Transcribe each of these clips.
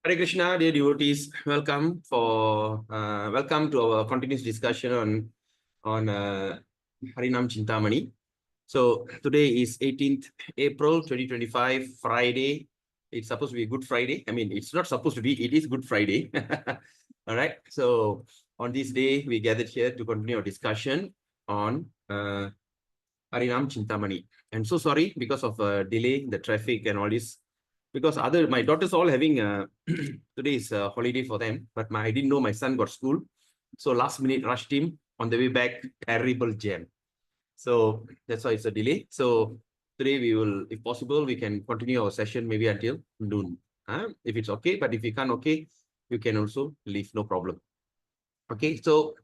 Hare Krishna, dear devotees. Welcome to our continuous discussion on Harinam Cintamani. So today is 18th April 2025, Friday. It's supposed to be a Good Friday. I mean, it's not supposed to be. It is Good Friday. All right. So on this day, we gathered here to continue our discussion on Harinam Cintamani. I'm so sorry because of delay, the traffic, and all this. Because my daughters all having today is a holiday for them, but I didn't know my son got school, so last minute rushed him on the way back. Terrible jam, so that's why it's a delay. So today we will, if possible, we can continue our session maybe until noon, if it's okay. But if you can't, okay, you can also leave, no problem. Okay, so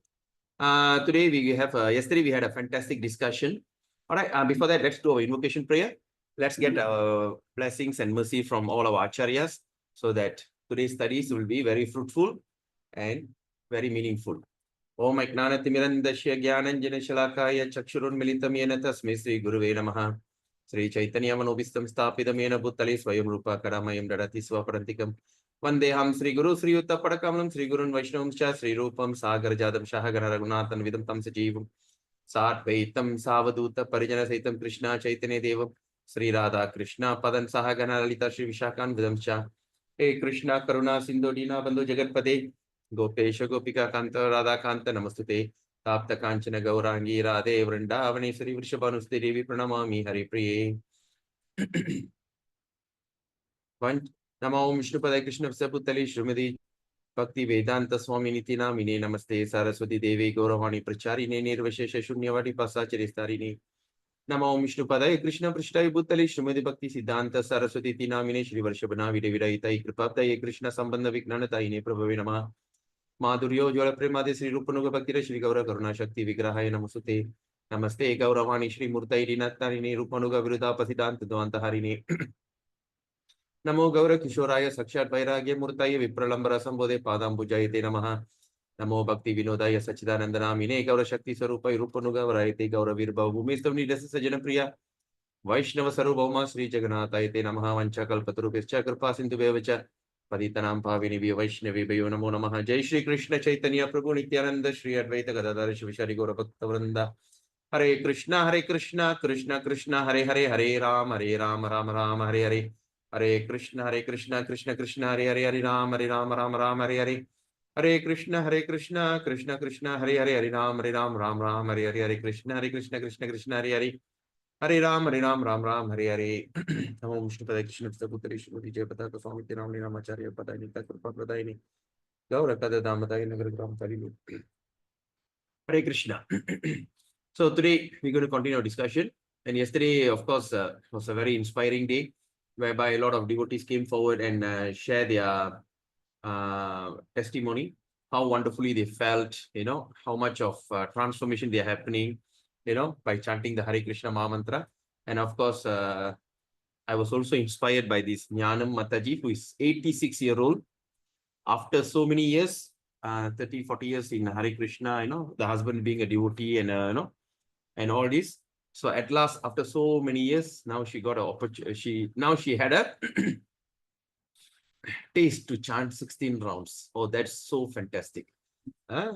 today we have yesterday we had a fantastic discussion. All right, before that, let's do our invocation prayer. Let's get our blessings and mercy from all our acharyas so that today's studies will be very fruitful and very meaningful. Om Ajnanatimirandasya Gyananjana Shalakaya Chakshurun Militam Yena Tasmai Sri Guruve Namaha. Sri Chaitanya Manobistam Stapidam Yena Bhuttale Swayam Rupa Karamayam Dadati Swaparantikam. Vandeham Sri Guru Sri Uttapadakamanam Sri Gurun Vaishnavam Cha Sri Rupam Sagar Jadam Shahagana Raghunathan Vidam Tam Sajivam Sarvaitam Savaduta Parijana Saitam Krishna Chaitanya Devam Sri Radha Krishna Padan Sahagana Lalita Sri Vishakan Vidam Cha. Hey Krishna Karuna Sindhu Dina Bandhu Jagatpate Gopesha Gopika Kanta Radha Kanta Namastute Tapta Kanchana Gaurangi Radhe Vrindavani Sri Vrishabhanuste Devi Pranamami Hari Priye. Namo Vishnupadaya Krishna Saputali Srimati Bhakti Vedanta Swami Nitina Mine Namaste Saraswati Devi Gauravani Pracharine Nirvashesha Shunyavati Pasacharistarini. Namo Vishnupadaya Krishna Prishtai Bhuttali Srimati Bhakti Siddhanta Saraswati Tinamine Shri Varshabhana Videviraitai Kripaptaye Krishna Sambandha Viknanataine Prabhave Namah. Madhuryo Jwala Premade Sri Rupanuga Bhaktira Shri Gaura Karuna Shakti Vigrahaya Namasute. Namaste Gauravani Shri Murtai Rinatarine Rupanuga Viruddha Pasidanta Dvanta Harine. Namo Gaura Kishoraya Sakshat Vairagya Murtaya Vipralambara Sambode Padambujayate Namaha. Namo Bhakti Vinodaya Sachidanandana Mine Gaura Shakti Sarupai Rupanuga Varayate Gaura Virbha Bhumistamni Dasa Sajana Priya Vaishnava Sarubhauma Sri Jagannatayate Namaha Vanchakal Patrupescha Kripa Sindhu Bevacha Paditanam Pavini Vaishnavi Bhayo Namo Namaha. Jai Shri Krishna Chaitanya Prabhu Nityananda Shri Advaita Gadadhara Shivashari Gaura Bhakta Vrinda. Hare Krishna Krishna Krishna Hare Hare Hare Ram Ram Ram Hare Hare. Hare Krishna Krishna Krishna Hare Hare Ram Ram Hare Hare. Hare Krishna Krishna Hare Hare Ram Ram Hare Hare. Hare Krishna Krishna Hare Hare. Hare Ram Ram Hare Hare. Namo Vishnupadaya Krishna Putari Shri Jaya Pataka Swami Tinamni Ramacharya Padani Takrupa Pradayini Gaura Kada Damadai Nagar Gram Karilu. Hare Krishna. So today we're going to continue our discussion. And yesterday, of course, was a very inspiring day, whereby a lot of devotees came forward and shared their testimony, how wonderfully they felt, how much of transformation they are happening, by chanting the Hare Krishna Maha Mantra. And of course, I was also inspired by this Jnanam Mataji, who is 86-year-old. After so many years, 30, 40 years in Hare Krishna, the husband being a devotee and, and all this. So at last, after so many years, now she got an opportunity. Now she had a taste to chant 16 rounds. Oh, that's so fantastic.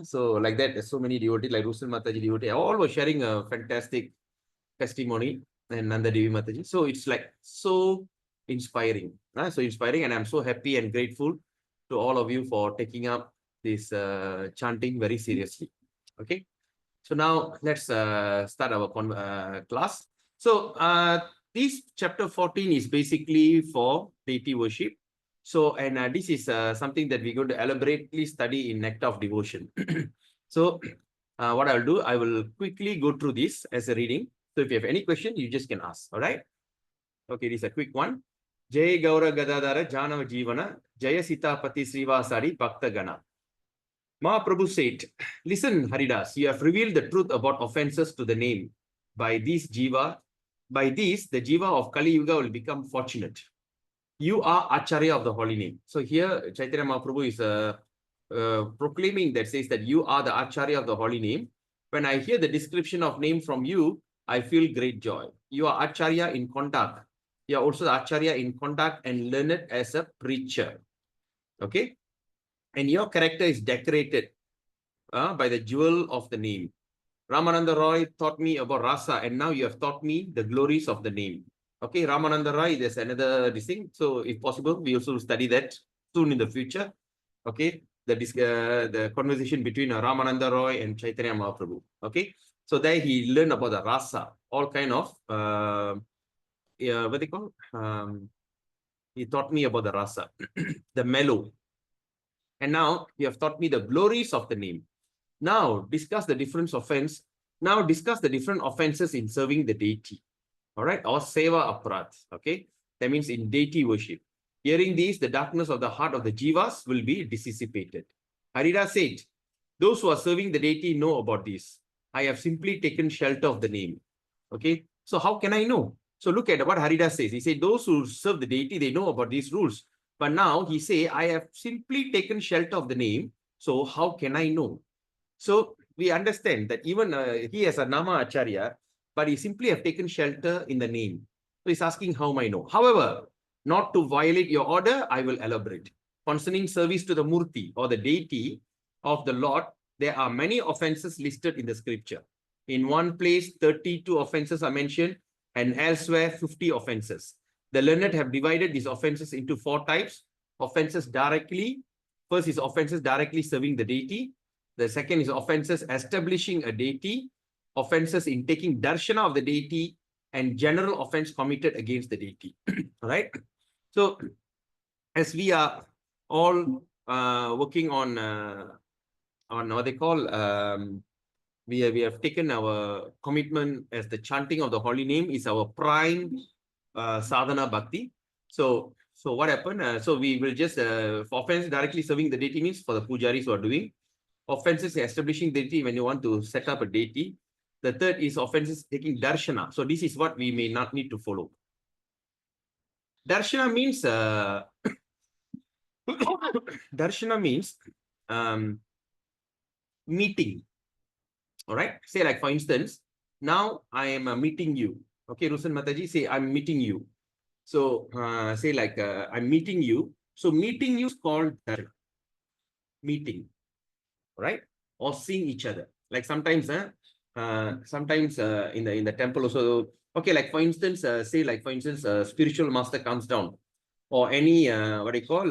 So like that, there's so many devotees, like Rusul Mataji devotee, all were sharing a fantastic testimony, and Nanda Devi Mataji. So it's like so inspiring. So inspiring, and I'm so happy and grateful to all of you for taking up this chanting very seriously. Okay. So now let's start our class. So this chapter 14 is basically for deity worship. So, and this is something that we're going to elaborately study in Nectar of Devotion. So what I'll do, I will quickly go through this as a reading. So if you have any question, you just can ask. All right. Okay, this is a quick one. Jai Gaura Gadadara Janava Jivana Jaya Sitapati Srivasari Bhakta Gana. Mahaprabhu said, listen, Haridas, you have revealed the truth about offenses to the name. By this, the Jiva of Kali Yuga will become fortunate. You are Acharya of the holy name. So here, Chaitanya Mahaprabhu is proclaiming that, says that you are the Acharya of the holy name. When I hear the description of name from you, I feel great joy. You are Acharya in conduct. You are also the Acharya in conduct and learned as a preacher. Okay. And your character is decorated by the jewel of the name. Ramananda Roy taught me about rasa, and now you have taught me the glories of the name. Okay, Ramananda Roy, there's another thing. So if possible, we also study that soon in the future. Okay, the conversation between Ramananda Roy and Chaitanya Mahaprabhu. Okay, so there he learned about the rasa, all kind of what they call. He taught me about the rasa, the mellow, and now you have taught me the glories of the name. Now discuss the different offense. Now discuss the different offenses in serving the deity. All right, or seva aparat. Okay, that means in deity worship. Hearing these, the darkness of the heart of the jivas will be dissipated. Harida said, those who are serving the deity know about this. I have simply taken shelter of the name. Okay, so how can I know? So look at what Harida says. He said, those who serve the deity, they know about these rules. But now he say, I have simply taken shelter of the name. So how can I know? So we understand that even he has a Nama Acharya, but he simply have taken shelter in the name. So he's asking, how am I know? However, not to violate your order, I will elaborate. Concerning service to the Murti or the deity of the Lord, there are many offenses listed in the scripture. In one place, 32 offenses are mentioned, and elsewhere, 50 offenses. The learned have divided these offenses into 4 types. Offenses directly. First is offenses directly serving the deity. The second is offenses establishing a deity, offenses in taking darshana of the deity, and general offense committed against the deity. All right. So, as we are all working on what they call, we have taken our commitment as the chanting of the holy name is our prime sadhana bhakti. So what happened? So we will just for offense directly serving the deity means for the pujaris who are doing. Offenses establishing deity when you want to set up a deity. The third is offenses taking darshana. So this is what we may not need to follow. Darshana means darshana means meeting. All right. Say like for instance, now I am meeting you. Okay, Rusan Mataji, say I'm meeting you. So say like I'm meeting you. So meeting you is called darshana. Meeting. Right? Or seeing each other. Like sometimes in the temple also, okay, like for instance, say like for instance, spiritual master comes down, or any what do you call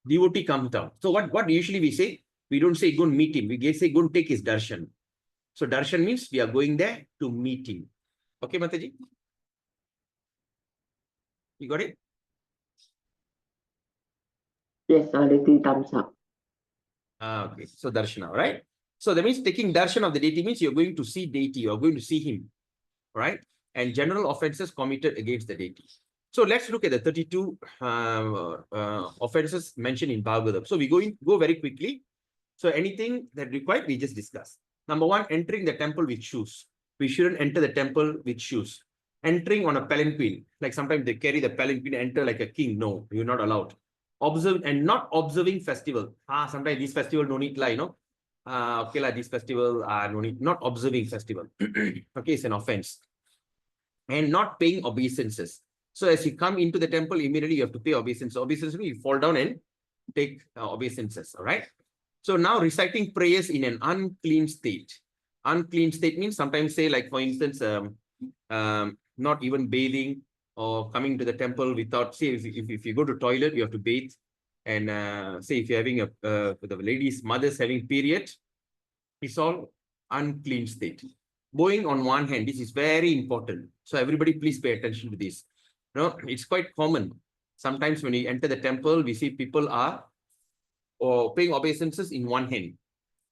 devotee comes down. So what usually we say? We don't say go and meet him. We say go and take his darshan. So darshan means we are going there to meet him. Okay, Mataji? You got it? Yes, little thumbs up. Okay, so darshana, right? So that means taking darshan of the deity means you're going to see deity, you're going to see him, right? And general offenses committed against the deity. So let's look at the 32 offenses mentioned in Bhagavatam. So we go very quickly. So anything that required, we just discuss. Number 1, entering the temple with shoes. We shouldn't enter the temple with shoes. Entering on a palanquin, like sometimes they carry the palanquin, enter like a king. No, you're not allowed. Observe and not observing festival. Sometimes this festival no need like, okay, like this festival, no need, not observing festival. Okay, it's an offense. And not paying obeisances. So as you come into the temple, immediately you have to pay obeisance. Obeisance means you fall down and take obeisances. All right. So now reciting prayers in an unclean state. Unclean state means sometimes say like for instance, not even bathing or coming to the temple without, say if you go to toilet, you have to bathe. And say if you're having the lady's mother's having period, it's all unclean state. Bowing on one hand, this is very important. So everybody please pay attention to this. It's quite common. Sometimes when you enter the temple, we see people are paying obeisances in one hand.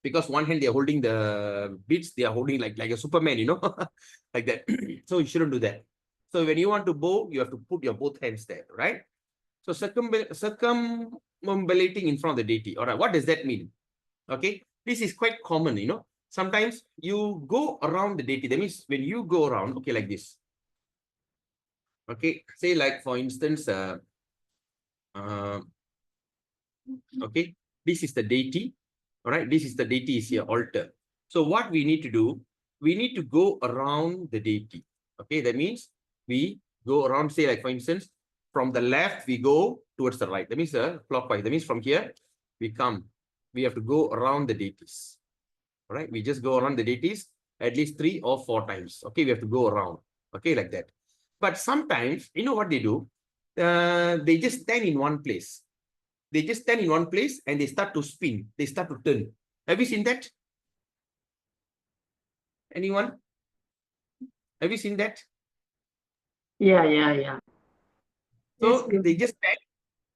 Because one hand they're holding the beads, they are holding like a Superman, like that. So you shouldn't do that. So when you want to bow, you have to put your both hands there, right? So circumambulating in front of the deity. All right, what does that mean? Okay, this is quite common, Sometimes you go around the deity. That means when you go around, okay, like this. Okay, say like for instance, okay, this is the deity. All right, this is the deity is here, altar. So what we need to do, we need to go around the deity. Okay, that means we go around, say like for instance, from the left, we go towards the right. That means clockwise. That means from here, we have to go around the deities. All right, we just go around the deities at least 3 or 4 times. Okay, we have to go around. Okay, like that. But sometimes, you know what they do? They just stand in one place. They just stand in one place and they start to spin. They start to turn. Have you seen that? Anyone? Have you seen that? Yeah. So Yes.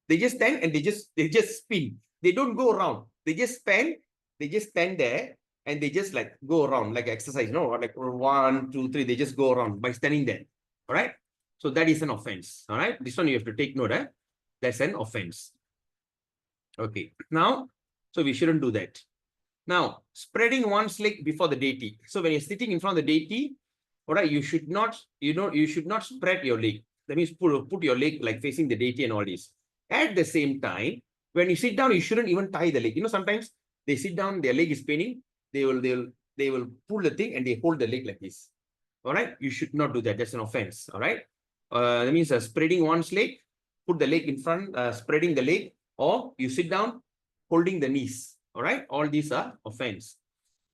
they just stand and they just spin. They don't go around. They just stand there and they just like go around like exercise, like 1, 2, 3. They just go around by standing there. All right. So that is an offense. All right. This one you have to take note. That's an offense. Okay. Now, so we shouldn't do that. Now, spreading one's leg before the deity. So when you're sitting in front of the deity, all right, you should not spread your leg. That means put your leg like facing the deity and all this. At the same time, when you sit down, you shouldn't even tie the leg. Sometimes they sit down, their leg is paining, they will pull the thing and they hold the leg like this. All right, you should not do that. That's an offense. All right, that means spreading one's leg, put the leg in front, spreading the leg, or you sit down, holding the knees. All right, all these are offense.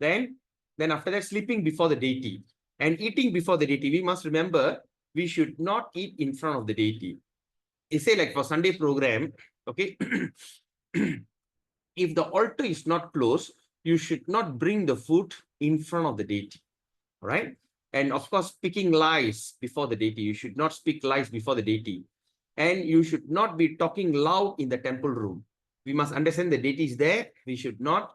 Then after that, sleeping before the deity and eating before the deity. We must remember we should not eat in front of the deity. You say like for Sunday program, okay, if the altar is not closed, you should not bring the food in front of the deity, right? And of course, speaking lies before the deity. You should not speak lies before the deity. And you should not be talking loud in the temple room. We must understand the deity is there. We should not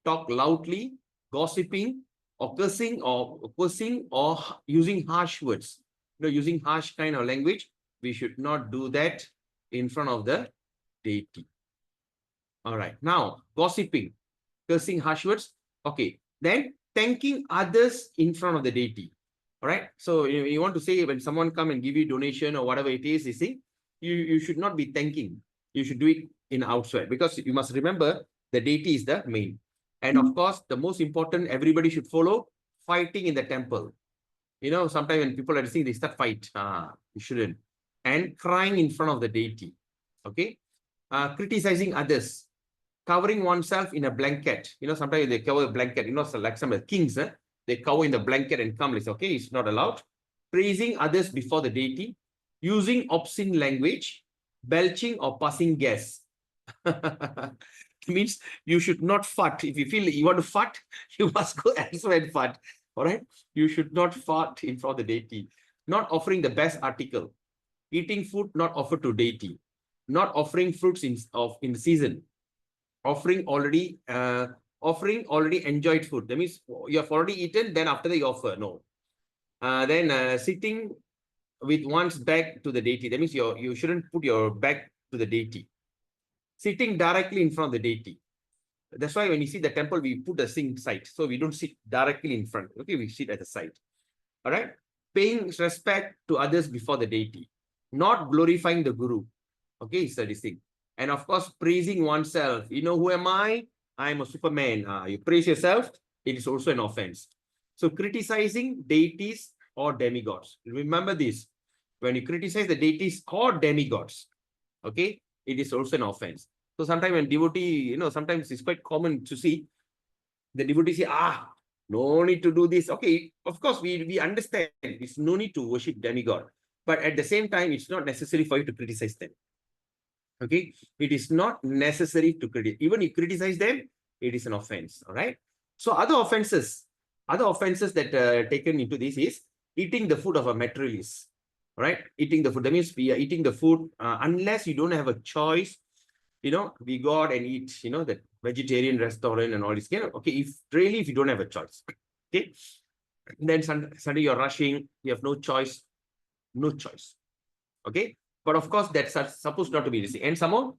talk loudly, gossiping, or cursing, or using harsh words. Using harsh kind of language. We should not do that in front of the deity. All right. Now, gossiping, cursing, harsh words. Okay. Then thanking others in front of the deity. All right. So you want to say when someone come and give you donation or whatever it is, you see, you should not be thanking. You should do it in outside, because you must remember the deity is the main. And of course, the most important, everybody should follow fighting in the temple. Sometimes when people are saying they start fight. You shouldn't. And crying in front of the deity. Okay. Criticizing others. Covering oneself in a blanket. Sometimes they cover a blanket. So like some of the kings, they cover in the blanket and come. Okay, it's not allowed. Praising others before the deity. Using obscene language. Belching or passing gas. Means you should not fart. If you feel you want to fart, you must go elsewhere and fart. All right. You should not fart in front of the deity. Not offering the best article. Eating food not offered to deity. Not offering fruits in season. Offering already enjoyed food. That means you have already eaten, then after that you offer. No. Then sitting with one's back to the deity. That means you shouldn't put your back to the deity. Sitting directly in front of the deity. That's why when you see the temple, we put the sink side. So we don't sit directly in front. Okay, we sit at the side. All right. Paying respect to others before the deity. Not glorifying the guru. Okay, it's this thing. And of course, praising oneself. Who am I? I'm a Superman. You praise yourself, it is also an offense. So criticizing deities or demigods. Remember this. When you criticize the deities or demigods, okay, it is also an offense. So sometimes when devotee, sometimes it's quite common to see the devotee say, no need to do this. Okay, of course, we understand it's no need to worship demigod. But at the same time, it's not necessary for you to criticize them. Okay, it is not necessary to criticize. Even if you criticize them, it is an offense. All right. So other offenses that taken into this is eating the food of a materialist. All right, eating the food. That means we are eating the food unless you don't have a choice. We go out and eat. That vegetarian restaurant and all this. Okay, if you don't have a choice. Okay, then suddenly you're rushing. You have no choice. No choice. Okay. But of course, that's supposed not to be easy. And sometimes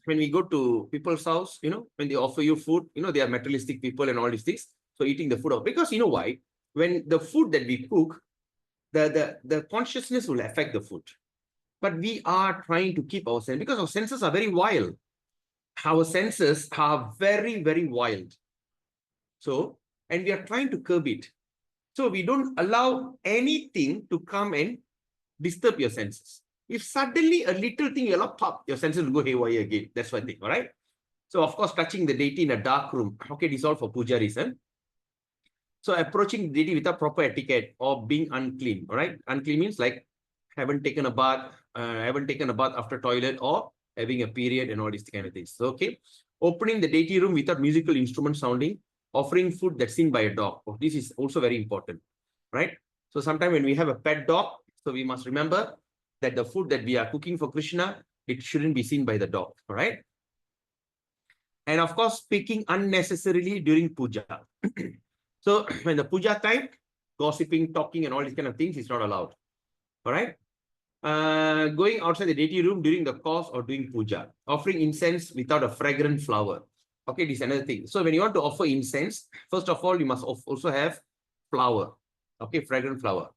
when we go to people's house, when they offer you food, they are materialistic people and all these things. So eating the food, because you know why? When the food that we cook, the consciousness will affect the food. But we are trying to keep our senses, because our senses are very wild. Our senses are very, very wild. So, and we are trying to curb it. So we don't allow anything to come and disturb your senses. If suddenly a little thing you allow, pop, your senses will go haywire again. That's one thing, all right? So of course, touching the deity in a dark room. Okay, this is all for puja reason. So approaching the deity without proper etiquette or being unclean, all right? Unclean means like haven't taken a bath after toilet or having a period and all these kind of things. So, okay. Opening the deity room without musical instrument sounding, offering food that's seen by a dog. Oh, this is also very important, right? So sometimes when we have a pet dog, so we must remember that the food that we are cooking for Krishna, it shouldn't be seen by the dog, all right? And of course, speaking unnecessarily during puja. So when the puja time, gossiping, talking, and all these kind of things is not allowed. All right. Going outside the deity room during the course or doing puja, offering incense without a fragrant flower. Okay, this is another thing. So when you want to offer incense, first of all, you must also have flower. Okay, fragrant flower.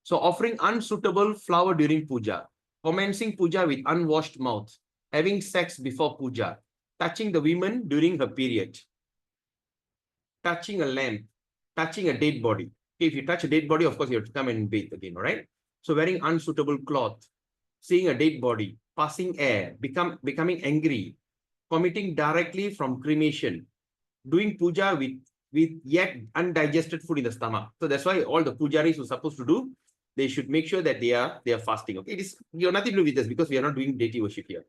So offering unsuitable flower during puja, commencing puja with unwashed mouth, having sex before puja, touching the women during her period, touching a lamp, touching a dead body. Okay, if you touch a dead body, of course, you have to come and bathe again, all right? So wearing unsuitable cloth, seeing a dead body, passing air, becoming angry, committing directly from cremation, doing puja with yet undigested food in the stomach. So that's why all the pujaris who are supposed to do, they should make sure that they are fasting. Okay, this you have nothing to do with this because we are not doing deity worship here.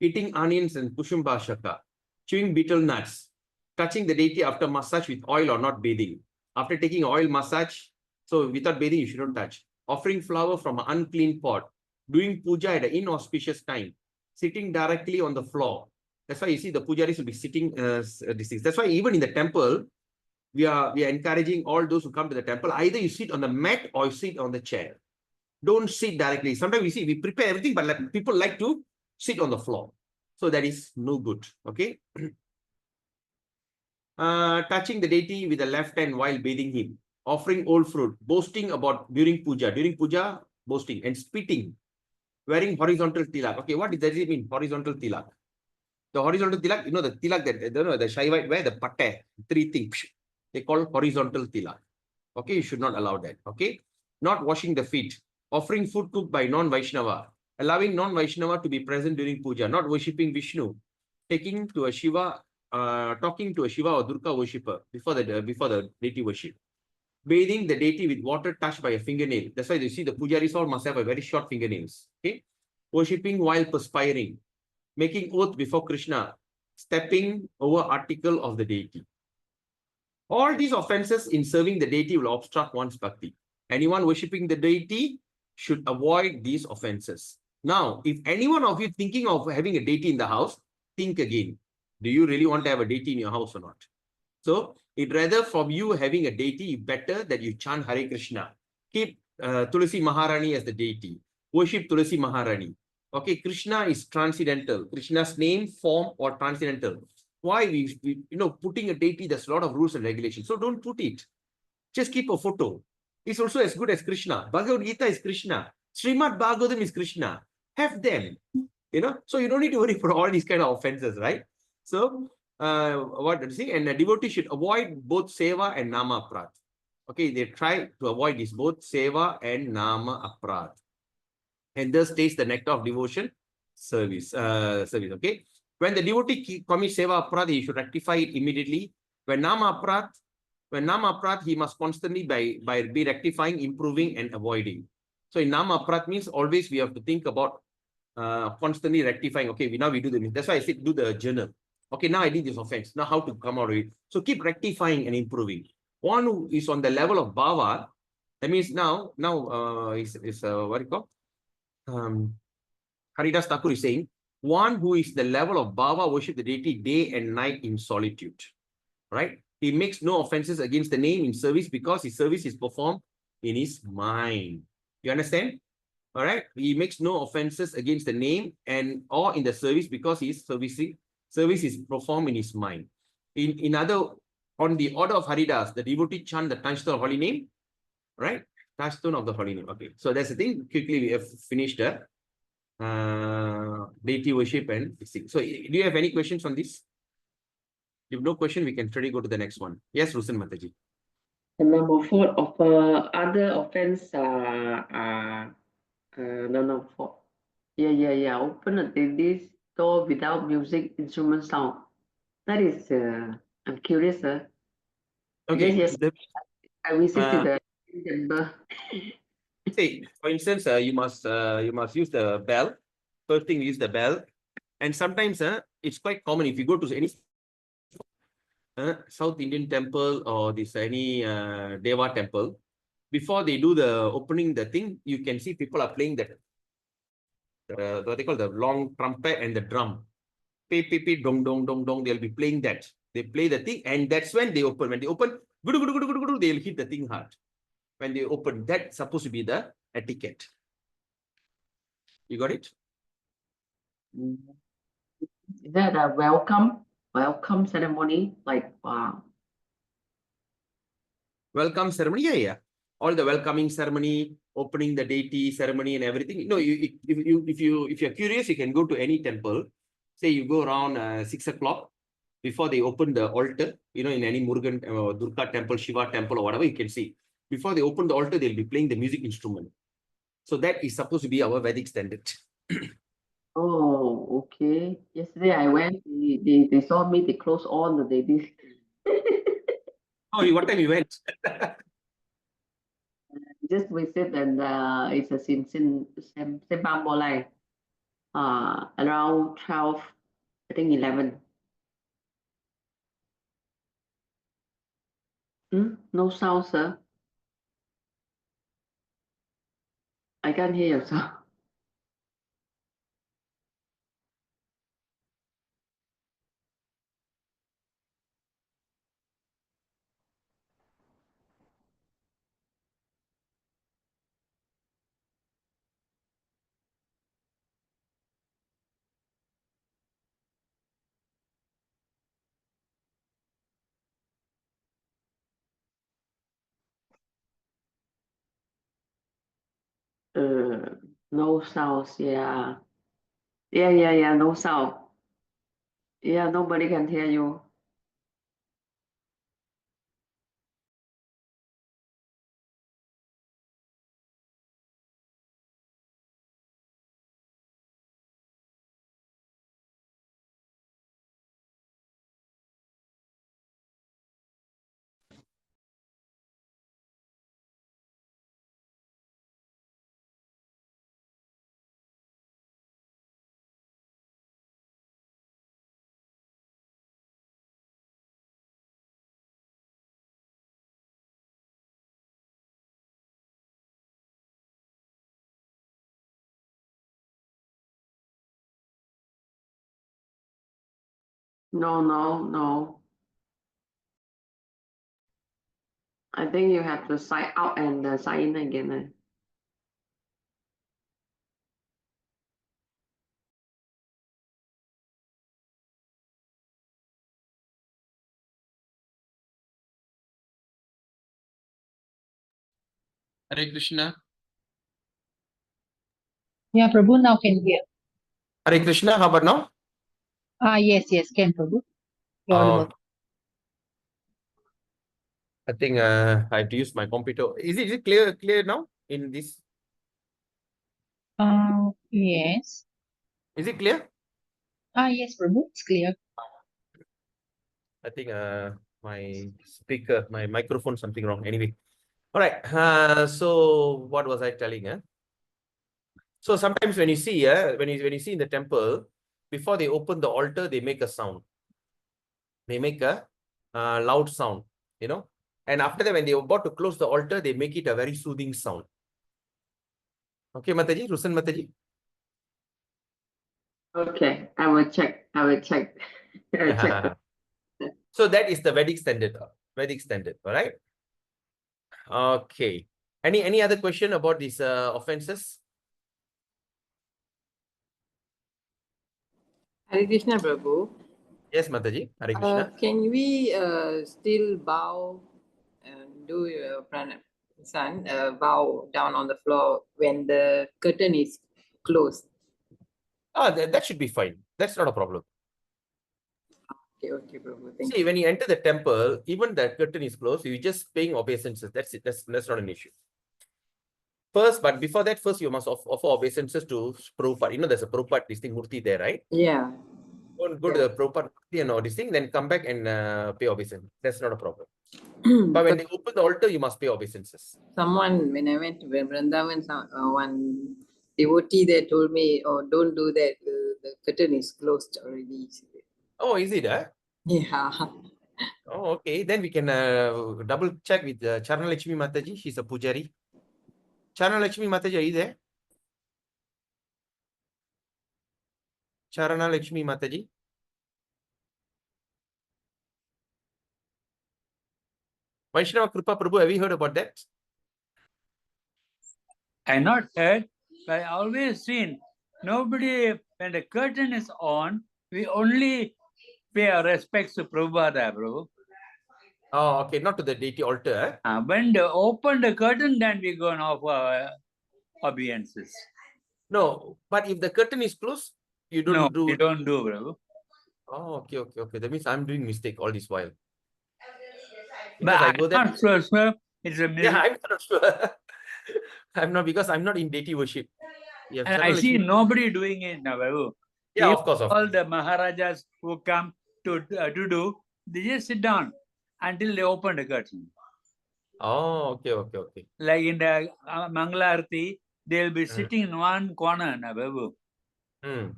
Eating onions and kusumbashaka, chewing betel nuts, touching the deity after massage with oil or not bathing. After taking oil massage, so without bathing, you shouldn't touch. Offering flower from an unclean pot, doing puja at an inauspicious time, sitting directly on the floor. That's why you see the pujaris will be sitting these things. That's why even in the temple, we are encouraging all those who come to the temple, either you sit on the mat or you sit on the chair. Don't sit directly. Sometimes we see we prepare everything, but like, people like to sit on the floor. So that is no good. Okay. Touching the deity with the left hand while bathing him, offering old fruit, boasting about during puja, boasting and spitting, wearing horizontal tilak. Okay, what does it mean? Horizontal tilak. The horizontal tilak, you know, the tilak that the Shaivite wear, the patte, three things. They call horizontal tilak. Okay, you should not allow that. Okay, not washing the feet, offering food cooked by non-Vaishnava, allowing non-Vaishnava to be present during puja, not worshipping Vishnu, talking to a Shiva or Durga worshipper before the deity worship, bathing the deity with water touched by a fingernail. That's why you see the pujaris all must have a very short fingernails. Okay, worshipping while perspiring, making oath before Krishna, stepping over article of the deity. All these offenses in serving the deity will obstruct one's bhakti. Anyone worshipping the deity should avoid these offenses. Now, if any one of you thinking of having a deity in the house, think again. Do you really want to have a deity in your house or not? So, it rather from you having a deity, better that you chant Hare Krishna. Keep Tulasi Maharani as the deity. Worship Tulasi Maharani. Okay, Krishna is transcendental. Krishna's name, form, or transcendental. Why we putting a deity, there's a lot of rules and regulations. So don't put it. Just keep a photo. It's also as good as Krishna. Bhagavad Gita is Krishna. Srimad Bhagavatam is Krishna. Have them. So you don't need to worry for all these kind of offenses, right? So what do you see? And a devotee should avoid both seva and nama aprad. Okay, they try to avoid this, both seva and nama aprad. And thus taste the nectar of devotion service. Okay. When the devotee commits seva aprad, he should rectify it immediately. When nama aprad, he must constantly be rectifying, improving, and avoiding. So in nama aprad means always we have to think about constantly rectifying. Okay, now we do the. That's why I said do the journal. Okay, now I did this offense. Now how to come out of it? So keep rectifying and improving. One who is on the level of bhava, that means now is what do you call? Haridas Thakur is saying, one who is the level of bhava worship the deity day and night in solitude, right? He makes no offenses against the name in service because his service is performed in his mind. You understand? All right. He makes no offenses against the name or in the service because his service is performed in his mind. On the order of Haridas, the devotee chant the touchstone of holy name, right? Touchstone of the holy name. Okay. So that's the thing. Quickly, we have finished the deity worship and sing. So do you have any questions on this? If no question, we can try to go to the next one. Yes, Rusan Mataji. And number 4, offer other offense number 4. Yeah. Open this door without music instrument sound. That is, I'm curious, because Okay. yes, I visited Uh, the temple. say, for instance, you must use the bell. First thing, use the bell. And sometimes it's quite common if you go to any South Indian temple or this any Deva temple, before they do the opening the thing, you can see people are playing that what they call the long trumpet and the drum. Pe pe pe dong dong dong dong. They'll be playing that. They play the thing, and that's when they open. When they open, gudu, gudu, gudu, gudu, gudu, they'll hit the thing hard. When they open, that's supposed to be the etiquette. You got it? Is that a welcome ceremony? Like, wow. Welcome ceremony, yeah. All the welcoming ceremony, opening the deity ceremony, and everything. No, if you're curious, you can go to any temple. Say you go around 6 o'clock before they open the altar. In any Murugan, Durga temple, Shiva temple, or whatever, you can see. Before they open the altar, they'll be playing the music instrument. So that is supposed to be our Vedic standard. Oh, okay. Yesterday I went, they saw me, they closed all the this. Oh, what time you went? Just visit and it's a Cintamani, around 12, I think 11. No sound, sir. I can't hear you, sir. No sounds, yeah. Yeah, no sound. Yeah, nobody can hear you. No. I think you have to sign out and sign in again. Hare Krishna. Yeah, Prabhu, now can hear. Hare Krishna, how about now? Yes, can Prabhu. You're Oh, audible. I think I have to use my computer. Is it clear now in this? Yes. Is it clear? Yes, Prabhu, it's clear. I think my speaker, my microphone, something wrong. Anyway, all right. So what was I telling? So sometimes when you see, when you see in the temple, before they open the altar, they make a sound. They make a loud sound, And after that, when they're about to close the altar, they make it a very soothing sound. Okay, Mataji, Rusan Mataji. Okay, I will check. I will check. So that is the Vedic standard. Vedic standard, all right? Okay. Any other question about these offenses? Hare Krishna, Prabhu. Yes, Mataji. Hare Krishna. Can we still bow and do bow down on the floor when the curtain is closed? That should be fine. That's not a problem. Okay, Prabhu. Thank See, you. when you enter the temple, even the curtain is closed, you're just paying obeisances. That's it. That's not an issue. First, but before that, first you must offer obeisances to Prabhupada. You know, there's a Prabhupada, this thing, Murti there, right? Yeah. Go to the Prabhupada Murti and all this thing, then come back and pay obeisance. That's not a problem. But when they open the altar, you must pay obeisances. Someone, when I went to Vrindavan, one devotee there told me, oh, don't do that. The curtain is closed already. Oh, is it? Yeah. Oh, okay. Then we can double check with Charana Lakshmi Mataji. She's a pujari. Charana Lakshmi Mataji, are you there? Charana Lakshmi Mataji. Vaishnava Kripa Prabhu, have you heard about that? I not heard, but I always seen nobody, when the curtain is on, we only pay our respects to Prabhupada, Prabhu. Oh, okay. Not to the deity altar. When they open the curtain, then we go and offer obeisances. No, but if the curtain is closed, you don't No, do. we don't do, Prabhu. Oh, okay, okay, okay. That means I'm doing mistake all this while. But Because I I'm go there. not sure, sir. It's a Yeah, I'm not sure. I'm not, because I'm not in deity worship. Yeah, and I see nobody doing it now, Prabhu. Yeah, If of course. all the Maharajas who come to do, they just sit down until they open the curtain. Oh, okay, okay, okay. Like in the Mangala Arati, they'll be Mm. sitting in one corner, na, Prabhu. Hmm.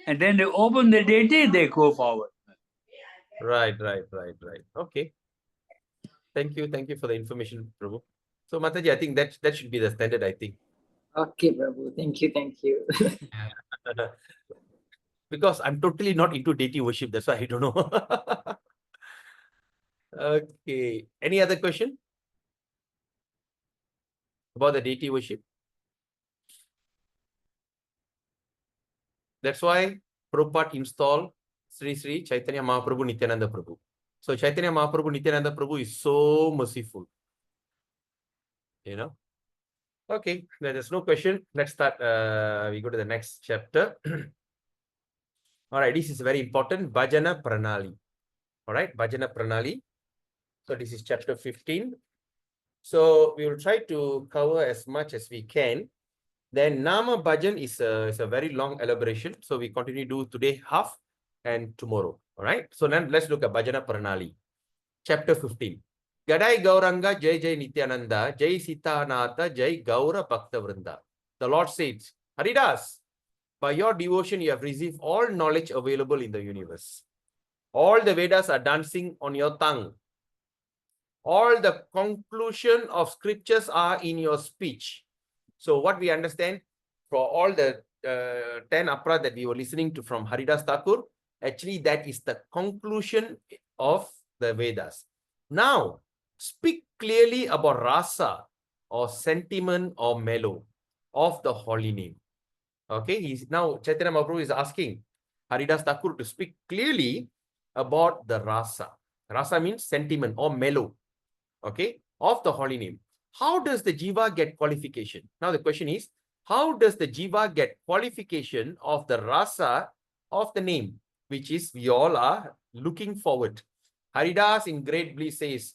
And then they open the deity, they go forward. Right. Okay. Thank you for the information, Prabhu. So Mataji, I think that should be the standard, I think. Okay, Prabhu. Thank you. Because I'm totally not into deity worship, that's why I don't know. Okay. Any other question about the deity worship? That's why Prabhupada installed Sri Sri Chaitanya Mahaprabhu Nityananda Prabhu. So Chaitanya Mahaprabhu Nityananda Prabhu is so merciful. You know? Okay, there's no question. Let's start. We go to the next chapter. All right, this is very important. Bhajana Pranali. All right, Bhajana Pranali. So this is chapter 15. So we will try to cover as much as we can. Then Nama Bhajan is a very long elaboration. So we continue to do today half and tomorrow. All right. So then let's look at Bhajana Pranali. Chapter 15. Gadai Gauranga Jai Jai Nityananda Jai Sita Nata Jai Gaura Bhakta Vrinda. The Lord says, Haridas, by your devotion you have received all knowledge available in the universe. All the Vedas are dancing on your tongue. All the conclusion of scriptures are in your speech. So what we understand for all the 10 apra that we were listening to from Haridas Thakur, actually that is the conclusion of the Vedas. Now, speak clearly about rasa or sentiment or mellow of the holy name. Okay, now Chaitanya Mahaprabhu is asking Haridas Thakur to speak clearly about the rasa. Rasa means sentiment or mellow, okay, of the holy name. How does the jiva get qualification? Now the question is, how does the jiva get qualification of the rasa of the name, which is we all are looking forward? Haridas in great bliss says,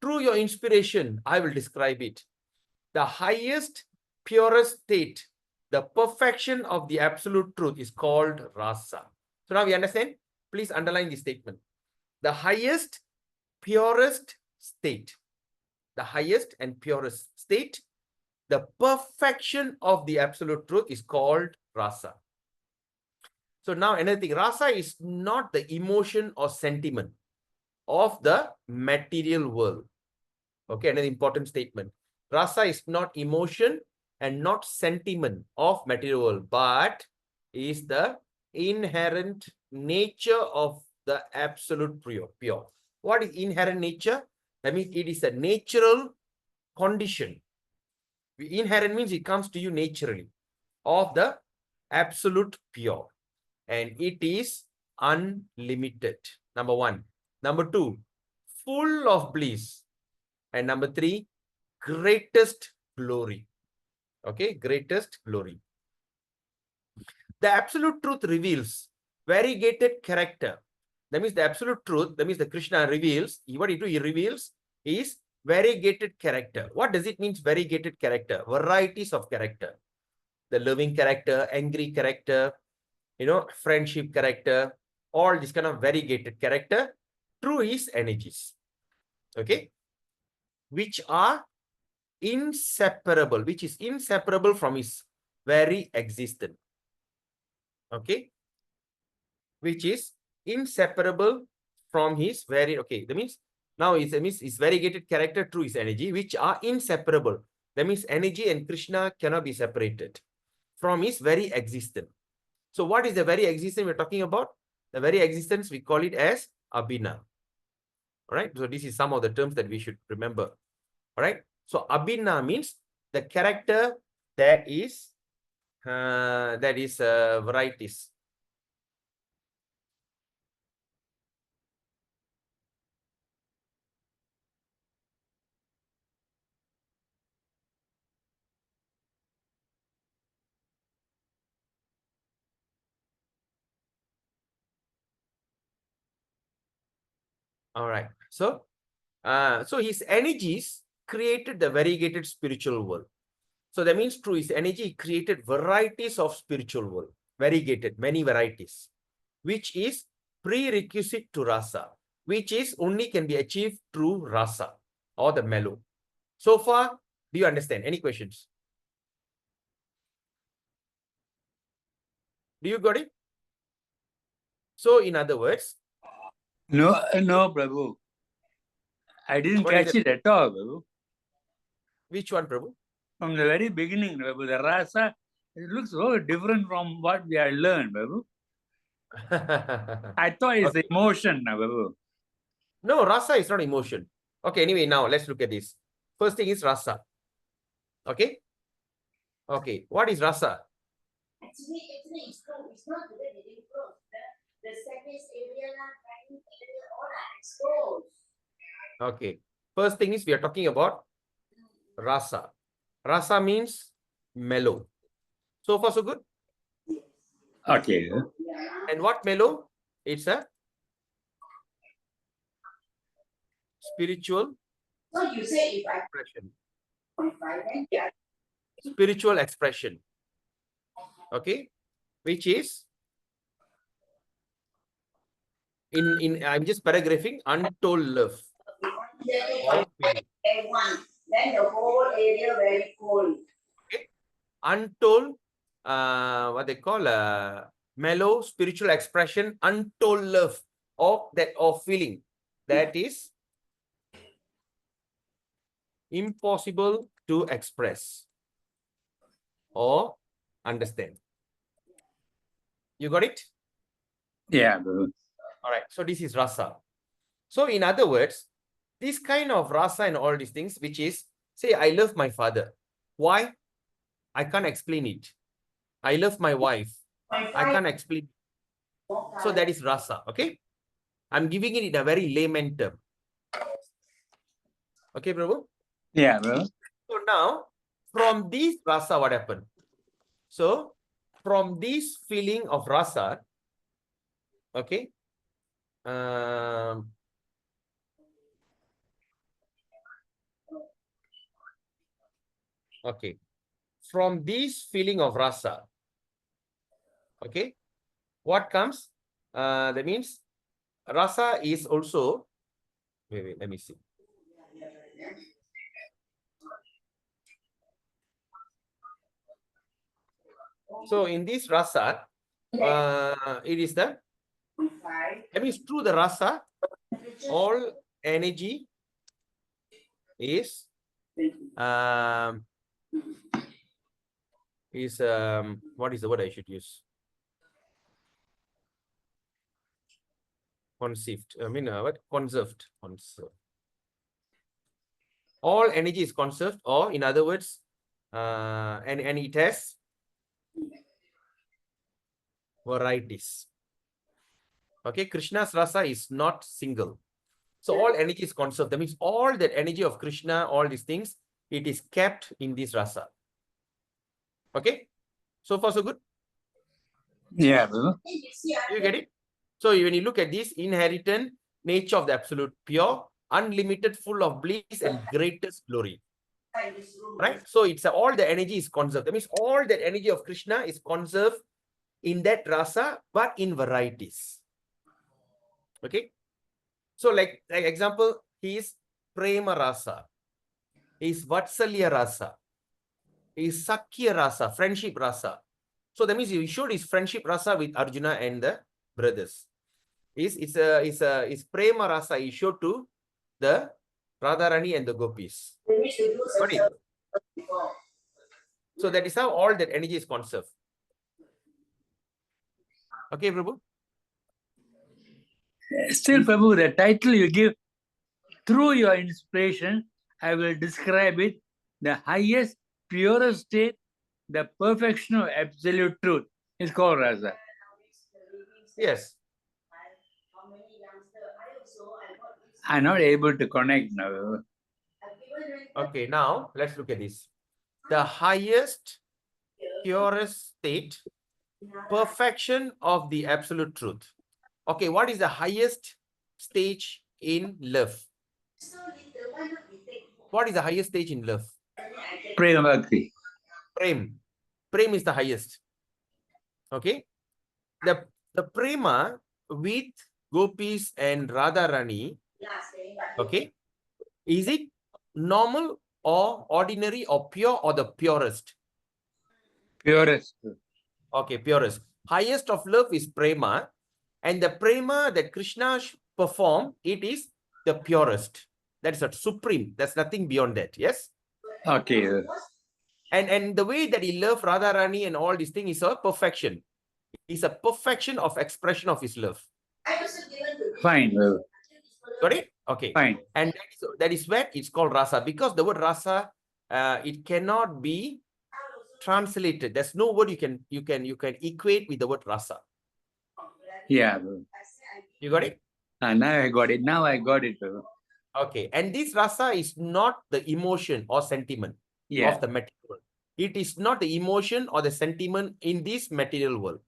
through your inspiration, I will describe it. The highest, purest state, the perfection of the absolute truth is called rasa. So now we understand? Please underline this statement. The highest, purest state. The highest and purest state, the perfection of the absolute truth is called rasa. So now another thing, rasa is not the emotion or sentiment of the material world. Okay, another important statement. Rasa is not emotion and not sentiment of material world, but is the inherent nature of the absolute pure. What is inherent nature? That means it is a natural condition. Inherent means it comes to you naturally of the absolute pure. And it is unlimited. Number one. Number two, full of bliss. And number three, greatest glory. Okay, greatest glory. The absolute truth reveals variegated character. That means the absolute truth, that means the Krishna reveals, what he reveals is variegated character. What does it mean, variegated character? Varieties of character. The loving character, angry character, friendship character, all this kind of variegated character through his energies. Okay? Which are inseparable, which is inseparable from his very existence. Okay? Which is inseparable from his very, okay, that means now that means his variegated character through his energy, which are inseparable. That means energy and Krishna cannot be separated from his very existence. So what is the very existence we're talking about? The very existence, we call it as Abhina. All right. So this is some of the terms that we should remember. All right. So Abhina means the character that is varieties. All right. So his energies created the variegated spiritual world. So that means through his energy, he created varieties of spiritual world, variegated, many varieties, which is prerequisite to rasa, which is only can be achieved through rasa or the mellow. So far, do you understand? Any questions? Do you got it? So in other words, No, Prabhu. I didn't What is catch it at all, Prabhu. which one, Prabhu? From the very beginning, Prabhu, the rasa, it looks so different from what we had learned, Prabhu. I thought it's Okay. emotion, Prabhu. No, rasa is not emotion. Okay, anyway, now let's look at this. First thing is rasa. Okay? Okay, what is rasa? Actually, it's true. It's not that they didn't close. The surface area, driving area, all are exposed. Okay, first thing is we are talking about rasa. Rasa means mellow. So far, so good. Okay. And what mellow? It's a spiritual So you say if I expression. then yeah. Spiritual expression. Okay, which is in I'm just paragraphing untold love. Or feeling. One, then the whole area very cold. Untold, what they call mellow spiritual expression, untold love of that of feeling that is impossible to express or understand. You got it? Yeah, Prabhu. All right. So this is rasa. So in other words, this kind of rasa and all these things, which is, say, I love my father. Why? I can't explain it. I love my wife. I can't explain. So that is rasa. Okay. I'm giving it in a very layman term. Okay, Prabhu? Yeah, Prabhu. So now, from this rasa, what happened? So, from this feeling of rasa, okay, okay, from this feeling of rasa, okay, what comes? That means rasa is also, wait, let me see. So in this rasa, it is the, that means through the rasa, all energy is what is the word I should use? Conceived. I mean, what? Conserved. Conserved. All energy is conserved, or in other words, and it has varieties. Okay, Krishna's rasa is not single. So all energy is conserved. That means all that energy of Krishna, all these things, it is kept in this rasa. Okay, so far so good. Yeah, Prabhu. You get it? So when you look at this inherent nature of the absolute pure, unlimited, full of bliss and greatest glory. Right? So it's all the energy is conserved. That means all that energy of Krishna is conserved in that rasa, but in varieties. Okay. So like example, he is prema rasa, he is vatsalya rasa, he is sakya rasa, friendship rasa. So that means he showed his friendship rasa with Arjuna and the brothers. It's prema rasa he showed to the Radharani and the gopis. Got it? So that is how all that energy is conserved. Okay, Prabhu? Still, Prabhu, the title you give, through your inspiration, I will describe it, the highest, purest state, the perfection of absolute truth is called rasa. Yes. I'm not able to connect now. Okay, now let's look at this. The highest, purest state, perfection of the absolute truth. Okay, what is the highest stage in love? What is the highest stage in love? Prema Bhakti. Prem. Prem is the highest. Okay. The prema with gopis and Radharani, okay, is it normal or ordinary or pure or the purest? Purest. Okay, purest. Highest of love is prema, and the prema that Krishna performed, it is the purest. That is a supreme. There's nothing beyond that. Yes. Okay. And the way that he loved Radharani and all these things is a perfection. It's a perfection of expression of his love. Fine. Got it? Okay. Fine. And that is where it's called rasa, because the word rasa, it cannot be translated. There's no word you can equate with the word rasa. Yeah. You got it? Now I got it. Now I got it. Okay. And this rasa is not the emotion or sentiment of the material world. It is not the emotion or the sentiment in this material world,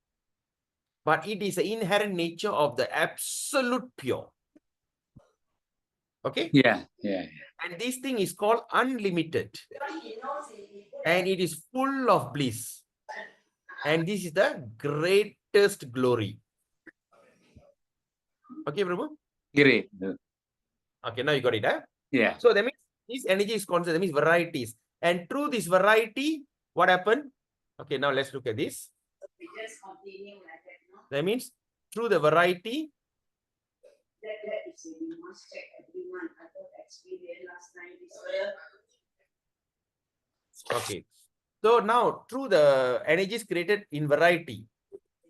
but it is the inherent nature of the absolute pure. Okay? Yeah. And this thing is called unlimited. And it is full of bliss. And this is the greatest glory. Okay, Prabhu? Great. Okay, now you got it, huh? Yeah. So that means this energy is constant, that means varieties. And through this variety, what happened? Okay, now let's look at this. That means through the variety, okay. So now through the energies created in variety,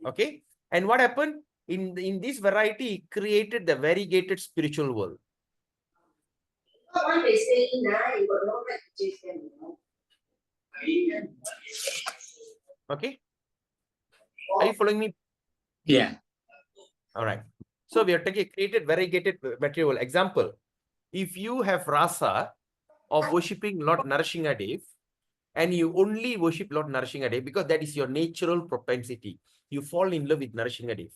okay. And what happened in this variety? He created the variegated spiritual world. Okay. Are you following me? Yeah. All right. So we are taking created variegated material. Example, if you have rasa of worshipping Lord Narasimhadev, and you only worship Lord Narasimhadev because that is your natural propensity, you fall in love with Narasimhadev.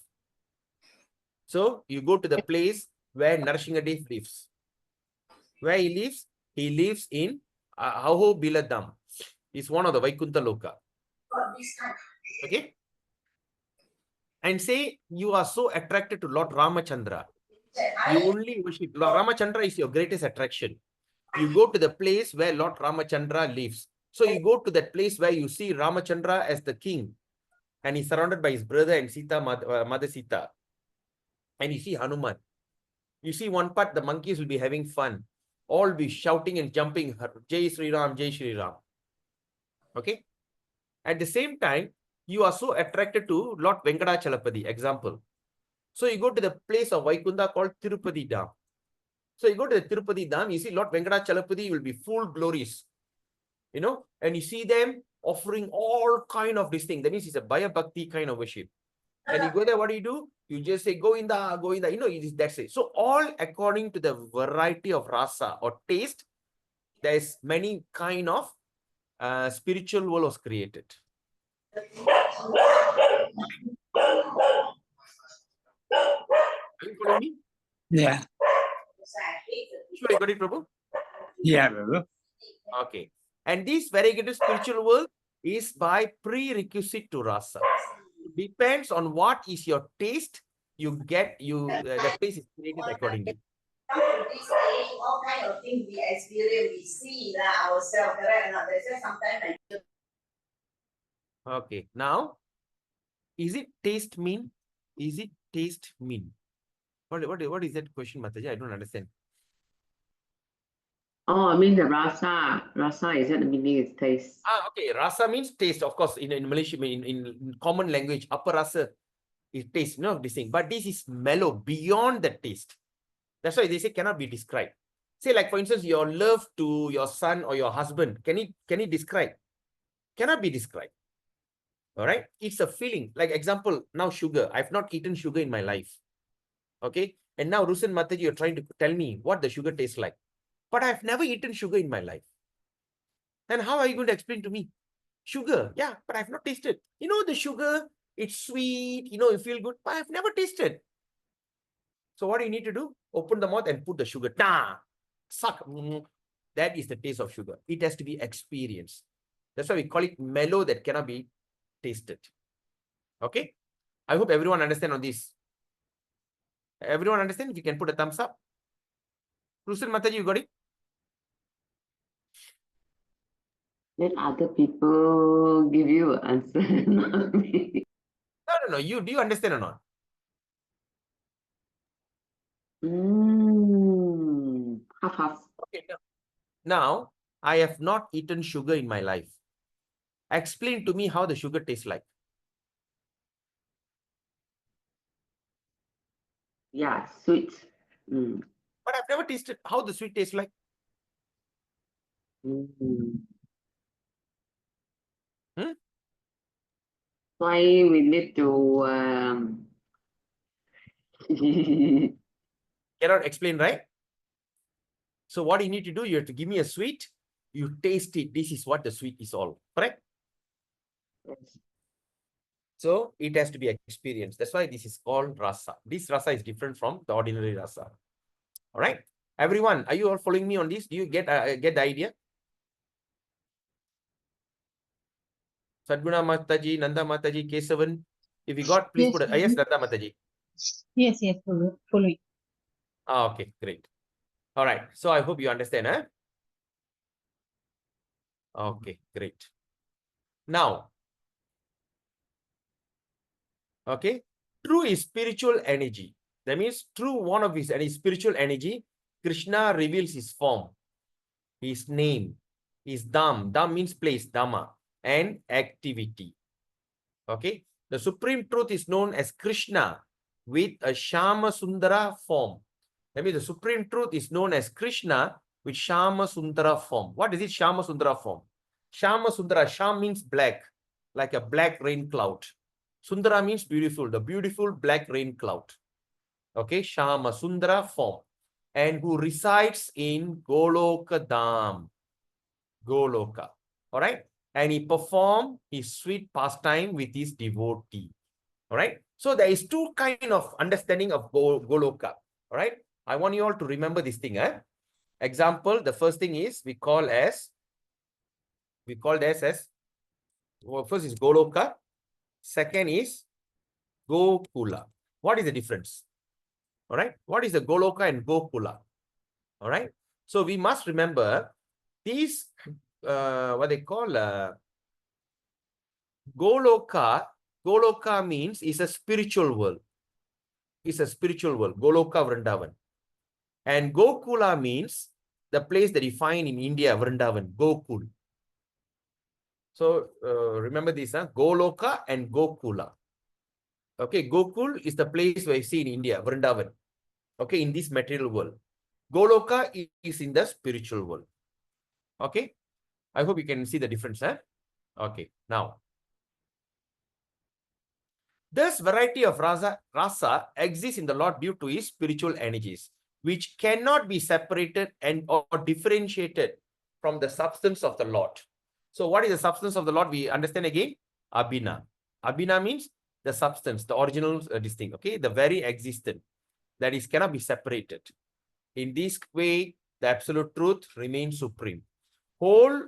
So you go to the place where Narasimhadev lives. Where he lives? He lives in Aho Biladam. It's one of the Vaikuntha Loka. Okay. And say you are so attracted to Lord Ramachandra. You only worship Lord Ramachandra is your greatest attraction. You go to the place where Lord Ramachandra lives. So you go to that place where you see Ramachandra as the king, and he's surrounded by his brother and Sita, Mother Sita. And you see Hanuman. You see one part, the monkeys will be having fun. All be shouting and jumping, Jai Sri Ram, Jai Sri Ram. Okay. At the same time, you are so attracted to Lord Venkatachalapati, example. So you go to the place of Vaikuntha called Tirupati Dham. So you go to the Tirupati Dham, you see Lord Venkatachalapati will be full glories, you know, and you see them offering all kind of this thing. That means it's a Bhaya Bhakti kind of worship. And you go there, what do? You just say, go in the, you know, that's it. So all according to the variety of rasa or taste, there's many kind of spiritual world was created. Are you following me? Yeah. you got it, Prabhu? Yeah, Prabhu. Okay. And this variegated spiritual world is by prerequisite to rasa. Depends on what is your taste, you get, the taste is created accordingly. Some of these things, all kind of things we experience, we see that ourselves, correct or not? That's why sometimes like Okay. Now, is it taste mean? Is it taste mean? What is that question, Mataji? I don't understand. Oh, I mean the rasa. Rasa, is that the meaning is taste? Okay. Rasa means taste, of course. In Malaysia, in common language, upper rasa is taste, this thing. But this is mellow, beyond the taste. That's why they say cannot be described. Say, like, for instance, your love to your son or your husband. Can he describe? Cannot be described. All right. It's a feeling. Like example, now sugar. I've not eaten sugar in my life. Okay. And now Rusen Mataji, you're trying to tell me what the sugar tastes like. But I've never eaten sugar in my life. Then how are you going to explain to me? Sugar. Yeah, but I've not tasted. The sugar, it's sweet. You feel good. But I've never tasted. So what do you need to do? Open the mouth and put the sugar. Suck. That is the taste of sugar. It has to be experienced. That's why we call it mellow that cannot be tasted. Okay. I hope everyone understand on this. Everyone understand? If you can put a thumbs up. Rusen Mataji, you got it? Let other people give you an answer, not me. No. You do you understand or not? Half. Okay. Now, I have not eaten sugar in my life. Explain to me how the sugar tastes like. Yeah, sweet. But I've never tasted how the sweet tastes like. Why we need to Cannot explain, right? So what you need to do, you have to give me a sweet, you taste it. This is what the sweet is all, correct? So it has to be experienced. That's why this is called rasa. This rasa is different from the ordinary rasa. All right, everyone, are you all following me on this? Do you get the idea? Sadguna Mataji, Nanda Mataji, Kesavan. If you got, please Yes, put a yes, Nanda Mataji. Yes, Prabhu. Following. Okay, great. All right. So I hope you understand, huh? Okay, great. Now, okay, true is spiritual energy. That means true one of his spiritual energy. Krishna reveals his form, his name, his dham. Dham means place, dhamma, and activity. Okay, the supreme truth is known as Krishna with a Shama Sundara form. That means the supreme truth is known as Krishna with Shama Sundara form. What is it, Shama Sundara form? Shama Sundara, Sham means black, like a black rain cloud. Sundara means beautiful, the beautiful black rain cloud. Okay, Shama Sundara form. And who resides in Goloka Dham. Goloka. All right. And he performed his sweet pastime with his devotee. All right. So there is two kind of understanding of Goloka. All right. I want you all to remember this thing. Example, the first thing is we call this as well, first is Goloka. Second is Gokula. What is the difference? All right. What is the Goloka and Gokula? All right. So we must remember these, what they call Goloka. Goloka means is a spiritual world. It's a spiritual world. Goloka Vrindavan. And Gokula means the place that you find in India, Vrindavan, Gokul. So remember this, Goloka and Gokula. Okay, Gokul is the place where you see in India, Vrindavan. Okay, in this material world. Goloka is in the spiritual world. Okay, I hope you can see the difference. Okay, now. This variety of rasa exists in the Lord due to his spiritual energies, which cannot be separated or differentiated from the substance of the Lord. So what is the substance of the Lord? We understand again, Abhina. Abhina means the substance, the original distinct, okay? The very existent, that is cannot be separated. In this way, the absolute truth remains supreme. Whole,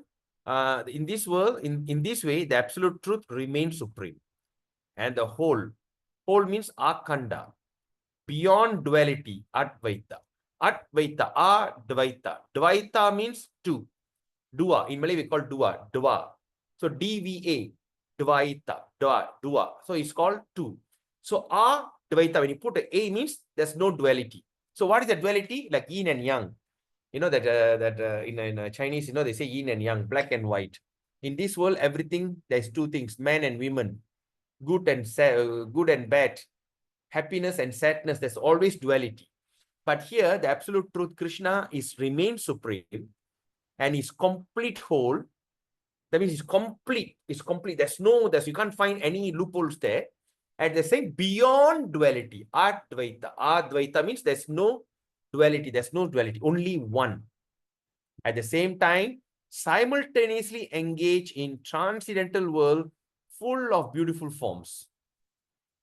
in this world, in this way, the absolute truth remains supreme. And the whole means akanda, beyond duality, advaita. Advaita, advaita. Dvaita means two. Dua, in Malay we call dua, dua. So DVA, dvaita, dua. So it's called two. So advaita, when you put a A means there's no duality. So what is the duality? Like yin and yang. You know that in Chinese, you know, they say yin and yang, black and white. In this world, everything, there's two things, man and women, good and bad, happiness and sadness. There's always duality. But here, the absolute truth, Krishna, remains supreme and is complete whole. That means it's complete. It's complete. You can't find any loopholes there. At the same, beyond duality, Advaita. Advaita means there's no duality. There's no duality. Only one. At the same time, simultaneously engage in transcendental world full of beautiful forms,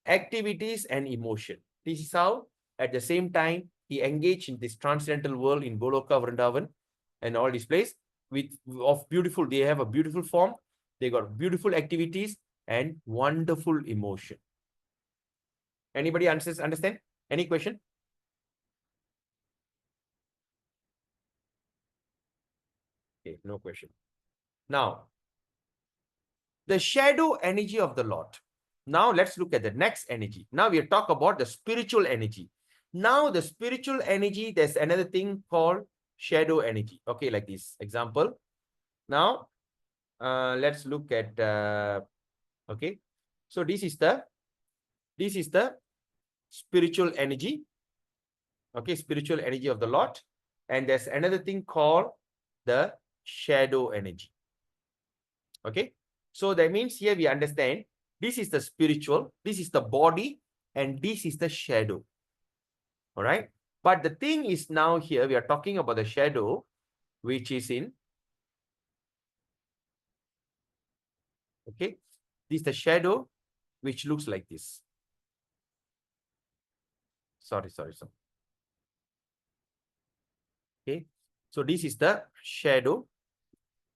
activities, and emotion. This is how, at the same time, he engaged in this transcendental world in Goloka, Vrindavan, and all these places they have a beautiful form, they got beautiful activities and wonderful emotion. Anybody understand? Any question? Okay, no question. Now, the shadow energy of the Lord. Now let's look at the next energy. Now we talk about the spiritual energy. Now the spiritual energy, there's another thing called shadow energy. Okay, like this example. Now, let's look at, okay. So this is the spiritual energy. Okay, spiritual energy of the Lord. And there's another thing called the shadow energy. Okay. So that means here we understand this is the spiritual, this is the body, and this is the shadow. All right. But the thing is now here we are talking about the shadow, which is in, okay, this is the shadow which looks like this. Sorry. Okay. So this is the shadow.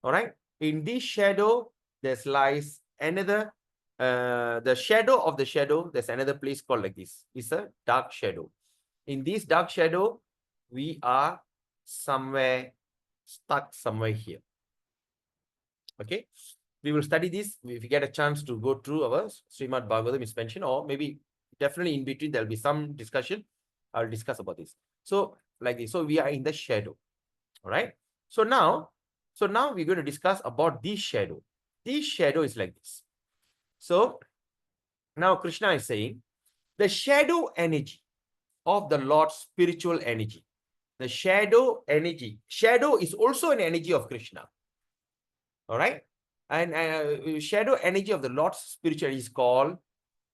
All right. In this shadow, there lies another, the shadow of the shadow, there's another place called like this. It's a dark shadow. In this dark shadow, we are stuck somewhere here. Okay. We will study this if we get a chance to go through our Srimad Bhagavatam is mentioned, or maybe definitely in between there'll be some discussion. I'll discuss about this. So like this. So we are in the shadow. All right. So now we're going to discuss about this shadow. This shadow is like this. So now Krishna is saying the shadow energy of the Lord's spiritual energy. The shadow energy. Shadow is also an energy of Krishna. All right. And shadow energy of the Lord's spiritual is called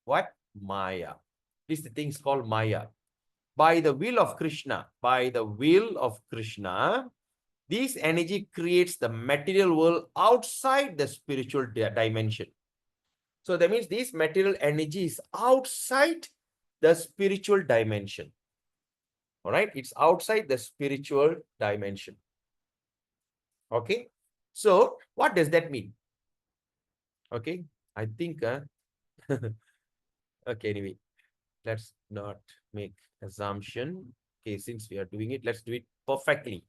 what? Maya. This thing is called Maya. By the will of Krishna, this energy creates the material world outside the spiritual dimension. So that means this material energy is outside the spiritual dimension. All right. It's outside the spiritual dimension. Okay. So what does that mean? Okay. I think, okay, anyway, let's not make assumption. Okay. Since we are doing it, let's do it perfectly.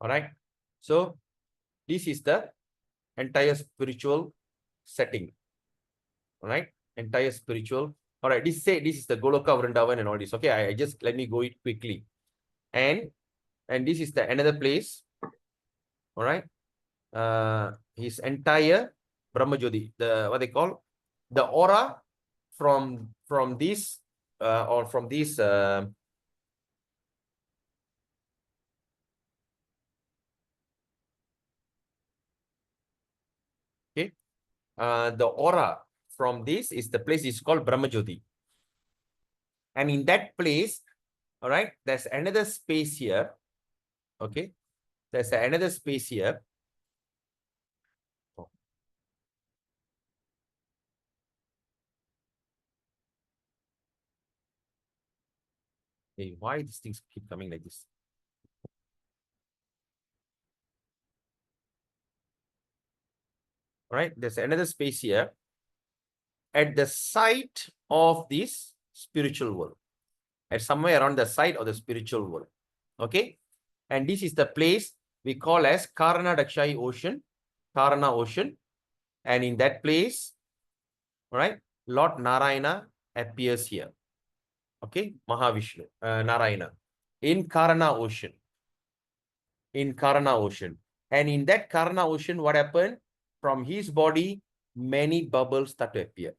All right. So this is the entire spiritual setting. All right. Entire spiritual. All right. This is the Goloka Vrindavan and all this. Okay. I just let me go it quickly. And this is the another place. All right. His entire Brahmajyoti, what they call the aura from this or from this okay, the aura from this is the place is called Brahmajyoti, and in that place All right. There's another space here. Okay. There's another space here. Hey, why these things keep coming like this? All right. There's another space here at the site of this spiritual world. At somewhere around the site of the spiritual world. Okay. And this is the place we call as Karana Dakshai Ocean. Karana Ocean. And in that place, all right, Lord Narayana appears here. Okay, Mahavishnu, Narayana, in Karana Ocean. In Karana Ocean. And in that Karana Ocean, what happened? From his body, many bubbles start to appear.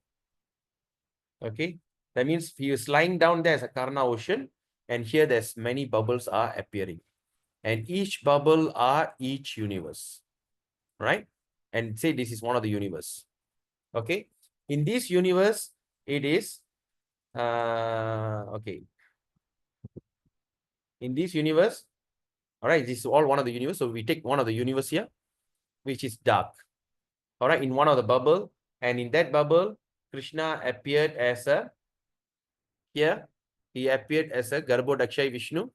Okay, that means he is lying down there as a Karana Ocean, and here there's many bubbles are appearing. And each bubble are each universe. Right? And say this is one of the universe. Okay. In this universe, it is okay. In this universe, all right, this is all one of the universe. So we take one of the universe here, which is dark. All right, in one of the bubble, and in that bubble, Krishna appeared as a here. He appeared as a Garbho Dakshai Vishnu,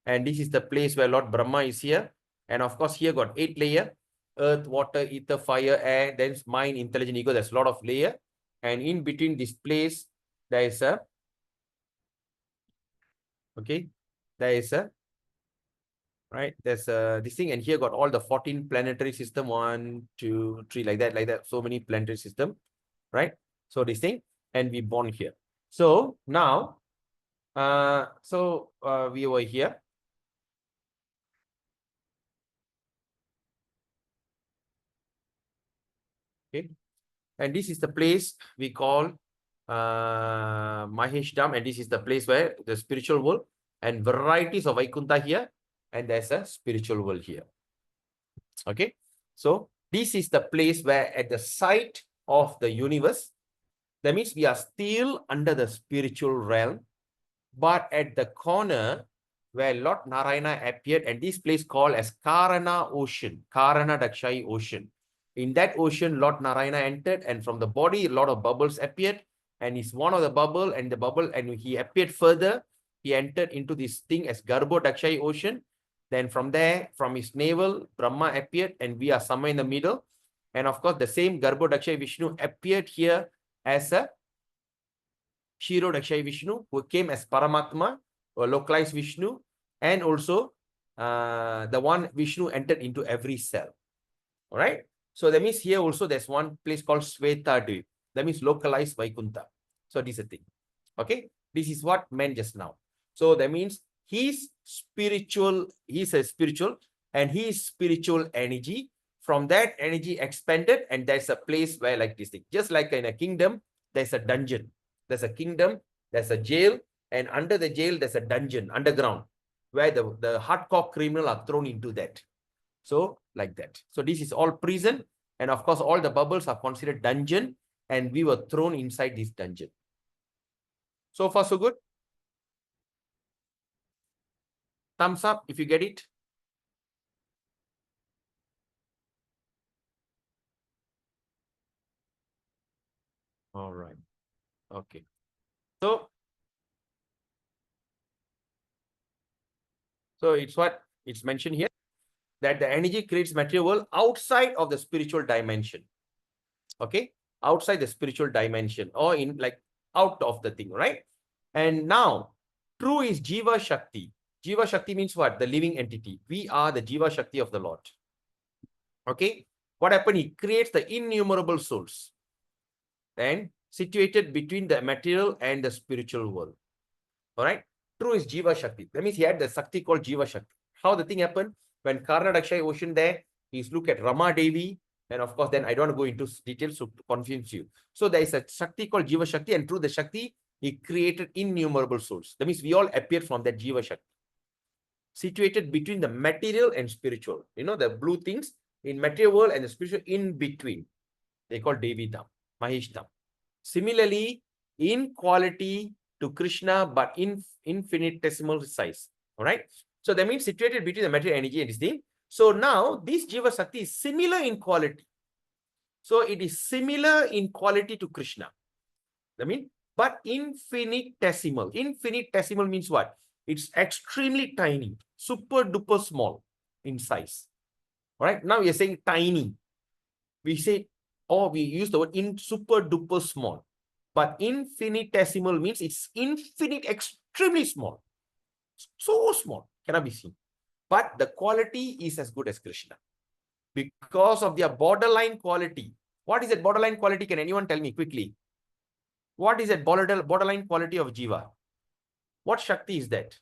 and this is the place where Lord Brahma is here. And of course, here got 8 layers: earth, water, ether, fire, air. Then mind, intelligent, ego. There's a lot of layer, and in between this place, there is a right, there's this thing, and here got all the 14 planetary system, 1, 2, 3, like that, so many planetary system, right? So this thing, and we born here. So now, we were here. Okay, and this is the place we call Mahesh Dham, and this is the place where the spiritual world and varieties of Vaikuntha here, and there's a spiritual world here. Okay, so this is the place where at the site of the universe, that means we are still under the spiritual realm, but at the corner where Lord Narayana appeared, and this place called as Karana Ocean, Karana Dakshai Ocean. In that ocean, Lord Narayana entered, and from the body, a lot of bubbles appeared, and he's one of the bubble, and he appeared further. He entered into this thing as Garbho Dakshai Ocean. Then from there, from his navel, Brahma appeared, and we are somewhere in the middle. And of course, the same Garbho Dakshai Vishnu appeared here as a Shiro Dakshai Vishnu, who came as Paramatma, or localized Vishnu, and also the one Vishnu entered into every cell. All right. So that means here also there's one place called Sweta Dvip. That means localized Vaikuntha. So this is a thing. Okay. This is what meant just now. So that means he's spiritual, he's a spiritual, and his spiritual energy. From that energy expanded, and there's a place where like this thing. Just like in a kingdom, there's a dungeon. There's a kingdom, there's a jail, and under the jail, there's a dungeon underground where the hardcore criminal are thrown into that. So like that. So this is all prison. And of course, all the bubbles are considered dungeon, and we were thrown inside this dungeon. So far, so good. Thumbs up if you get it. All right. Okay. So it's what it's mentioned here, that the energy creates material world outside of the spiritual dimension. Okay. Outside the spiritual dimension, or in like out of the thing, right? And now, true is Jiva Shakti. Jiva Shakti means what? The living entity. We are the Jiva Shakti of the Lord. Okay. What happened? He creates the innumerable souls, and situated between the material and the spiritual world. All right. True is Jiva Shakti. That means he had the Shakti called Jiva Shakti. How the thing happened? When Karna Dakshai Ocean there, he's look at Rama Devi. And of course, then I don't go into details to confuse you. So there is a Shakti called Jiva Shakti, and through the Shakti, he created innumerable souls. That means we all appear from that Jiva Shakti. Situated between the material and spiritual. You know, the blue things in material world and the spiritual in between. They call Devi Dham, Mahesh Dham. Similarly, in quality, to Krishna, but in infinitesimal size. All right. So that means situated between the material energy and this thing. So now this Jiva Shakti is similar in quality. So it is similar in quality to Krishna. I mean, but infinitesimal. Infinitesimal means what? It's extremely tiny, super duper small in size. All right. Now we are saying tiny. We say, or we use the word in super duper small. But infinitesimal means it's infinite, extremely small. So small, cannot be seen. But the quality is as good as Krishna. Because of their borderline quality. What is that borderline quality? Can anyone tell me quickly? What is that borderline quality of Jiva? What Shakti is that?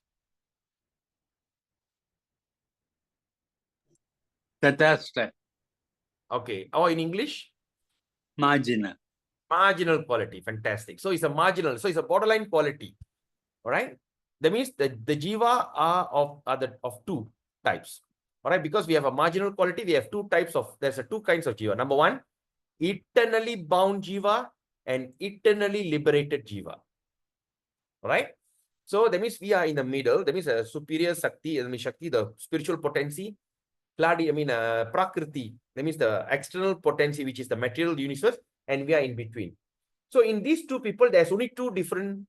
Tatastha. Okay. Or in English? Marginal. Marginal quality. Fantastic. So it's a marginal. So it's a borderline quality. All right. That means the Jiva are of two types. All right. Because we have a marginal quality, we have there's two kinds of Jiva. Number one, eternally bound Jiva and eternally liberated Jiva. All right. So that means we are in the middle. That means a superior Shakti, Shakti, the spiritual potency. Prakriti. That means the external potency, which is the material universe, and we are in between. So in these two people, there's only two different,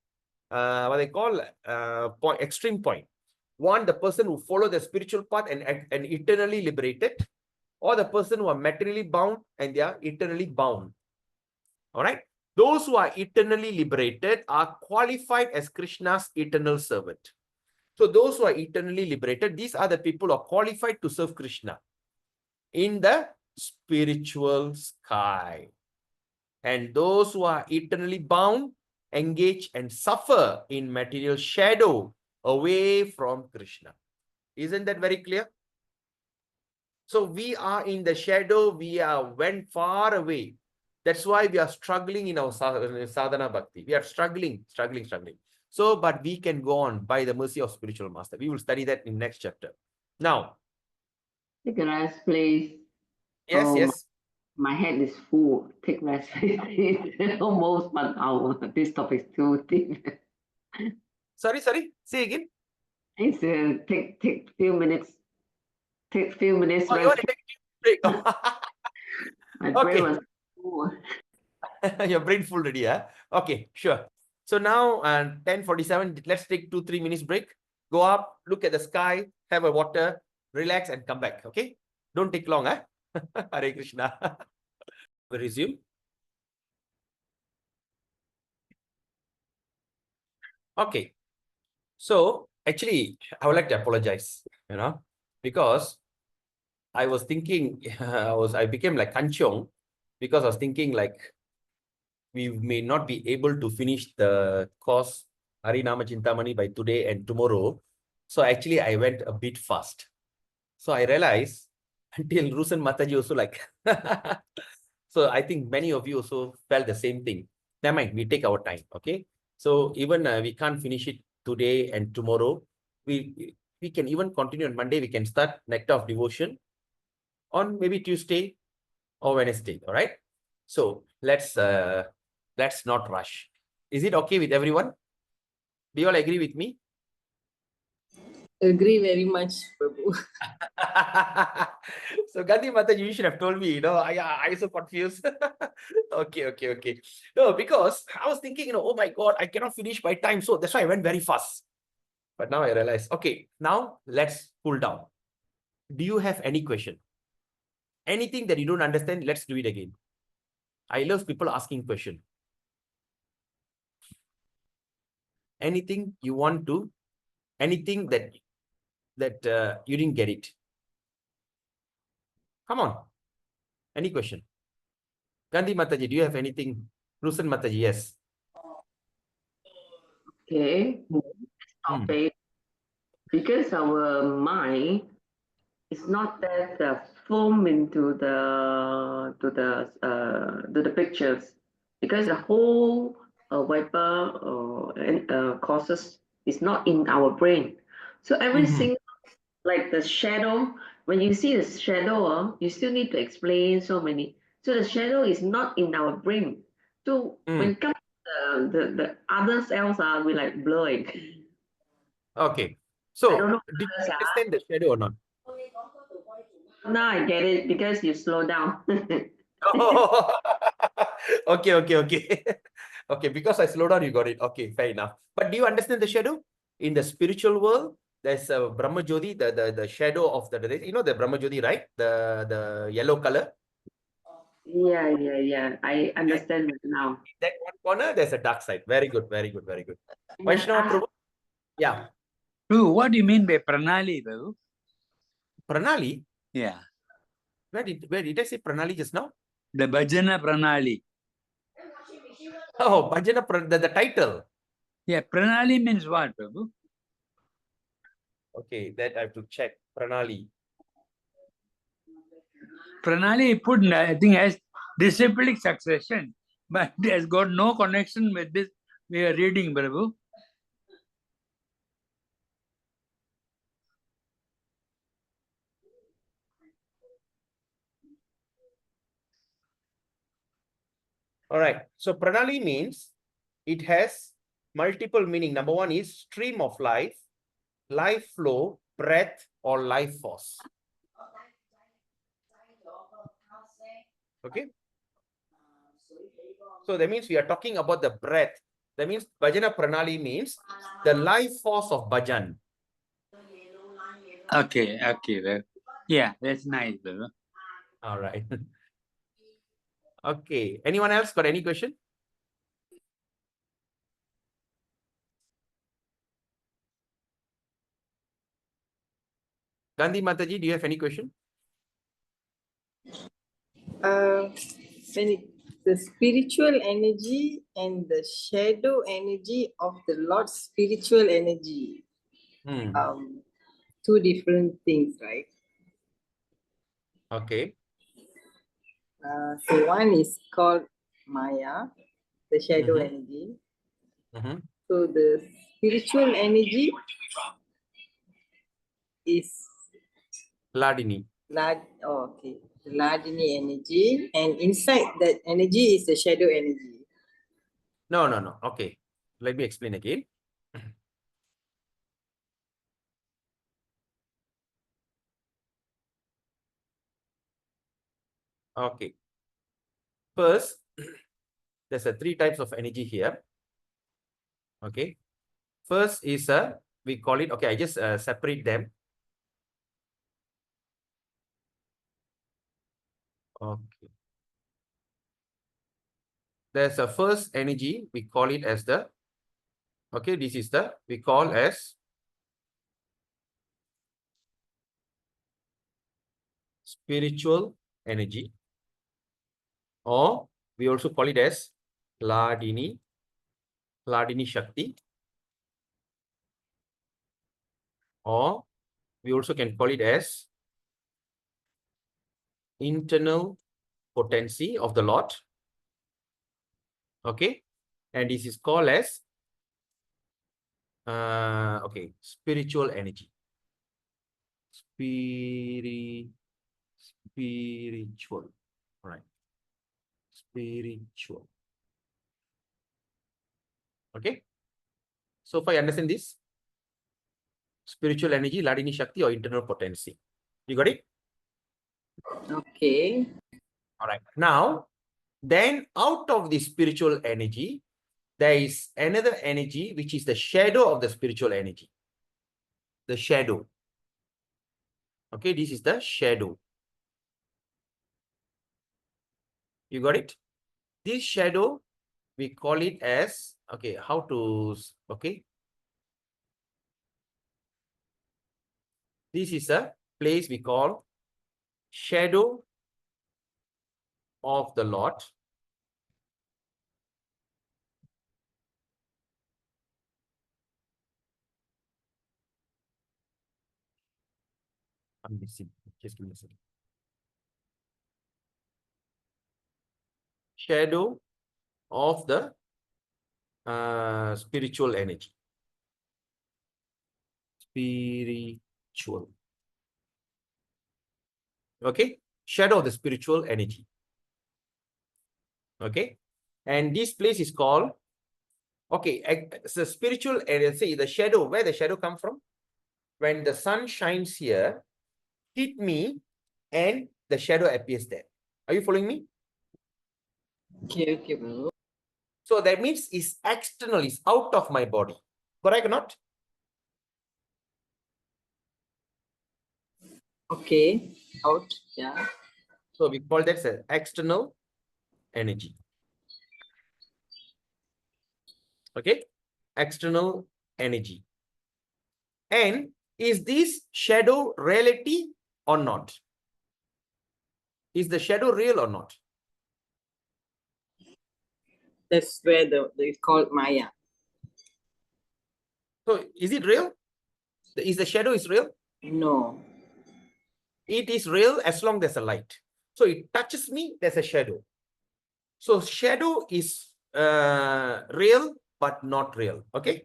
what they call extreme point. One, the person who follow the spiritual path and eternally liberated, or the person who are materially bound and they are eternally bound. All right. Those who are eternally liberated are qualified as Krishna's eternal servant. So those who are eternally liberated, these are the people who are qualified to serve Krishna in the spiritual sky. And those who are eternally bound, engage and suffer in material shadow away from Krishna. Isn't that very clear? So we are in the shadow, went far away. That's why we are struggling in our sadhana bhakti. We are struggling. So, but we can go on by the mercy of spiritual master. We will study that in next chapter. Now. Take a rest, please. Yes, yes. My head is full. Take rest, please. Almost 1 hour. This topic is too deep. Sorry. Say again. It's take few minutes. Take few minutes. Oh, rest. you want to take a break? My Okay. brain was full. Your brain full already, huh? Okay, sure. So now 10:47, let's take 2-3 minutes break. Go up, look at the sky, have a water, relax and come back. Okay? Don't take long, huh? Hare Krishna. We resume. Okay. So actually, I would like to apologize, because I was thinking, I became like kanchong because I was thinking like we may not be able to finish the course Harinama Cintamani by today and tomorrow. So actually, I went a bit fast. So I realized until Rusan Mataji also like. So I think many of you also felt the same thing. Never mind, we take our time, okay? So even we can't finish it today and tomorrow. We can even continue on Monday. We can start Nectar of Devotion on maybe Tuesday or Wednesday, all right? So let's not rush. Is it okay with everyone? Do you all agree with me? Agree very much, Prabhu. So Gandhi Mataji, you should have told me, I so confused. Okay. No, because I was thinking, oh my God, I cannot finish by time. So that's why I went very fast. But now I realize, okay, now let's cool down. Do you have any question? Anything that you don't understand, let's do it again. I love people asking questions. Anything you want to, anything that you didn't get it. Come on. Any question? Gandhi Mataji, do you have anything? Rusan Mataji, yes. Okay. This topic, because our mind is not that formed into the pictures, because the whole Viper causes is not in our brain. So every single, like the shadow, when you see the shadow, you still need to explain so many. So the shadow is not in our brain. So when it comes to The other cells are we like blurring. Okay. I So don't know did you others are. understand the shadow or not? Now I get it because you slow down. Oh, okay. Okay, because I slowed down, you got it. Okay, fair enough. But do you understand the shadow? In the spiritual world, there's a Brahma Jyoti, the shadow of you know the Brahma Jyoti, right? The yellow color. Yeah. I understand it now. That one corner, there's a dark side. Very good. Vaishnava Ask- Prabhu. Yeah. Prabhu, what do you mean by Pranali, Prabhu? Pranali. Yeah, Where did I say Pranali just now? the Bhajana Pranali. Oh, the title. Yeah, Pranali means what, Prabhu? Okay, that I have to check. Pranali. Pranali put, I think, as disciplic succession, but it has got no connection with this we are reading, Prabhu. All right. So Pranali means it has multiple meaning. Number one is stream of life, life flow, breath, or life force. Okay. So that means we are talking about the breath. That means Bhajana Pranali means the life force of Bhajan. Okay, well, yeah, that's nice, Prabhu. All right. Okay. Anyone else got any question? Gandhi Mataji, do you have any question? When the spiritual energy and the shadow energy of the Lord's spiritual energy, two different things, right? Okay. So one is called Maya, the shadow Mhm. energy. Mhm. So the spiritual energy is Ladini. okay. The Ladini energy, and inside that energy is the shadow energy. No. Okay. Let me explain again. Okay. First, there's a three types of energy here. Okay. First is we call it, okay, I just separate them. Okay. There's a first energy, we call it as the, okay, this is the, we call as spiritual energy, or we also call it as Ladini Shakti, or we also can call it as internal potency of the Lord. Okay. And this is called as okay, spiritual energy. Spiritual. All right. Spiritual. Okay. So if I understand this, spiritual energy, Ladini Shakti, or internal potency. You got it? Okay. All right. Now, then out of the spiritual energy, there is another energy, which is the shadow of the spiritual energy. The shadow. Okay, this is the shadow. You got it? This shadow, we call it as, okay, how to, okay. This is a place we call shadow of the Lord. I'm missing. Just give me a second. Shadow of the spiritual energy. Spiritual. Okay. Shadow of the spiritual energy. Okay. And this place is called Okay, so spiritual area, say the shadow, where the shadow come from? When the sun shines here, hit me, and the shadow appears there. Are you following me? Okay, okay, Babu. So that means it's external, it's out of my body. Correct or not? Okay, out, yeah. So we call that as external energy. Okay, external energy. And is this shadow reality or not? Is the shadow real or not? That's where it's called Maya. So is it real? Is the shadow is real? No. It is real as long as there's a light. So it touches me, there's a shadow. So shadow is real but not real. Okay.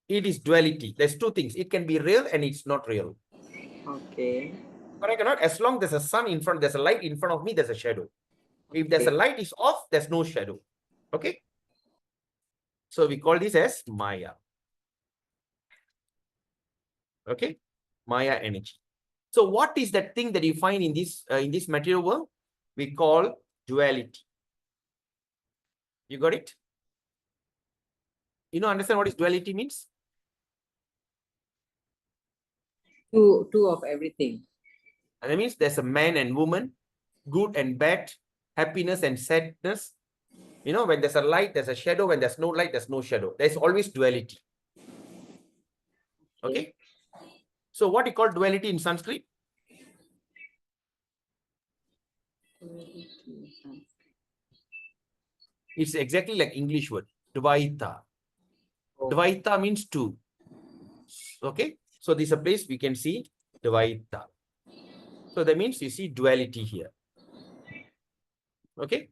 It is duality. There's two things. It can be real and it's not real. Okay. Correct or not? As long as there's a sun in front, there's a light in front of me, there's a shadow. If there's a Okay. light is off, there's no shadow. Okay. So we call this as Maya. Okay. Maya energy. So what is that thing that you find in this material world? We call duality. You got it? You know, understand what is duality means? Two of everything. And that means there's a man and woman, good and bad, happiness and sadness. You know, when there's a light, there's a shadow. When there's no light, there's no shadow. There's always duality. Okay. So what you call duality in Sanskrit? It's exactly like English word, Dvaita. Dvaita means two. Okay. So this is a place we can see Dvaita. So that means you see duality here. Okay.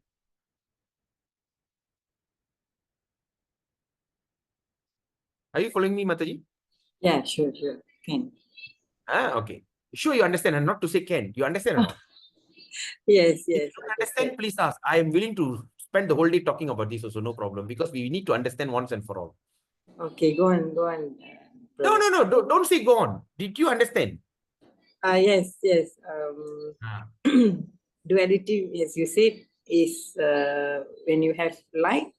Are you following me, Mataji? Yeah, sure, can. Ah, okay. Sure, you understand, and not to say can. You understand or not? Yes, If yes. you don't understand, please ask. I am willing to spend the whole day talking about this also, no problem, because we need to understand once and for all. Okay, go on. No, Brother. no, no, don't say go on. Did you understand? Yes. Ah. Duality, as you said, is when you have light,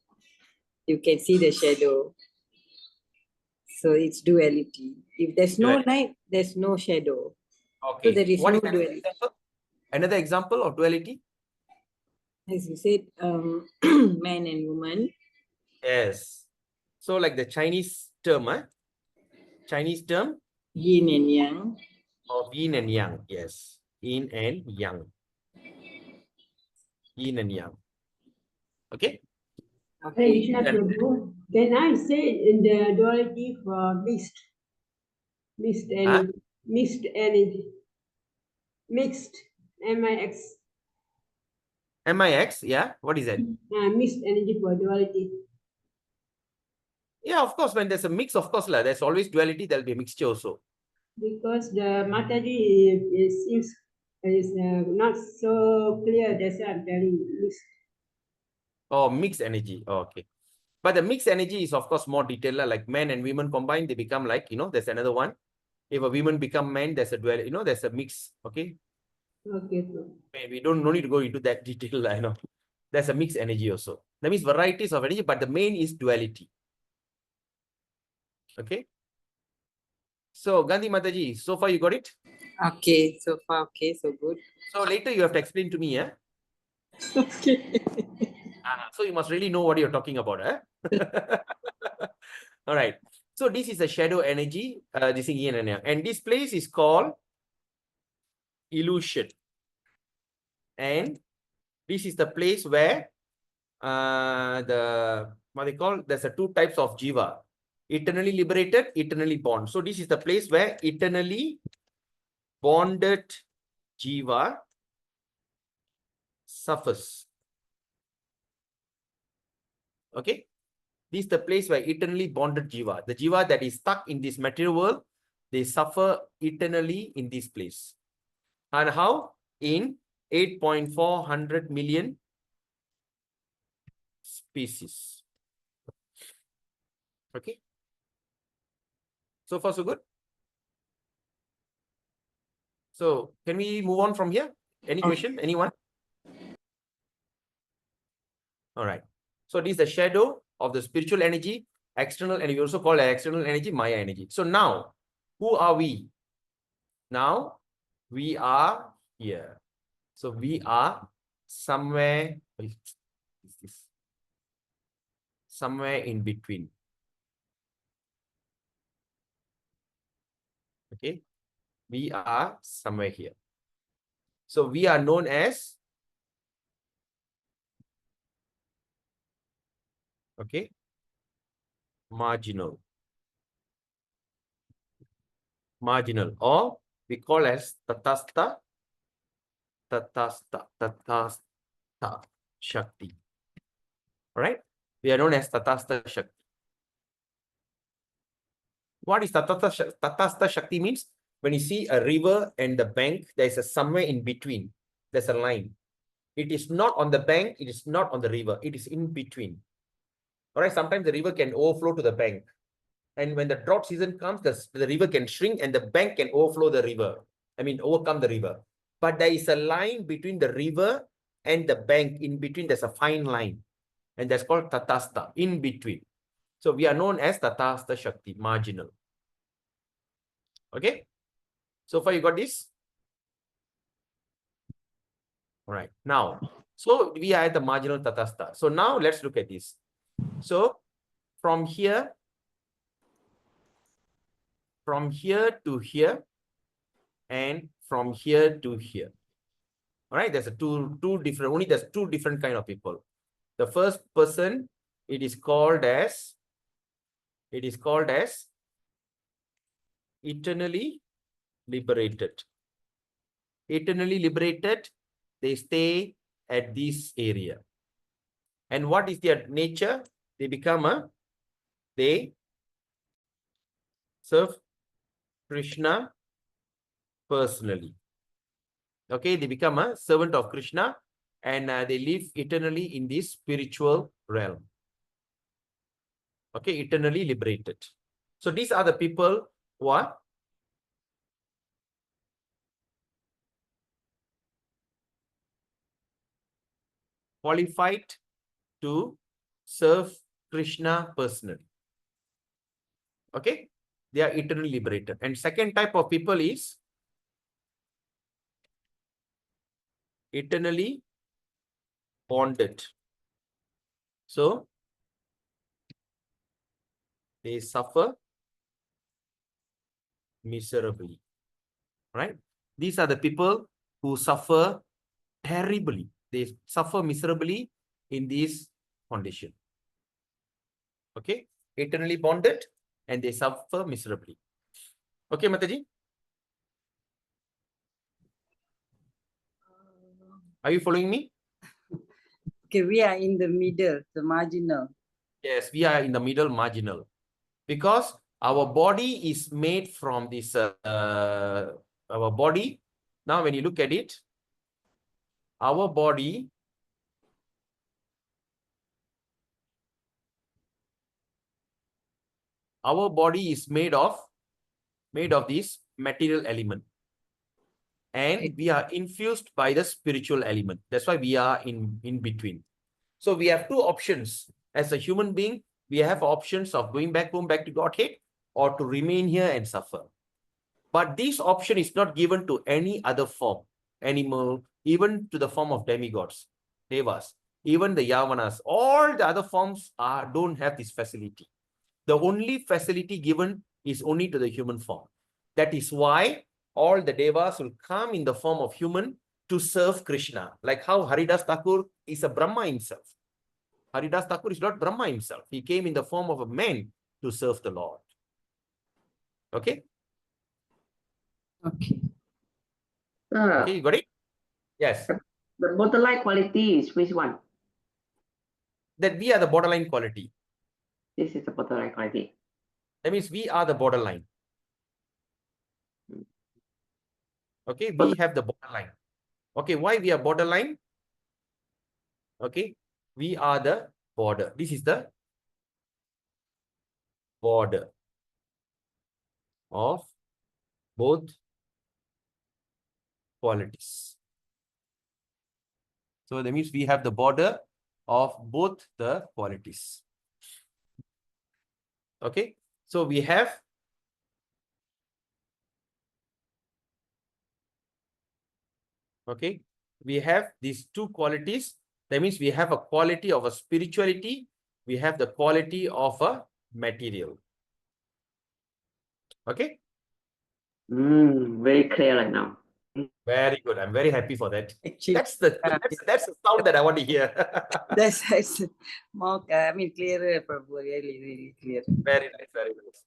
you can see the shadow. So it's duality. If there's no Duality. light, there's no shadow. Okay. So there is What no is another duality. example? Another example of duality? As you said, man and woman. Yes. So like the Chinese term, Chinese term Yin and yang. of yin and yang. Yes. Yin and yang. Yin and yang. Okay. Okay. Krishna Prabhu, can I say in the duality for mixed Huh? energy, mixed, MIX, MIX, yeah. What is that? mixed energy for duality? Yeah, of course, when there's a mix, of course, there's always duality, there'll be a mixture also. Because the Mataji is not so clear. That's why I'm telling you. Mixed. Oh, mixed energy. Oh, okay. But the mixed energy is, of course, more detailed. Like men and women combined, they become like, there's another one. If a woman become man, there's a duality, there's a mix. Okay. Okay, so We don't no need to go into that detail. I know. There's a mixed energy also. That means varieties of energy, but the main is duality. Okay. So Gandhi Mataji, so far you got it? Okay, so far, okay, so good. So later you have to explain to me, yeah? Okay. So you must really know what you're talking about, All right. So this is a shadow energy, this is yin and yang. And this place is called illusion. And this is the place where what they call, there's a two types of jiva. Eternally liberated, eternally born. So this is the place where eternally bonded jiva suffers. Okay. This is the place where eternally bonded jiva, the jiva that is stuck in this material world, they suffer eternally in this place. And how? In 8.400 million species. Okay. So far, so good. So can we move on from here? Any question? Anyone? All right. So this is the shadow of the spiritual energy, external, and we also call it external energy, Maya energy. So now, who are we? Now, we are here. So we are somewhere, somewhere in between. Okay. We are somewhere here. So we are known as, okay, marginal. Marginal, or we call as tatastha Shakti. All right. We are known as Tatastha Shakti. What is Tatastha Shakti means? When you see a river and the bank, there is a somewhere in between. There's a line. It is not on the bank. It is not on the river. It is in between. All right. Sometimes the river can overflow to the bank. And when the drought season comes, the river can shrink and the bank can overflow the river. I mean, overcome the river. But there is a line between the river and the bank. In between, there's a fine line. And that's called Tatastha, in between. So we are known as Tatastha Shakti, marginal. Okay. So far you got this? All right. Now, so we are at the marginal Tatastha. So now let's look at this. So from here to here, and from here to here. All right. There's two different, only there's two different kind of people. The first person, it is called as eternally liberated. Eternally liberated, they stay at this area. And what is their nature? They serve Krishna personally. Okay, they become a servant of Krishna, and they live eternally in this spiritual realm. Okay, eternally liberated. So these are the people who are qualified to serve Krishna personally. Okay, they are eternally liberated. And second type of people is eternally bonded. So they suffer miserably, right? These are the people who suffer terribly. They suffer miserably in this condition. Okay, eternally bonded, and they suffer miserably. Okay, Mataji? Are you following me? Okay, we are in the middle, the marginal. Yes, we are in the middle, marginal. Because our body is made from this, our body. Now, when you look at it, our body is made of this material element. And we are infused by the spiritual element. That's why we are in between. So we have two options. As a human being, we have options of going back home, back to Godhead, or to remain here and suffer. But this option is not given to any other form, animal, even to the form of demigods, devas, even the yavanas. All the other forms don't have this facility. The only facility given is only to the human form. That is why all the devas will come in the form of human to serve Krishna. Like how Haridas Thakur is a Brahma himself. Haridas Thakur is not Brahma himself. He came in the form of a man to serve the Lord. Okay? Okay. Okay, you got it? Yes. The borderline quality is which one? That we are the borderline quality. This is the borderline quality. That means we are the borderline. Okay, we have the borderline. Okay, why we are borderline? Okay, we are the border. This is the border of both qualities. So that means we have the border of both the qualities. Okay. So we have we have these two qualities. That means we have a quality of a spirituality. We have the quality of a material. Okay. Very clear right now. Very good. I'm very happy for that. Actually, That's the sound that I want to hear. that's more, I mean, clearer, Prabhu, really, really clear. Very nice, very nice.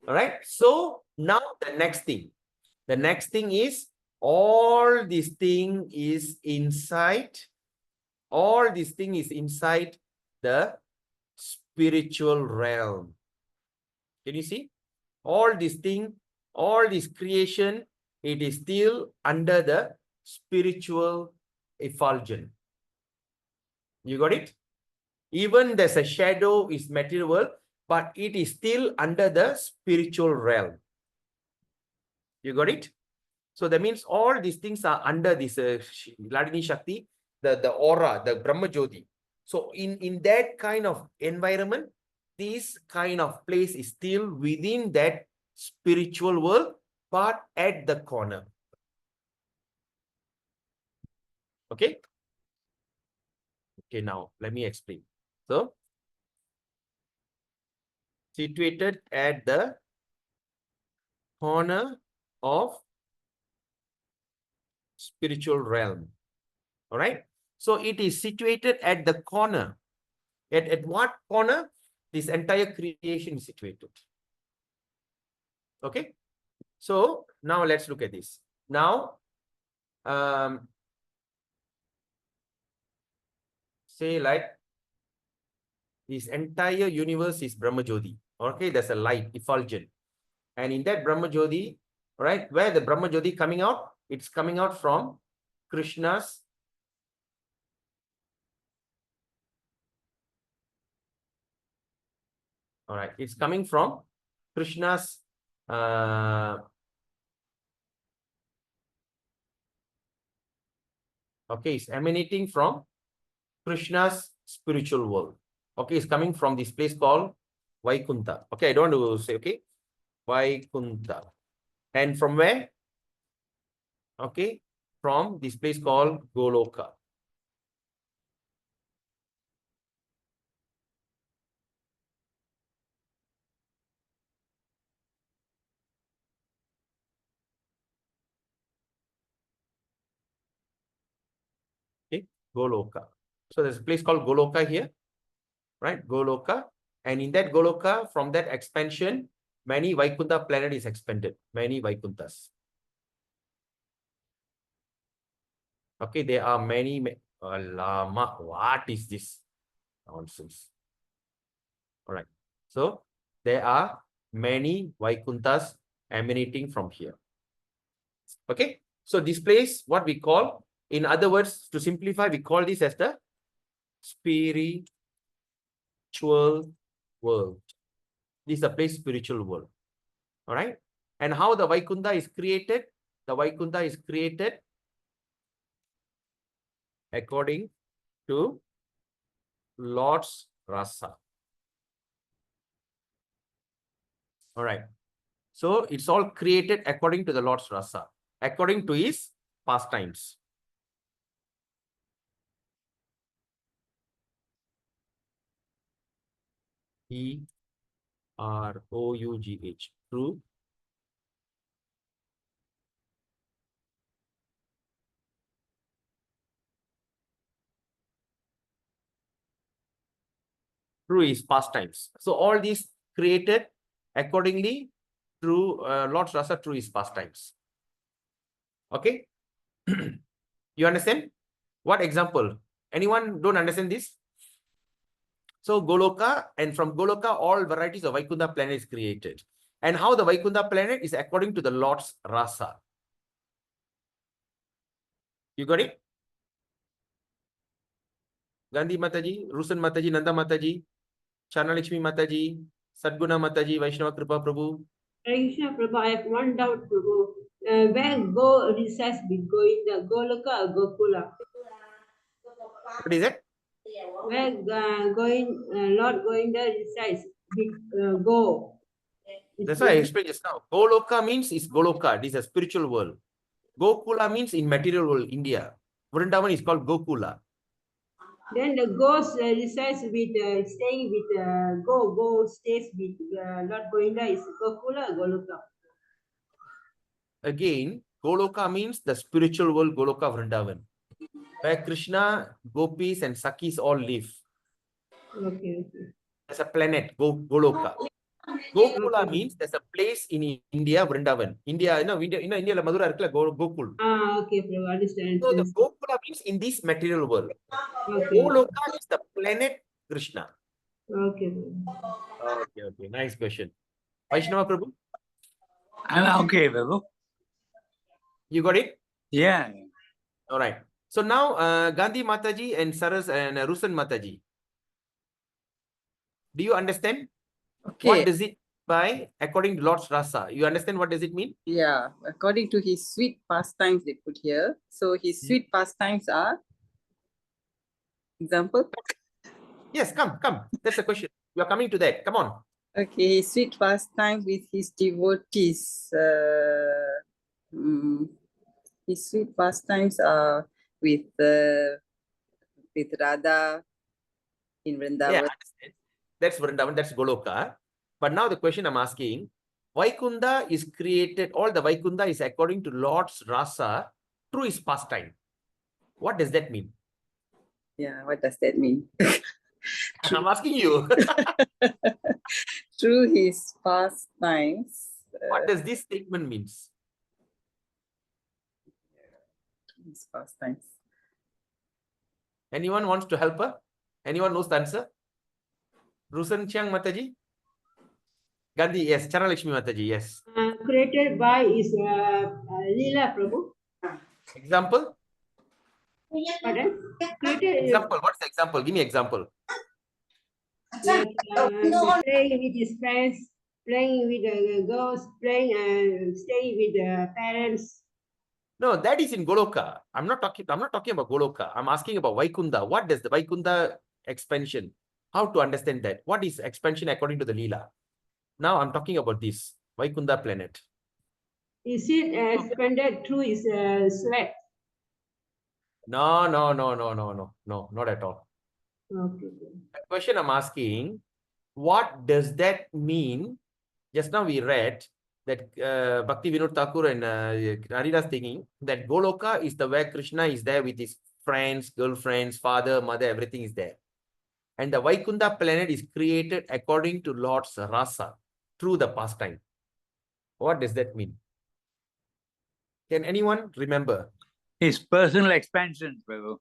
All right. So now the next thing. The next thing is all this thing is inside. All this thing is inside the spiritual realm. Can you see? All this thing, all this creation, it is still under the spiritual effulgence. You got it? Even there's a shadow is material world, but it is still under the spiritual realm. You got it? So that means all these things are under this Ladini Shakti, the aura, the Brahma Jyoti. So in that kind of environment, this kind of place is still within that spiritual world, but at the corner. Okay? Okay, now let me explain. So, situated at the corner of spiritual realm. All right? So it is situated at the corner. At what corner? This entire creation is situated. Okay? So now let's look at this. Now, say like this entire universe is Brahma Jyoti. Okay, there's a light, effulgent. And in that Brahma Jyoti, right, where the Brahma Jyoti coming out? It's coming out from Krishna's all right, it's coming from Krishna's okay, it's emanating from Krishna's spiritual world. Okay, it's coming from this place called Vaikuntha. Okay, I don't want to say, okay, Vaikuntha. And from where? Okay, from this place called Goloka. Okay, Goloka. So there's a place called Goloka here, right? Goloka. And in that Goloka, from that expansion, many Vaikuntha planet is expanded. Many Vaikunthas. Okay, there are many. Lama, what is this nonsense? All right. So there are many Vaikunthas emanating from here. Okay. So this place, what we call, in other words, to simplify, we call this as the spiritual world. This is the place spiritual world. All right. And how the Vaikuntha is created? The Vaikuntha is created according to Lord's rasa. All right. So it's all created according to the Lord's rasa, according to his pastimes. T-R-O-U-G-H. True. Through his pastimes. So all these created accordingly through Lord's rasa through his pastimes. Okay. You understand? What example? Anyone don't understand this? So Goloka, and from Goloka, all varieties of Vaikuntha planet is created. And how the Vaikuntha planet is according to the Lord's rasa. You got it? Gandhi Mataji, Rusan Mataji, Nanda Mataji, Charna Lakshmi Mataji, Sadguna Mataji, Vaishnava Kripa Prabhu. Krishna Prabhu, I have one doubt, Prabhu. Where go resides with Govinda, Goloka or Gokula? What is it? Where Lord Govinda resides with Go? That's why I explained just now. Goloka means is Goloka. This is a spiritual world. Gokula means in material world, India. Vrindavan is called Gokula. Then the ghost resides with staying with Go stays with Lord Govinda is Gokula or Goloka? Again, Goloka means the spiritual world, Goloka Vrindavan, where Krishna, Gopis, and Sakis all live. Okay. There's a planet, Goloka. Gokula Okay. means there's a place in India, Vrindavan. India, India, Madura, Gokul. Okay, Prabhu, understand. So the Gokula means in this material world. Okay. Goloka is the planet Krishna. Okay, Prabhu. Okay. Nice question. Vaishnava Prabhu, I'm okay, Prabhu. you got it? Yeah. All right. So now, Gandhi Mataji and Saras and Rusan Mataji. Do you understand? Okay. What does it by according to Lord's Rasa? You understand what does it mean? Yeah, according to his sweet pastimes they put here. So his sweet pastimes are, example. Yes, come. That's the question. You are coming to that. Come on. Okay, his sweet pastimes with his devotees. His sweet pastimes are with Radha in Yeah, Vrindavan. I understand. That's Vrindavan, that's Goloka. But now the question I'm asking, Vaikunda is created, all the Vaikunda is according to Lord's Rasa through his pastime. What does that mean? Yeah, what does that mean? I'm asking you. Through his pastimes. What does this statement means? His pastimes. Anyone wants to help her? Anyone knows the answer? Rusan Chiang Mataji? Gandhi, yes. Chanalakshmi Mataji, yes. Created by is Leela Prabhu. Example? Pardon? Created Example. What's the example? Give me example. like playing with his friends, playing with the girls, playing and staying with the parents. No, that is in Goloka. I'm not talking about Goloka. I'm asking about Vaikunda. What does the Vaikunda expansion? How to understand that? What is expansion according to the Leela? Now I'm talking about this Vaikunda planet. Is it expanded through his sweat? No, not at all. Okay. The question I'm asking, what does that mean? Just now we read that Bhakti Vinod Thakur and Haridas thinking that Goloka is the where Krishna is there with his friends, girlfriends, father, mother, everything is there. And the Vaikunda planet is created according to Lord's Rasa through the pastime. What does that mean? Can anyone remember? His personal expansion, Prabhu.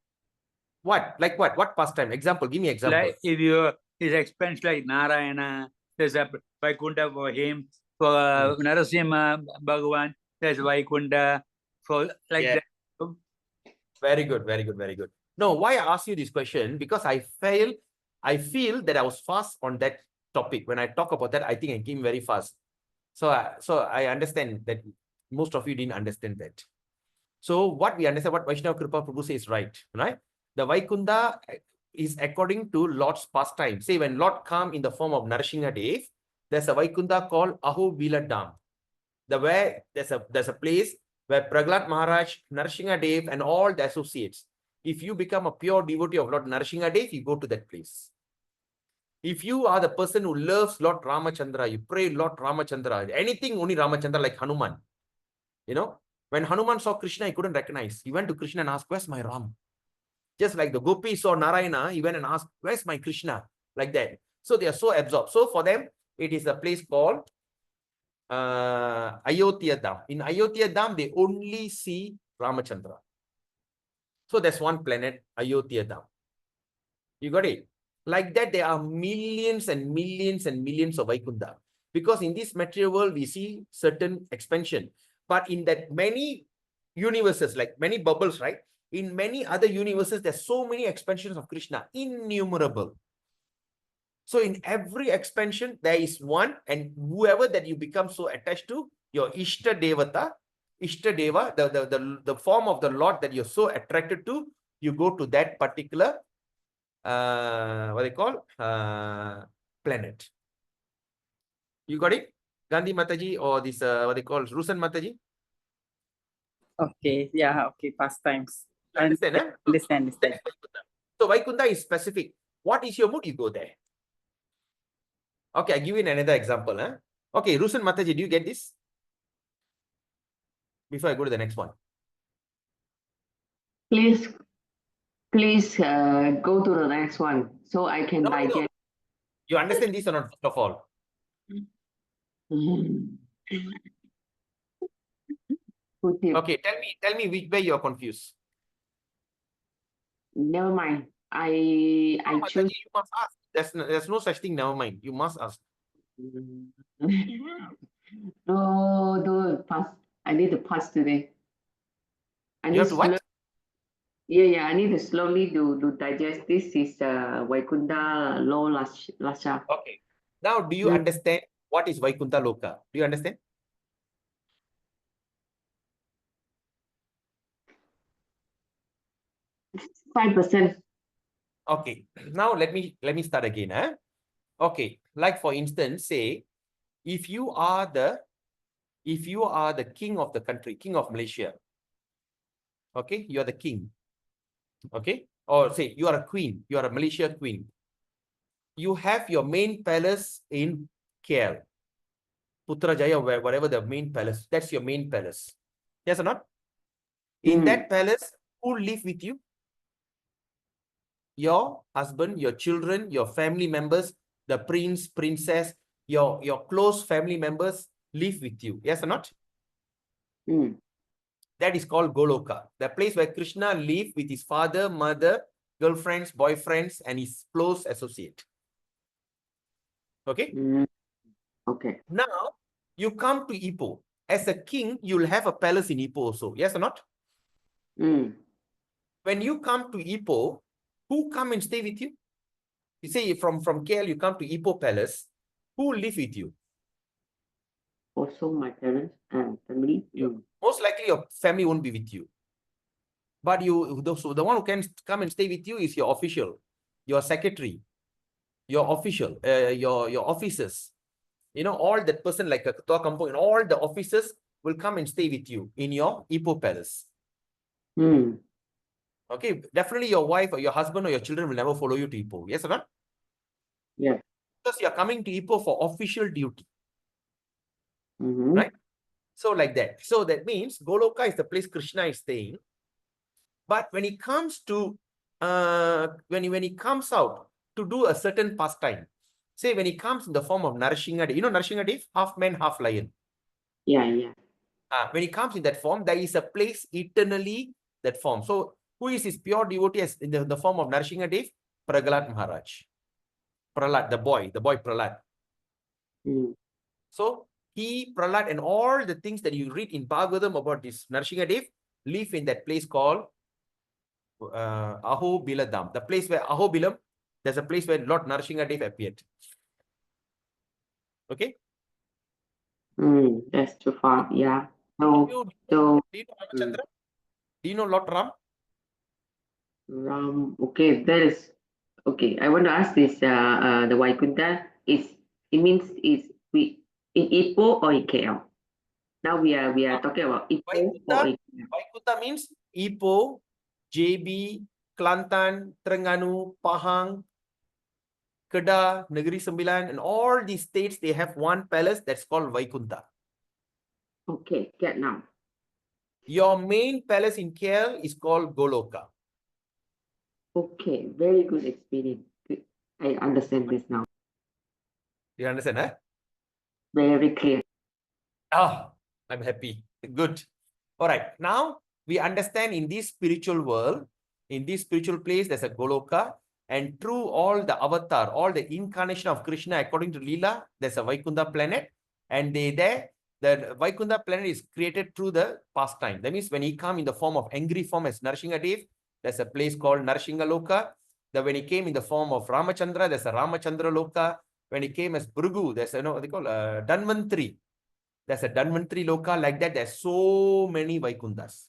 What? Like what? What pastime? Example. Give me example. Like if you his expansion like Narayana, there's a Vaikunta for him. For Narasimha Bhagavan, there's Vaikunta. For like Yeah. that. Very good. No, why I ask you this question? Because I feel that I was fast on that topic. When I talk about that, I think I came very fast. So I understand that most of you didn't understand that. So what we understand, what Vaishnava Kripa Prabhu says is right? The Vaikunda is according to Lord's pastime. Say when Lord come in the form of Narasingha Dev, there's a Vaikunda called Aho Vila Dam. There's a place where Prahlad Maharaj, Narasingha Dev, and all the associates. If you become a pure devotee of Lord Narasingha Dev, you go to that place. If you are the person who loves Lord Ramachandra, you pray Lord Ramachandra, anything only Ramachandra like Hanuman. When Hanuman saw Krishna, he couldn't recognize. He went to Krishna and asked, where's my Ram? Just like the gopis saw Narayana, he went and asked, where's my Krishna? Like that. So they are so absorbed. So for them, it is a place called Ayodhya Dham. In Ayodhya Dham, they only see Ramachandra. So there's one planet, Ayodhya Dham. You got it? Like that, there are millions and millions and millions of Vaikunda. Because in this material world, we see certain expansion. But in that many universes, like many bubbles, right? In many other universes, there's so many expansions of Krishna, innumerable. So in every expansion, there is one, and whoever that you become so attached to, your Ishta Devata, Ishta Deva, the form of the Lord that you're so attracted to, you go to that particular, what they call, planet. You got it? Gandhi Mataji or this, what they call, Rusan Mataji? Okay, yeah, okay, pastimes. You understand, eh? Understand. That's Vaikunta. So Vaikunta is specific. What is your mood? You go there. Okay, I give you another example. Huh? Okay, Rusan Mataji, do you get this? Before I go to the next one. Please go to the next one so I can No. digest. You understand this or not, first of all? Good tip. Okay, tell me which way you're confused. Never mind. I No, choose. Mataji, you must ask. There's no such thing, never mind. You must ask. No, pass. I need to pass today. You have to what? Yeah. I need to slowly to digest. This is Vaikunta Lo Lasha. Okay. Now, do you understand what is Vaikunta Loka? Do you understand? %5. Okay. Now let me start again. Huh? Okay. Like for instance, say if you are the king of the country, king of Malaysia. Okay, you are the king. Okay, or say you are a queen, you are a Malaysia queen. You have your main palace in KL, Putrajaya, whatever the main palace. That's your main palace. Yes or not? In that palace, who live with you? Your husband, your children, your family members, the prince, princess, your close family members live with you. Yes or not? That is called Goloka, the place where Krishna lived with his father, mother, girlfriends, boyfriends, and his close associate. Okay? Okay. Now, you come to Ipoh. As a king, you'll have a palace in Ipoh also. Yes or not? When you come to Ipoh, who come and stay with you? You say from KL, you come to Ipoh Palace. Who live with you? Also my parents and family. Most likely your family won't be with you. But the one who can come and stay with you is your official, your secretary, your official, your officers. You know, all that person like a Ketua Kampung and all the officers will come and stay with you in your Ipoh Palace. Okay, definitely your wife or your husband or your children will never follow you to Ipoh. Yes or not? Yeah. Because you are coming to Ipoh for official duty. Right? So like that. So that means Goloka is the place Krishna is staying. But when he comes to, when he comes out to do a certain pastime, say when he comes in the form of Narasingha, you know Narasingha, half man, half lion. Yeah. When he comes in that form, there is a place eternally that form. So who is his pure devotee as in the form of Narasingha? Prahlad Maharaj. Prahlad, the boy Prahlad. So he, Prahlad, and all the things that you read in Bhagavatam about this Narasingha live in that place called Ahobiladam. The place where Ahobilam, there's a place where Lord Narasingha appeared. Okay? That's too far. Yeah. Do you know Ramachandra? Do you know Lord Ram? Ram. Okay, that is okay. I want to ask this. The Vaikunta is it means is we in Ipoh or in KL? Now we are talking about Ipoh or in KL. Vaikunta means Ipoh, JB, Kelantan, Terengganu, Pahang, Kedah, Negeri Sembilan, and all these states, they have one palace that's called Vaikunta. Okay, get now. Your main palace in KL is called Goloka. Okay, very good experience. Good. I understand this now. You understand, huh? Very clear. Ah, I'm happy. Good. All right. Now we understand in this spiritual world, in this spiritual place, there's a Goloka. And through all the avatar, all the incarnation of Krishna, according to Leela, there's a Vaikunta planet. And the Vaikunta planet is created through the pastime. That means when he comes in the form of angry form as Narasingha, there's a place called Narasingha Loka. That when he came in the form of Ramachandra, there's a Ramachandra Loka. When he came as Bhrigu, there's what they call Dhanvantri. There's a Dhanvantri Loka. Like that, there's so many Vaikunthas.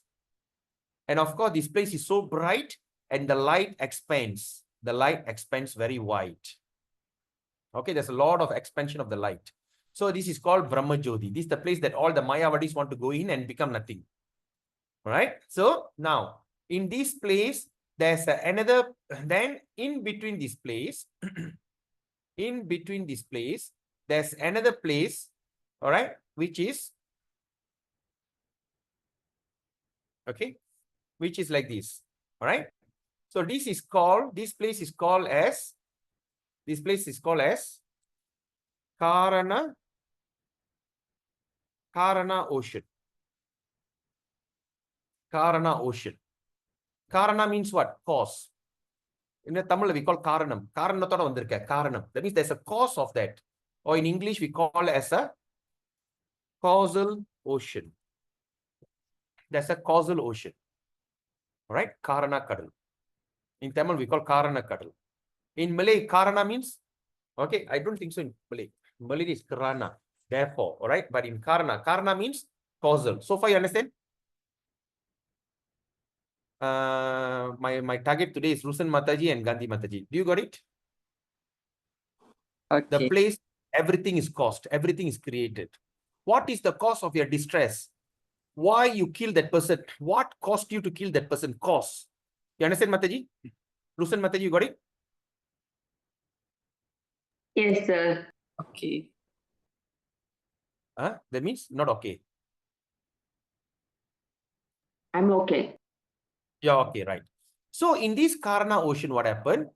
And of course, this place is so bright and the light expands. The light expands very wide. Okay, there's a lot of expansion of the light. So this is called Brahma Jyoti. This is the place that all the Mayavadis want to go in and become nothing. All right. So now in this place, there's another, then in between this place, there's another place, all right, which is, okay, which is like this. All right. So this place is called as Karana Ocean. Karana Ocean. Karana means what? Cause. In Tamil, we call Karanam. Karanathoda vandirukka. Karanam. That means there's a cause of that. Or in English, we call it as a causal ocean. That's a causal ocean. All right? Karana Kadal. In Tamil, we call Karana Kadal. In Malay, Karana means, okay, I don't think so in Malay. Malay is Karana. Therefore, all right? But in Karana means causal. So far, you understand? My target today is Rusan Mataji and Gandhi Mataji. Do you got it? Okay. The place, everything is caused, everything is created. What is the cause of your distress? Why you kill that person? What caused you to kill that person? Cause. You understand, Mataji? Rusan Mataji, you got it? Yes, sir. Okay. That means not okay. I'm okay. Yeah, okay, right. So in this Karana Ocean, what happened?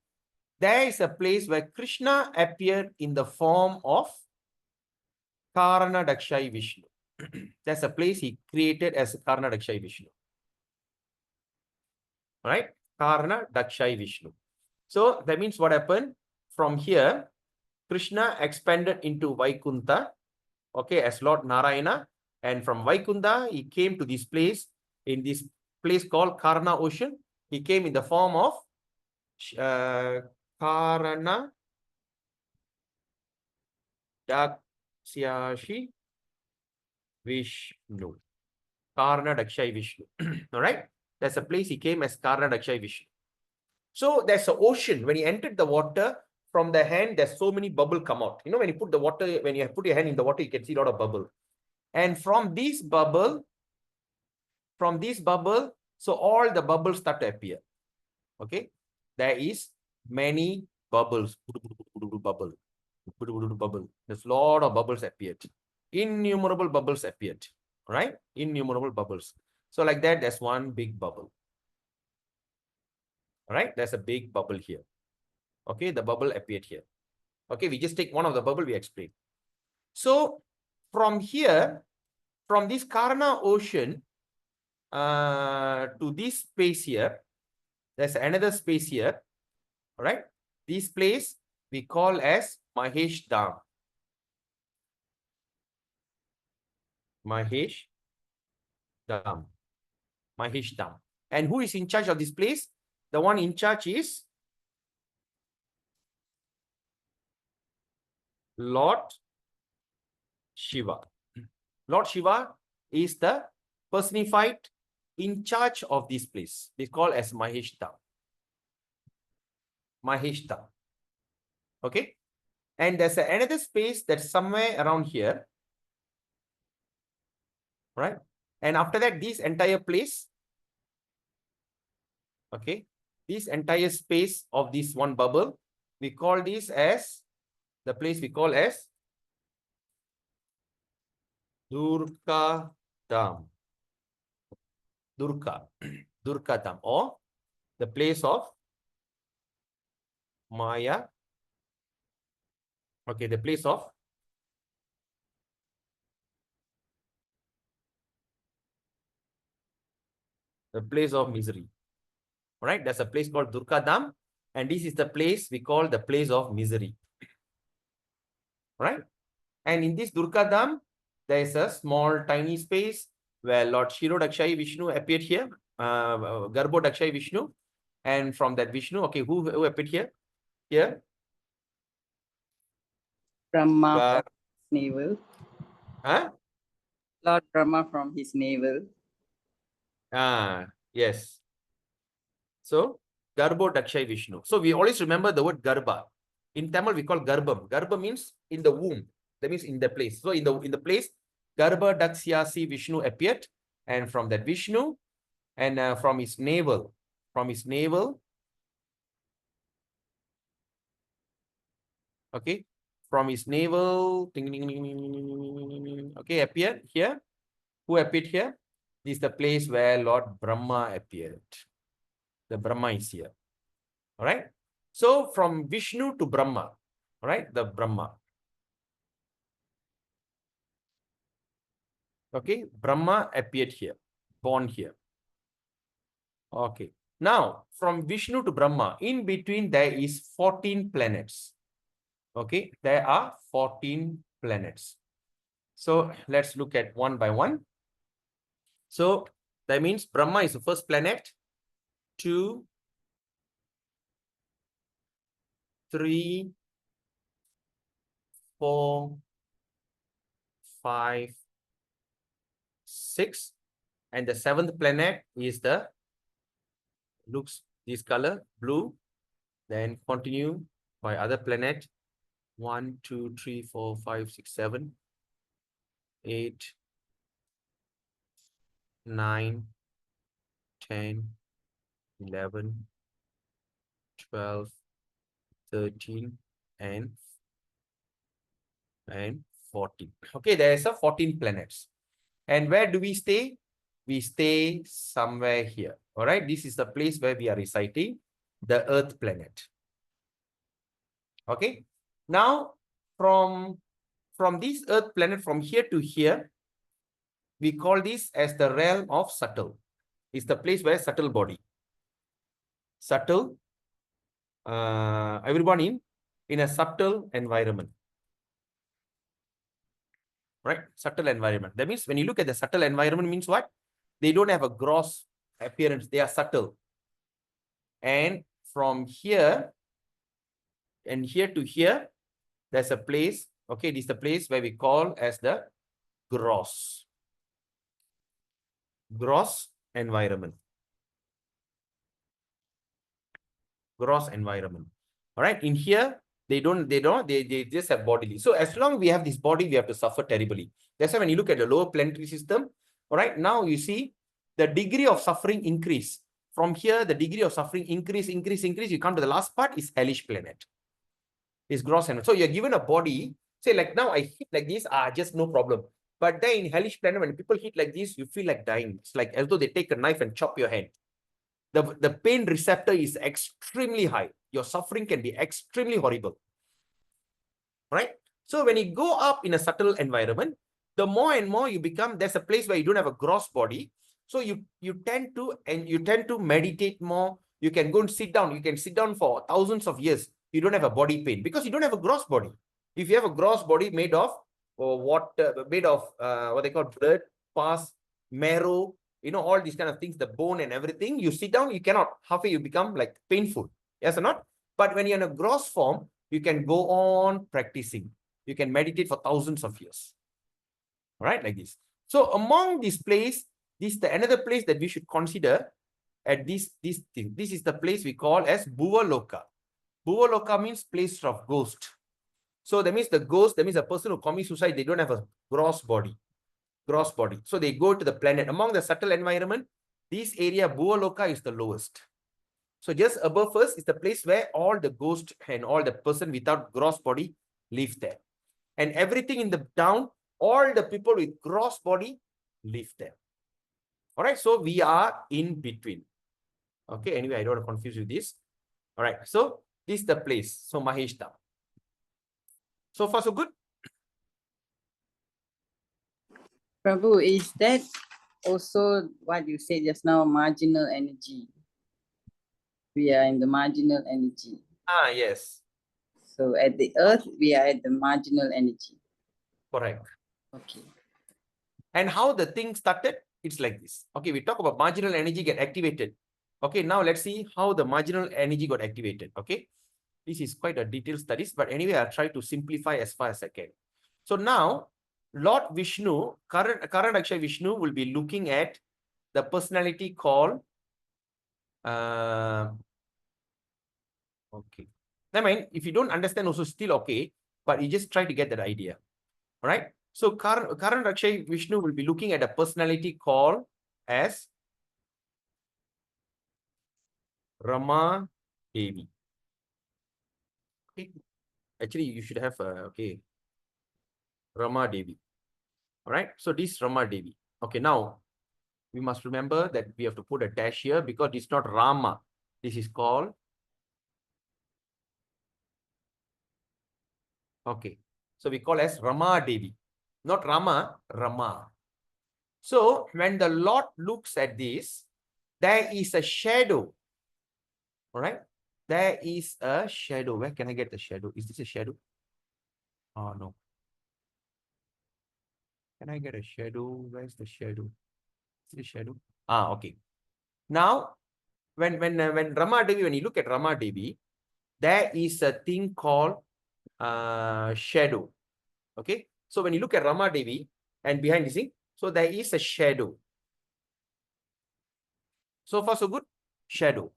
There is a place where Krishna appeared in the form of Karana Dakshai Vishnu. That's a place he created as Karana Dakshai Vishnu. All right? Karana Dakshai Vishnu. So that means what happened? From here, Krishna expanded into Vaikuntha, okay, as Lord Narayana. And from Vaikuntha, he came to this place, in this place called Karana Ocean. He came in the form of Karana Dakshashi Vishnu. Karana Dakshai Vishnu. All right? That's a place he came as Karana Dakshai Vishnu. So there's an ocean. When he entered the water, from the hand, there's so many bubbles come out. You know, when you put the water, when you put your hand in the water, you can see a lot of bubble. And from this bubble, so all the bubbles start to appear. Okay? There is many bubbles. Bubble. There's a lot of bubbles appeared. Innumerable bubbles appeared. Right? Innumerable bubbles. So like that, there's one big bubble. All right? There's a big bubble here. Okay? The bubble appeared here. Okay? We just take one of the bubble, we explain. So from here, from this Karana Ocean to this space here, there's another space here. All right? This place we call as Mahesh Dham. Mahesh Dham. Mahesh Dham. And who is in charge of this place? The one in charge is Lord Shiva. Lord Shiva is the personified in charge of this place. They call as Mahesh Dham. Mahesh Dham. Okay? And there's another space that's somewhere around here. Right? And after that, this entire place, okay, this entire space of this one bubble, we call this as, the place we call as Durga Dham. Durga Dham, or the place of Maya. Okay, the place of misery. All right, that's a place called Durga Dham, and this is the place we call the place of misery. Right? And in this Durga Dham, there is a small tiny space where Lord Shiro Dakshai Vishnu appeared here, Garbo Dakshai Vishnu. And from that Vishnu, okay, who appeared here? Here? Brahma Gar- from his navel. huh? Lord Brahma from his navel. Yes. So, Garbo Dakshai Vishnu. So, we always remember the word Garbha. In Tamil, we call Garbham. Garbha means in the womb. That means in the place. So, in the place, Garbha Daksyasi Vishnu appeared. And from that Vishnu, and from his navel, okay, from his navel, okay, appeared here. Who appeared here? This is the place where Lord Brahma appeared. The Brahma is here. All right. So from Vishnu to Brahma, all right, the Brahma. Okay, Brahma appeared here, born here. Okay. Now, from Vishnu to Brahma, in between there is 14 planets. Okay, there are 14 planets. So let's look at one by one. So that means Brahma is the first planet. 2, 3, 4, 5, 6. And the 7th planet is looks this color, blue. Then continue by other planet. 1, 2, 3, 4, 5, 6, 7, 8, 9, 10, 11, 12, 13, and 14. Okay, there's a 14 planets. And where do we stay? We stay somewhere here. All right, this is the place where we are reciting, the Earth planet. Okay, now from this Earth planet, from here to here, we call this as the realm of subtle. It's the place where subtle body. Subtle, everyone in a subtle environment. Right? Subtle environment. That means when you look at the subtle environment means what? They don't have a gross appearance. They are subtle. And from here and here to here, there's a place. Okay, this is the place where we call as the gross environment. Gross environment. All right. In here, they just have bodily. So as long as we have this body, we have to suffer terribly. That's why when you look at the lower planetary system, all right, now you see the degree of suffering increase. From here, the degree of suffering increase. You come to the last part is hellish planet. Is gross environment. So you're given a body, say like now I hit like this, just no problem. But then in hellish planet, when people hit like this, you feel like dying. It's like as though they take a knife and chop your hand. The pain receptor is extremely high. Your suffering can be extremely horrible. Right? So when you go up in a subtle environment, the more and more you become, there's a place where you don't have a gross body. So you tend to meditate more. You can go and sit down. You can sit down for thousands of years. You don't have a body pain because you don't have a gross body. If you have a gross body made of what they call blood, pus, marrow, all these kind of things, the bone and everything, you sit down, you cannot. Halfway you become like painful. Yes or not? But when you're in a gross form, you can go on practicing. You can meditate for thousands of years. All right, like this. So among this place, this is another place that we should consider at this thing. This is the place we call as Bhuvaloka. Bhuvaloka means place of ghost. So that means the ghost, that means a person who commits suicide, they don't have a gross body. So they go to the planet. Among the subtle environment, this area, Bhuvaloka, is the lowest. So just above us is the place where all the ghost and all the person without gross body live there. And everything in the down, all the people with gross body live there. All right, so we are in between. Okay, anyway, I don't want to confuse you with this. All right, so this is the place. So Maheshta. So far, so good? Prabhu, is that also what you said just now, marginal energy? We are in the marginal energy. Yes. So at the earth, we are at the marginal energy. Correct. Okay. And how the thing started? It's like this. Okay, we talk about marginal energy get activated. Okay, now let's see how the marginal energy got activated. Okay, this is quite a detailed studies, but anyway, I'll try to simplify as far as I can. So now, Lord Vishnu, current Akshay Vishnu will be looking at the personality called okay. I mean, if you don't understand, also still okay, but you just try to get that idea. All right. So current Akshay Vishnu will be looking at a personality called as Rama Devi. Okay. Actually, you should have okay, Rama Devi. All right. So this Rama Devi. Okay. Now we must remember that we have to put a dash here because it's not Rama. This is called okay. So we call as Rama Devi, not Rama, Rama. So when the Lord looks at this, there is a shadow. All right. There is a shadow. Where can I get the shadow? Is this a shadow? Oh, no. Can I get a shadow? Where's the shadow? Is it a shadow? Ah, okay. Now, when Rama Devi, when you look at Rama Devi, there is a thing called shadow. Okay. So when you look at Rama Devi and behind this thing, so there is a shadow. So far, so good. Shadow.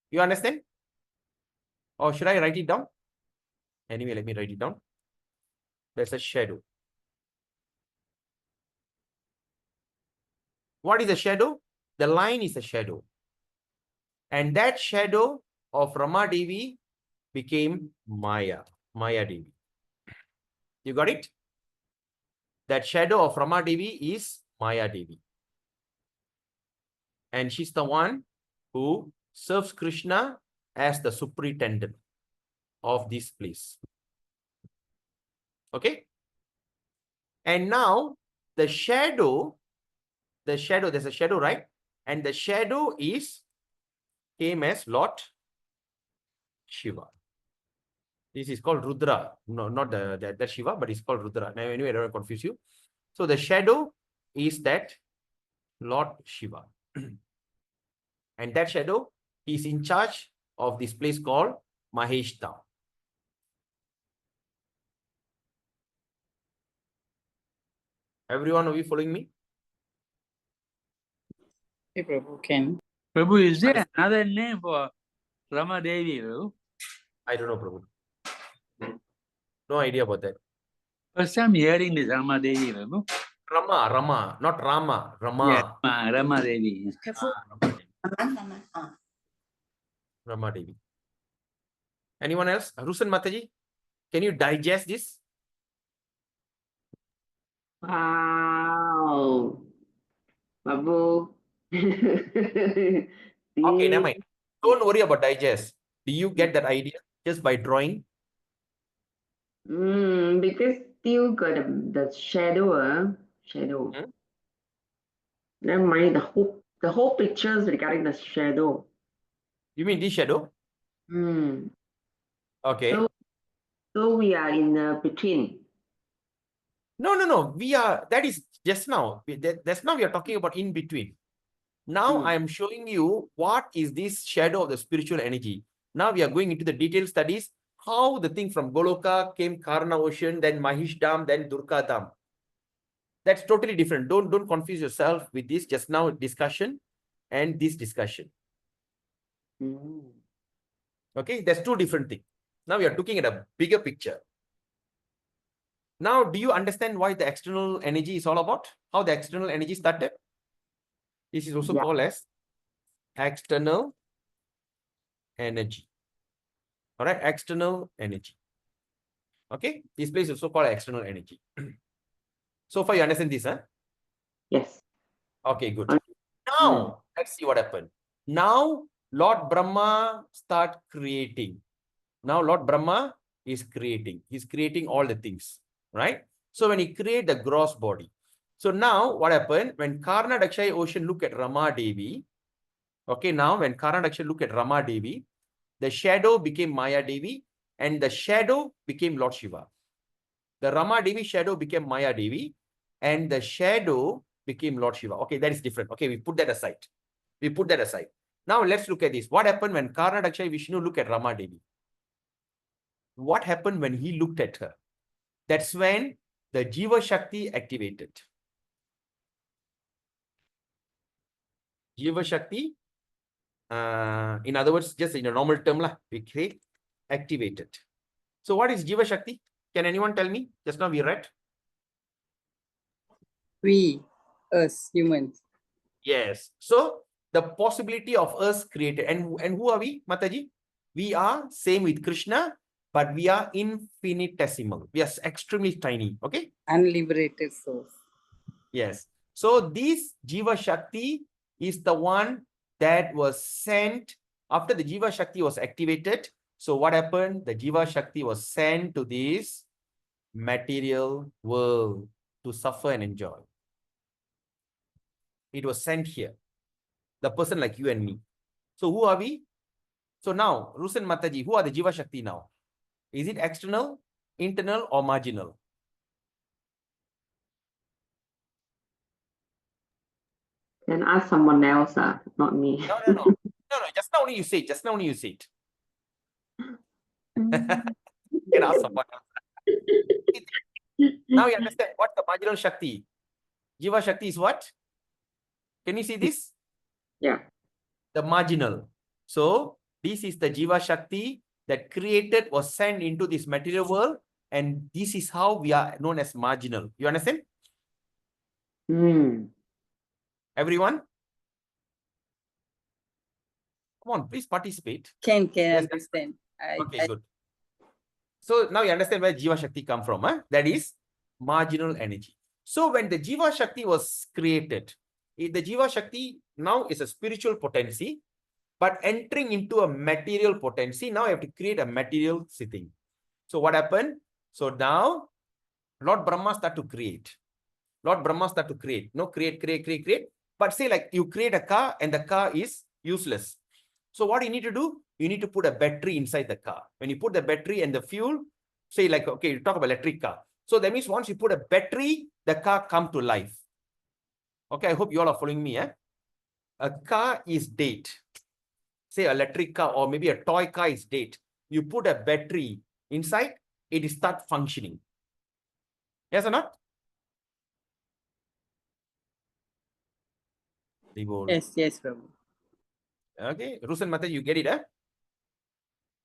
You understand? Or should I write it down? Anyway, let me write it down. There's a shadow. What is a shadow? The line is a shadow. And that shadow of Rama Devi became Maya Devi. You got it? That shadow of Rama Devi is Maya Devi. And she's the one who serves Krishna as the superintendent of this place. Okay? And now the shadow, there's a shadow, right? And the shadow came as Lord Shiva. This is called Rudra. No, not the Shiva, but it's called Rudra. Now, anyway, I don't want to confuse you. So the shadow is that Lord Shiva. And that shadow is in charge of this place called Mahesh Dham. Everyone, are you following me? Hey, Prabhu, can. Prabhu, is there another name for Rama Devi? Prabhu? I don't know, Prabhu. No idea about that. First time hearing this Rama Devi. Prabhu. Rama, not Rama. Rama. Yeah, Rama Devi. Rama Devi. Anyone else? Rusan Mataji, can you digest this? Wow. Babu. Okay, never mind. Don't worry about digest. Do you get that idea just by drawing? Because still got the shadow, shadow. Hmm? Never mind the whole pictures regarding the shadow. You mean this shadow? Okay. So we are in between. No. That is just now. That's now we are talking about in between. Now I am showing you what is this shadow of the spiritual energy. Now we are going into the detailed studies, how the thing from Goloka came Karna Ocean, then Mahish Dham, then Durga Dham. That's totally different. Don't confuse yourself with this just now discussion and this discussion. Okay, that's two different things. Now we are looking at a bigger picture. Now, do you understand why the external energy is all about? How the external energy started? This is also called as external energy. All right, external energy. Okay, this place is also called external energy. So far, you understand this, huh? Yes. Okay, good. Now, let's see what happened. Now, Lord Brahma start creating. Now, Lord Brahma is creating. He's creating all the things, right? So, when he create the gross body. So, now, what happened? When Karna Dakshaya Ocean look at Rama Devi, okay, now, when Karna Dakshaya look at Rama Devi, the shadow became Maya Devi and the shadow became Lord Shiva. The Rama Devi shadow became Maya Devi and the shadow became Lord Shiva. Okay, that is different. Okay, we put that aside. Now let's look at this. What happened when Karna Daksha Vishnu looked at Rama Devi? What happened when he looked at her? That's when the Jiva Shakti activated. Jiva Shakti, in other words, just in a normal term, we say activated. So what is Jiva Shakti? Can anyone tell me? Just now we read. We, us, humans. Yes. So the possibility of us created. And who are we, Mataji? We are same with Krishna, but we are infinitesimal. We are extremely tiny. Okay. Unliberated souls. Yes. So this Jiva Shakti is the one that was sent after the Jiva Shakti was activated. So what happened? The Jiva Shakti was sent to this material world to suffer and enjoy. It was sent here. The person like you and me. So who are we? So now, Rusen Mataji, who are the Jiva Shakti now? Is it external, internal, or marginal? Then ask someone else, not me. No, no, no. No, no. Just now only you say it. Just now only you say it. You can ask someone else. Now you understand what the marginal Shakti. Jiva Shakti is what? Can you see this? Yeah. The marginal. So this is the Jiva Shakti that created was sent into this material world, and this is how we are known as marginal. You understand? Everyone? Come on, please participate. Can Yes. understand. Okay, good. So now you understand where Jiva Shakti come from. That is marginal energy. So when the Jiva Shakti was created, the Jiva Shakti now is a spiritual potency, but entering into a material potency, now you have to create a material sitting. So what happened? So now Lord Brahma start to create. Lord Brahma start to create. No, create. But say like you create a car and the car is useless. So what you need to do? You need to put a battery inside the car. When you put the battery and the fuel, say like, okay, you talk about electric car. So that means once you put a battery, the car come to life. Okay, I hope you all are following me. A car is dead. Say electric car or maybe a toy car is dead. You put a battery inside, it will start functioning. Yes or not? Yes, yes, Prabhu. Okay, Rusen Mata, you get it,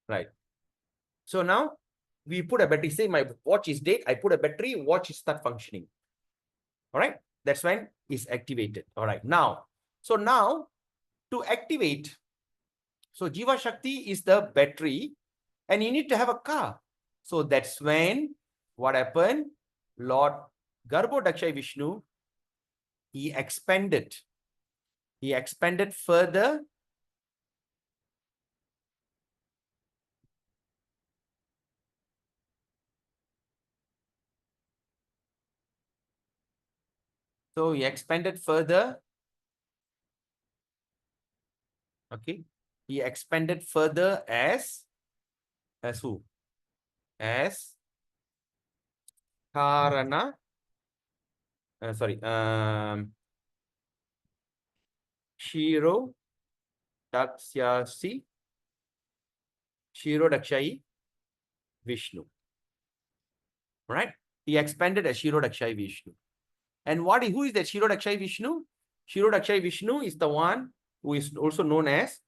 Right. So now we put a battery. Say my watch is dead. I put a battery, watch start functioning. All right. That's when it's activated. All right. Now, so now to activate, so Jiva Shakti is the battery and you need to have a car. So that's when what happened? Lord Garbho Daksha Vishnu, he expanded. He expanded further. So he expanded further. Okay. He expanded further as who? As Karana. Shiro Dakshasi. Shiro Dakshai Vishnu. Right? He expanded as Shiro Dakshai Vishnu. And who is that Shiro Dakshai Vishnu? Shiro Dakshai Vishnu is the one who is also known as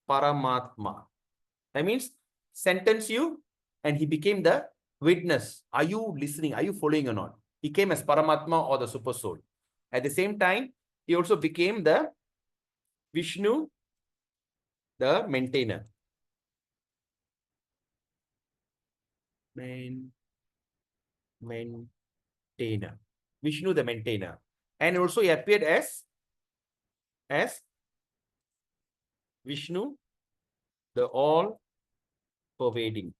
Paramatma. That means sentence you and he became the witness. Are you listening? Are you following or not? He came as Paramatma or the super soul. At the same time, he also became the Vishnu, the maintainer. Maintainer. Vishnu, the maintainer. And also he appeared as Vishnu, the all-pervading.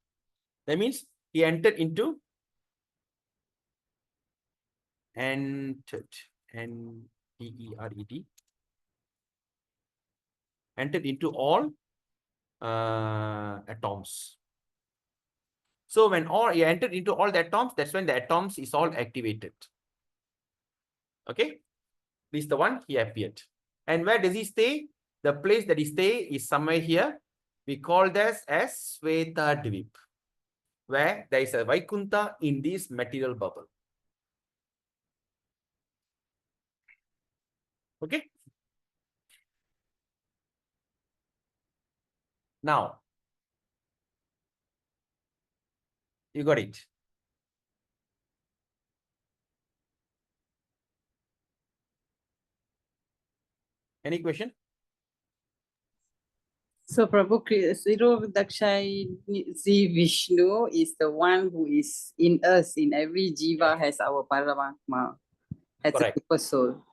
That means he entered into entered into all atoms. So when he entered into all the atoms, that's when the atoms is all activated. Okay, this is the one he appeared. And where does he stay? The place that he stay is somewhere here. We call this as Sweta Dvip, where there is a Vaikuntha in this material bubble. Okay. Now, you got it. Any question? So Prabhu, Zero Dakshai Vishnu is the one who is in us, in every jiva has our Paramatma, has Correct. a super soul.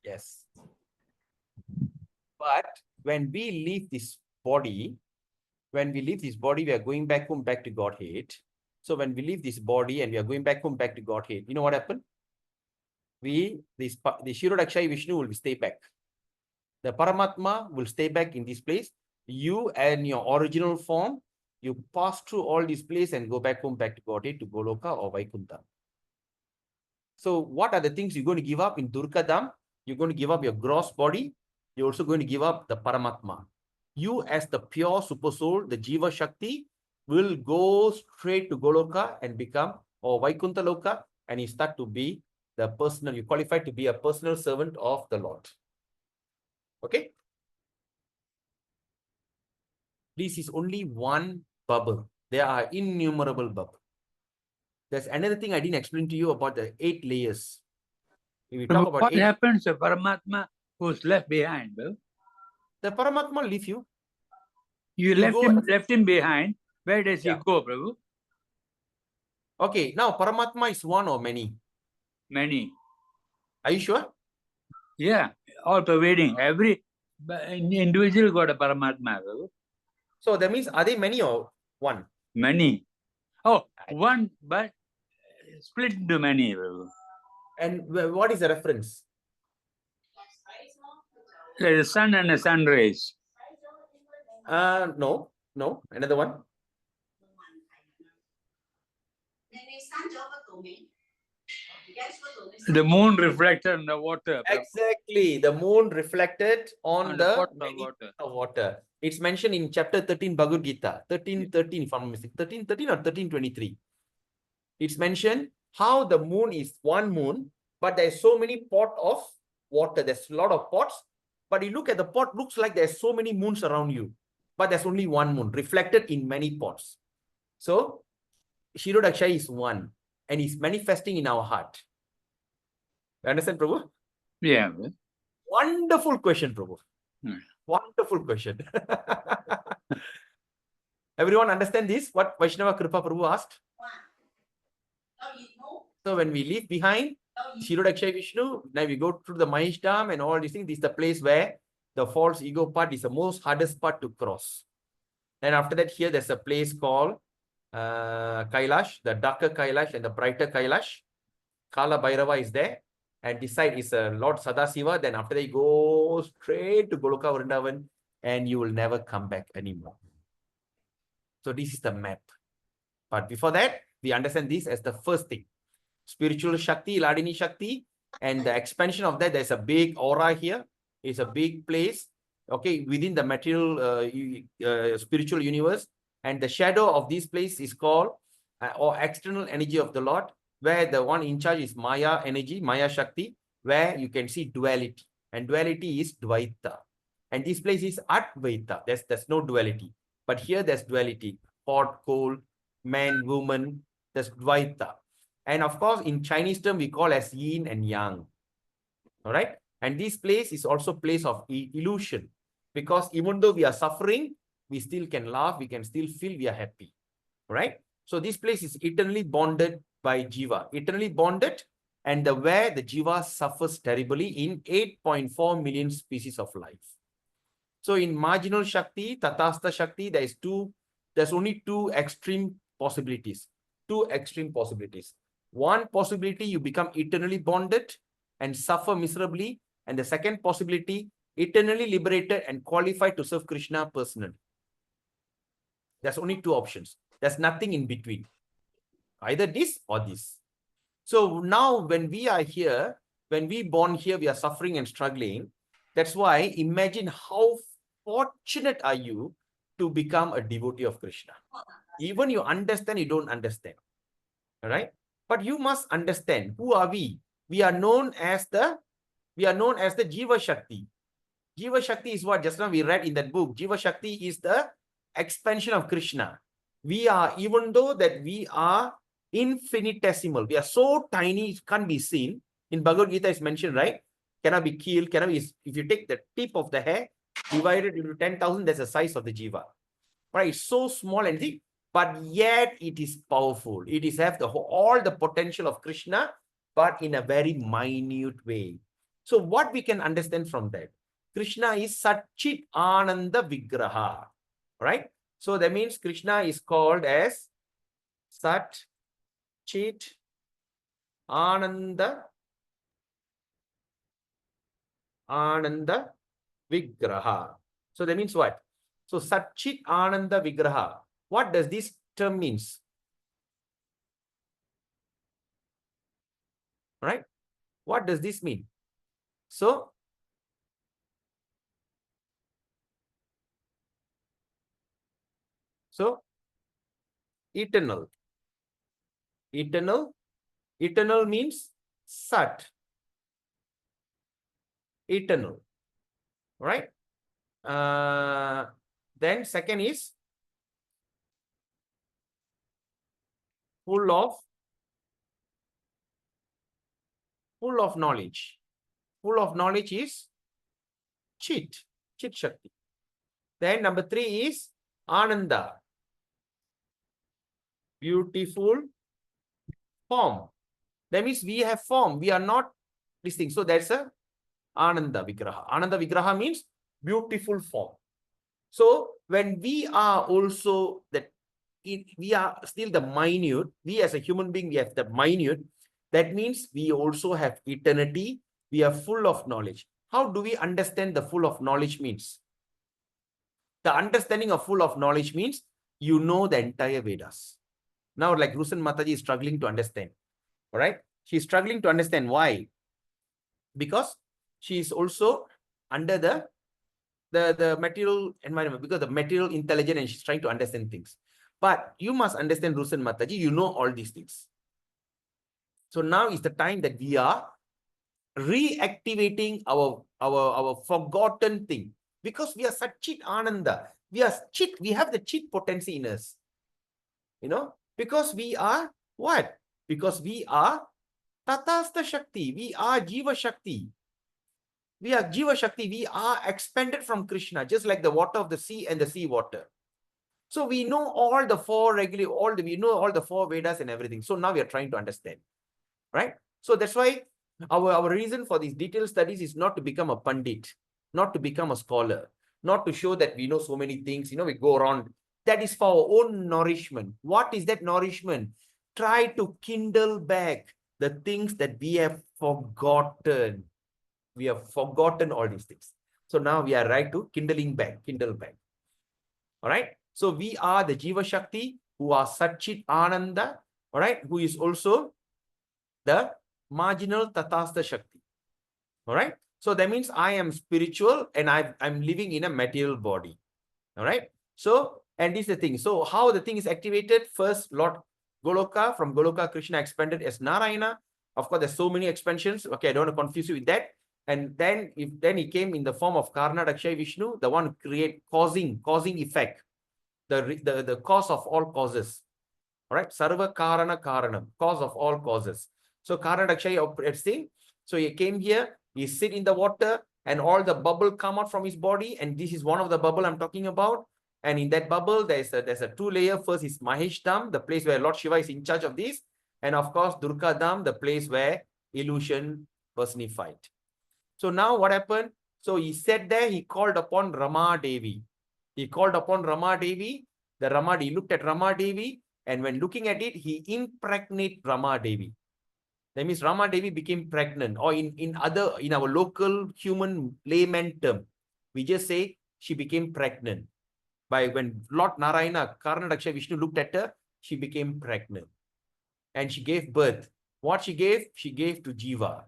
Yes. But when we leave this body, we are going back home, back to Godhead. So when we leave this body and we are going back home, back to Godhead, you know what happened? The Shirodakshai Vishnu will stay back. The Paramatma will stay back in this place. You and your original form, you pass through all these places and go back home, back to Godhead, to Goloka or Vaikuntha. So what are the things you're going to give up in Durkadam? You're going to give up your gross body. You're also going to give up the Paramatma. You as the pure super soul, the Jiva Shakti, will go straight to Goloka and become, or Vaikuntha Loka, and you start to be the personal, you qualify to be a personal servant of the Lord. Okay? This is only one bubble. There are innumerable bubbles. There's another thing I didn't explain to you about the 8 layers. If we talk about What 8, happens to Paramatma who's left behind, Prabhu? the Paramatma leave you. You left him behind. Where does he go, Prabhu? Okay, now Paramatma is one or many? Many. Are you sure? Yeah, all pervading. Every individual got a Paramatma, Prabhu. So that means, are they many or one? Many. Oh, one, but split into many, Prabhu. And what is the reference? There's a sun and a sun rays. No, another one. The moon reflected on the water. Prabhu. Exactly, the moon reflected on the pot of many water. of water. It's mentioned in chapter 13 Bhagavad Gita, 13:13 if I'm not mistaken, 13:13 or 13:23. It's mentioned how the moon is one moon, but there's so many pot of water. There's a lot of pots, but you look at the pot, looks like there's so many moons around you, but there's only one moon reflected in many pots. So Shirodakshai is one and is manifesting in our heart. You understand, Prabhu? Yeah. Wonderful question, Prabhu. Wonderful question. Everyone understand this? What Vaishnava Kripa Prabhu asked? So when we leave behind Shirodakshai Vishnu, now we go through the Mahesh Dham and all these things. This is the place where the false ego part is the most hardest part to cross. And after that, here there's a place called Kailash, the darker Kailash and the brighter Kailash. Kala Bhairava is there. And this side is Lord Sadasiva. Then after that, you go straight to Goloka Vrindavan and you will never come back anymore. So this is the map. But before that, we understand this as the first thing. Spiritual Shakti, Ladini Shakti, and the expansion of that, there's a big aura here. It's a big place, okay, within the material spiritual universe. And the shadow of this place is called, or external energy of the Lord, where the one in charge is Maya energy, Maya Shakti, where you can see duality. And duality is Dvaita. And this place is Advaita. There's no duality. But here there's duality. Hot, cold, man, woman, there's Dvaita. And of course, in Chinese term, we call as yin and yang. All right. And this place is also place of illusion. Because even though we are suffering, we still can laugh, we can still feel we are happy. Right? So this place is eternally bonded by Jiva. Eternally bonded, and where the Jiva suffers terribly in 8.4 million species of life. So in marginal Shakti, Tatastha Shakti, there's only two extreme possibilities. One possibility, you become eternally bonded and suffer miserably. And the second possibility, eternally liberated and qualified to serve Krishna personally. There's only two options. There's nothing in between. Either this or this. So now when we are here, when we born here, we are suffering and struggling. That's why imagine how fortunate are you to become a devotee of Krishna. Even you understand, you don't understand. All right. But you must understand, who are we? We are known as the Jiva Shakti. Jiva Shakti is what just now we read in that book. Jiva Shakti is the expansion of Krishna. We are, even though that we are infinitesimal, we are so tiny, it can't be seen. In Bhagavad Gita is mentioned, right? Cannot be killed, cannot be, if you take the tip of the hair, divided into 10,000, that's the size of the Jiva. Right? It's so small and thick, but yet it is powerful. It is have all the potential of Krishna, but in a very minute way. So what we can understand from that? Krishna is Satchit Ananda Vigraha, right? So that means Krishna is called as Sat Chit Ananda Vigraha. So that means what? So Satchit Ananda Vigraha. What does this term means? Right? What does this mean? So eternal. Eternal means Sat. Eternal. Right? Then second is full of knowledge. Full of knowledge is Chit Shakti. Then number 3 is Ananda. Beautiful form. That means we have form. We are not this thing. So that's a Ananda Vigraha. Ananda Vigraha means beautiful form. So when we are also that, we are still the minute, we as a human being, we have the minute. That means we also have eternity. We are full of knowledge. How do we understand the full of knowledge means? The understanding of full of knowledge means you know the entire Vedas. Now, like Rusan Mataji is struggling to understand. All right. She's struggling to understand why. Because she is also under the material environment, because the material intelligent, and she's trying to understand things. But you must understand, Rusan Mataji, you know all these things. So now is the time that we are reactivating our forgotten thing, because we are Satchit Ananda. We have the Chit potency in us. You know, because we are what? Because we are Tatastha Shakti. We are Jiva Shakti. We are Jiva Shakti. We are expanded from Krishna, just like the water of the sea and the sea water. So we know all the four we know all the four Vedas and everything. So now we are trying to understand, right? So that's why our reason for these detailed studies is not to become a Pandit, not to become a scholar, not to show that we know so many things, we go around. That is for our own nourishment. What is that nourishment? Try to kindle back the things that we have forgotten. We have forgotten all these things. So now we are right to kindle back. All right. So we are the Jiva Shakti who are Satchit Ananda, all right, who is also the marginal Tatastha Shakti. All right. So that means I am spiritual and I'm living in a material body. All right. So, and this is the thing. So how the thing is activated? First, Lord Goloka, from Goloka, Krishna expanded as Narayana. Of course, there's so many expansions. Okay, I don't want to confuse you with that. And then he came in the form of Karna Dakshay Vishnu, the one who causing effect, the cause of all causes. All right, Sarva Karana Karanam, cause of all causes. So Karna Dakshay, so he came here, he sit in the water, and all the bubble come out from his body, and this is one of the bubble I'm talking about. And in that bubble, there's a 2-layer. First is Mahesh Dham, the place where Lord Shiva is in charge of this, and of course Durga Dham, the place where illusion personified. So now what happened? So he sat there, he called upon Rama Devi. He called upon Rama Devi. He looked at Rama Devi, and when looking at it, he impregnated Rama Devi. That means Rama Devi became pregnant, or in our local human layman term, we just say she became pregnant. When Lord Narayana, Karna Daksha Vishnu looked at her, she became pregnant. And she gave birth. What she gave? She gave to Jiva. All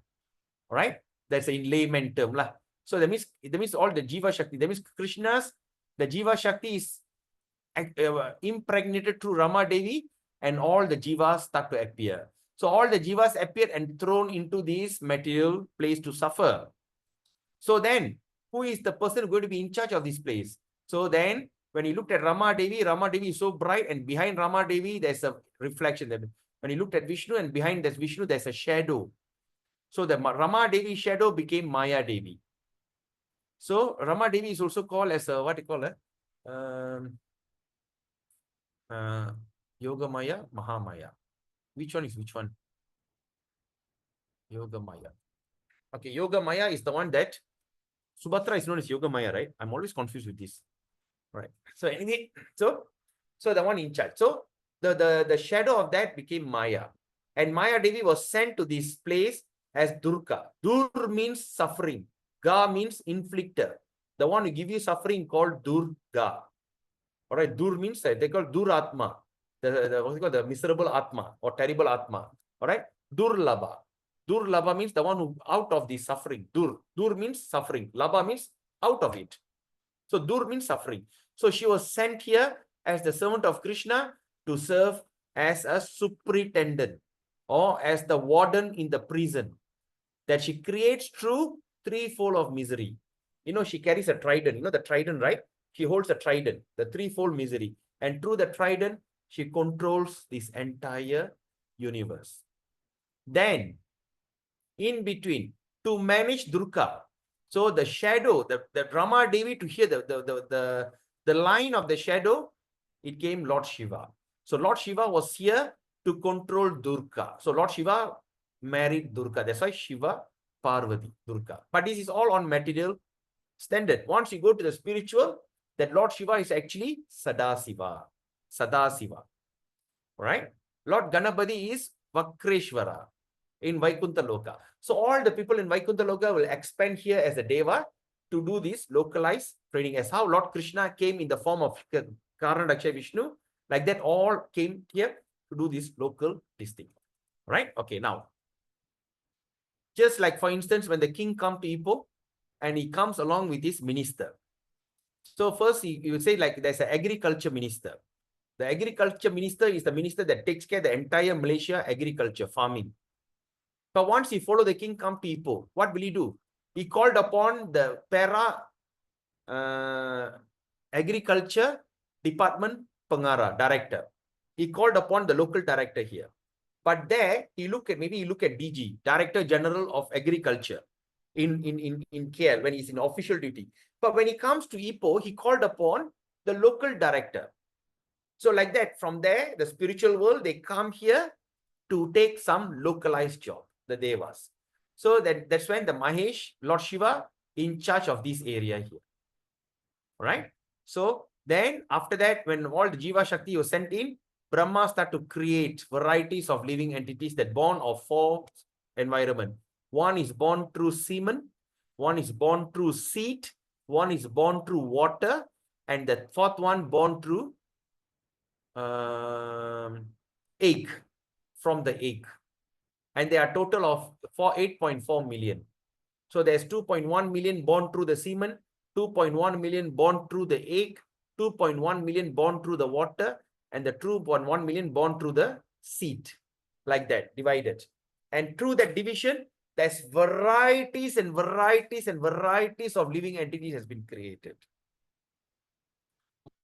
right? That's in layman term. So that means all the Jiva Shakti. That means the Jiva Shakti is impregnated through Rama Devi, and all the Jivas start to appear. So all the Jivas appear and thrown into this material place to suffer. So then, who is the person going to be in charge of this place? So then, when you looked at Rama Devi is so bright, and behind Rama Devi, there's a reflection. That when you looked at Vishnu, and behind this Vishnu, there's a shadow. So the Rama Devi shadow became Maya Devi. So Rama Devi is also called as a, what you call it? Yoga Maya, Mahamaya. Which one is which one? Yoga Maya. Okay, Yoga Maya is the one that Subhatra is known as Yoga Maya, right? I'm always confused with this. Right. So anyway, so the one in charge. So the shadow of that became Maya. And Maya Devi was sent to this place as Durga. Dur means suffering. Ga means inflictor. The one who give you suffering called Durga. All right. Dur means they call Duratma. What's it called? The miserable Atma or terrible Atma. All right. Durlabha. Durlabha means the one who out of the suffering. Dur means suffering. Labha means out of it. So Dur means suffering. So she was sent here as the servant of Krishna to serve as a superintendent or as the warden in the prison that she creates through threefold of misery. You know, she carries a trident. You know the trident, right? She holds a trident, the threefold misery. And through the trident, she controls this entire universe. Then, in between, to manage Durga, so the shadow, the Rama Devi, to hear the line of the shadow, it came Lord Shiva. So Lord Shiva was here to control Durga. So Lord Shiva married Durga. That's why Shiva, Parvati, Durga. But this is all on material standard. Once you go to the spiritual, that Lord Shiva is actually Sadasiva. Sadasiva. Right? Lord Ganapati is Vakreshwara in Vaikuntha Loka. So all the people in Vaikuntha Loka will expand here as a Deva to do this localized training, as how Lord Krishna came in the form of Karnadaksha Vishnu. Like that, all came here to do this local distinct. Right? Okay, now. Just like, for instance, when the king comes to Ipoh and he comes along with his minister. So first, you would say like there's an agriculture minister. The agriculture minister is the minister that takes care of the entire Malaysia agriculture, farming. But once he followed the king come to Ipoh, what will he do? He called upon the agriculture department Pengara director. He called upon the local director here. But there, maybe he look at DG, Director General of Agriculture in KL when he's in official duty. But when he comes to Ipoh, he called upon the local director. So like that, from there, the spiritual world, they come here to take some localized job, the Devas. So that's when the Mahesh, Lord Shiva, in charge of this area here. Right? So then after that, when all the Jiva Shakti was sent in, Brahma started to create varieties of living entities that born of four environment. One is born through semen, one is born through seed, one is born through water, and the fourth one born through egg, from the egg. And there are total of 8.4 million. So there's 2.1 million born through the semen, 2.1 million born through the egg, 2.1 million born through the water, and the 2.1 million born through the seed. Like that, divided. And through that division, there's varieties and varieties and varieties of living entities has been created.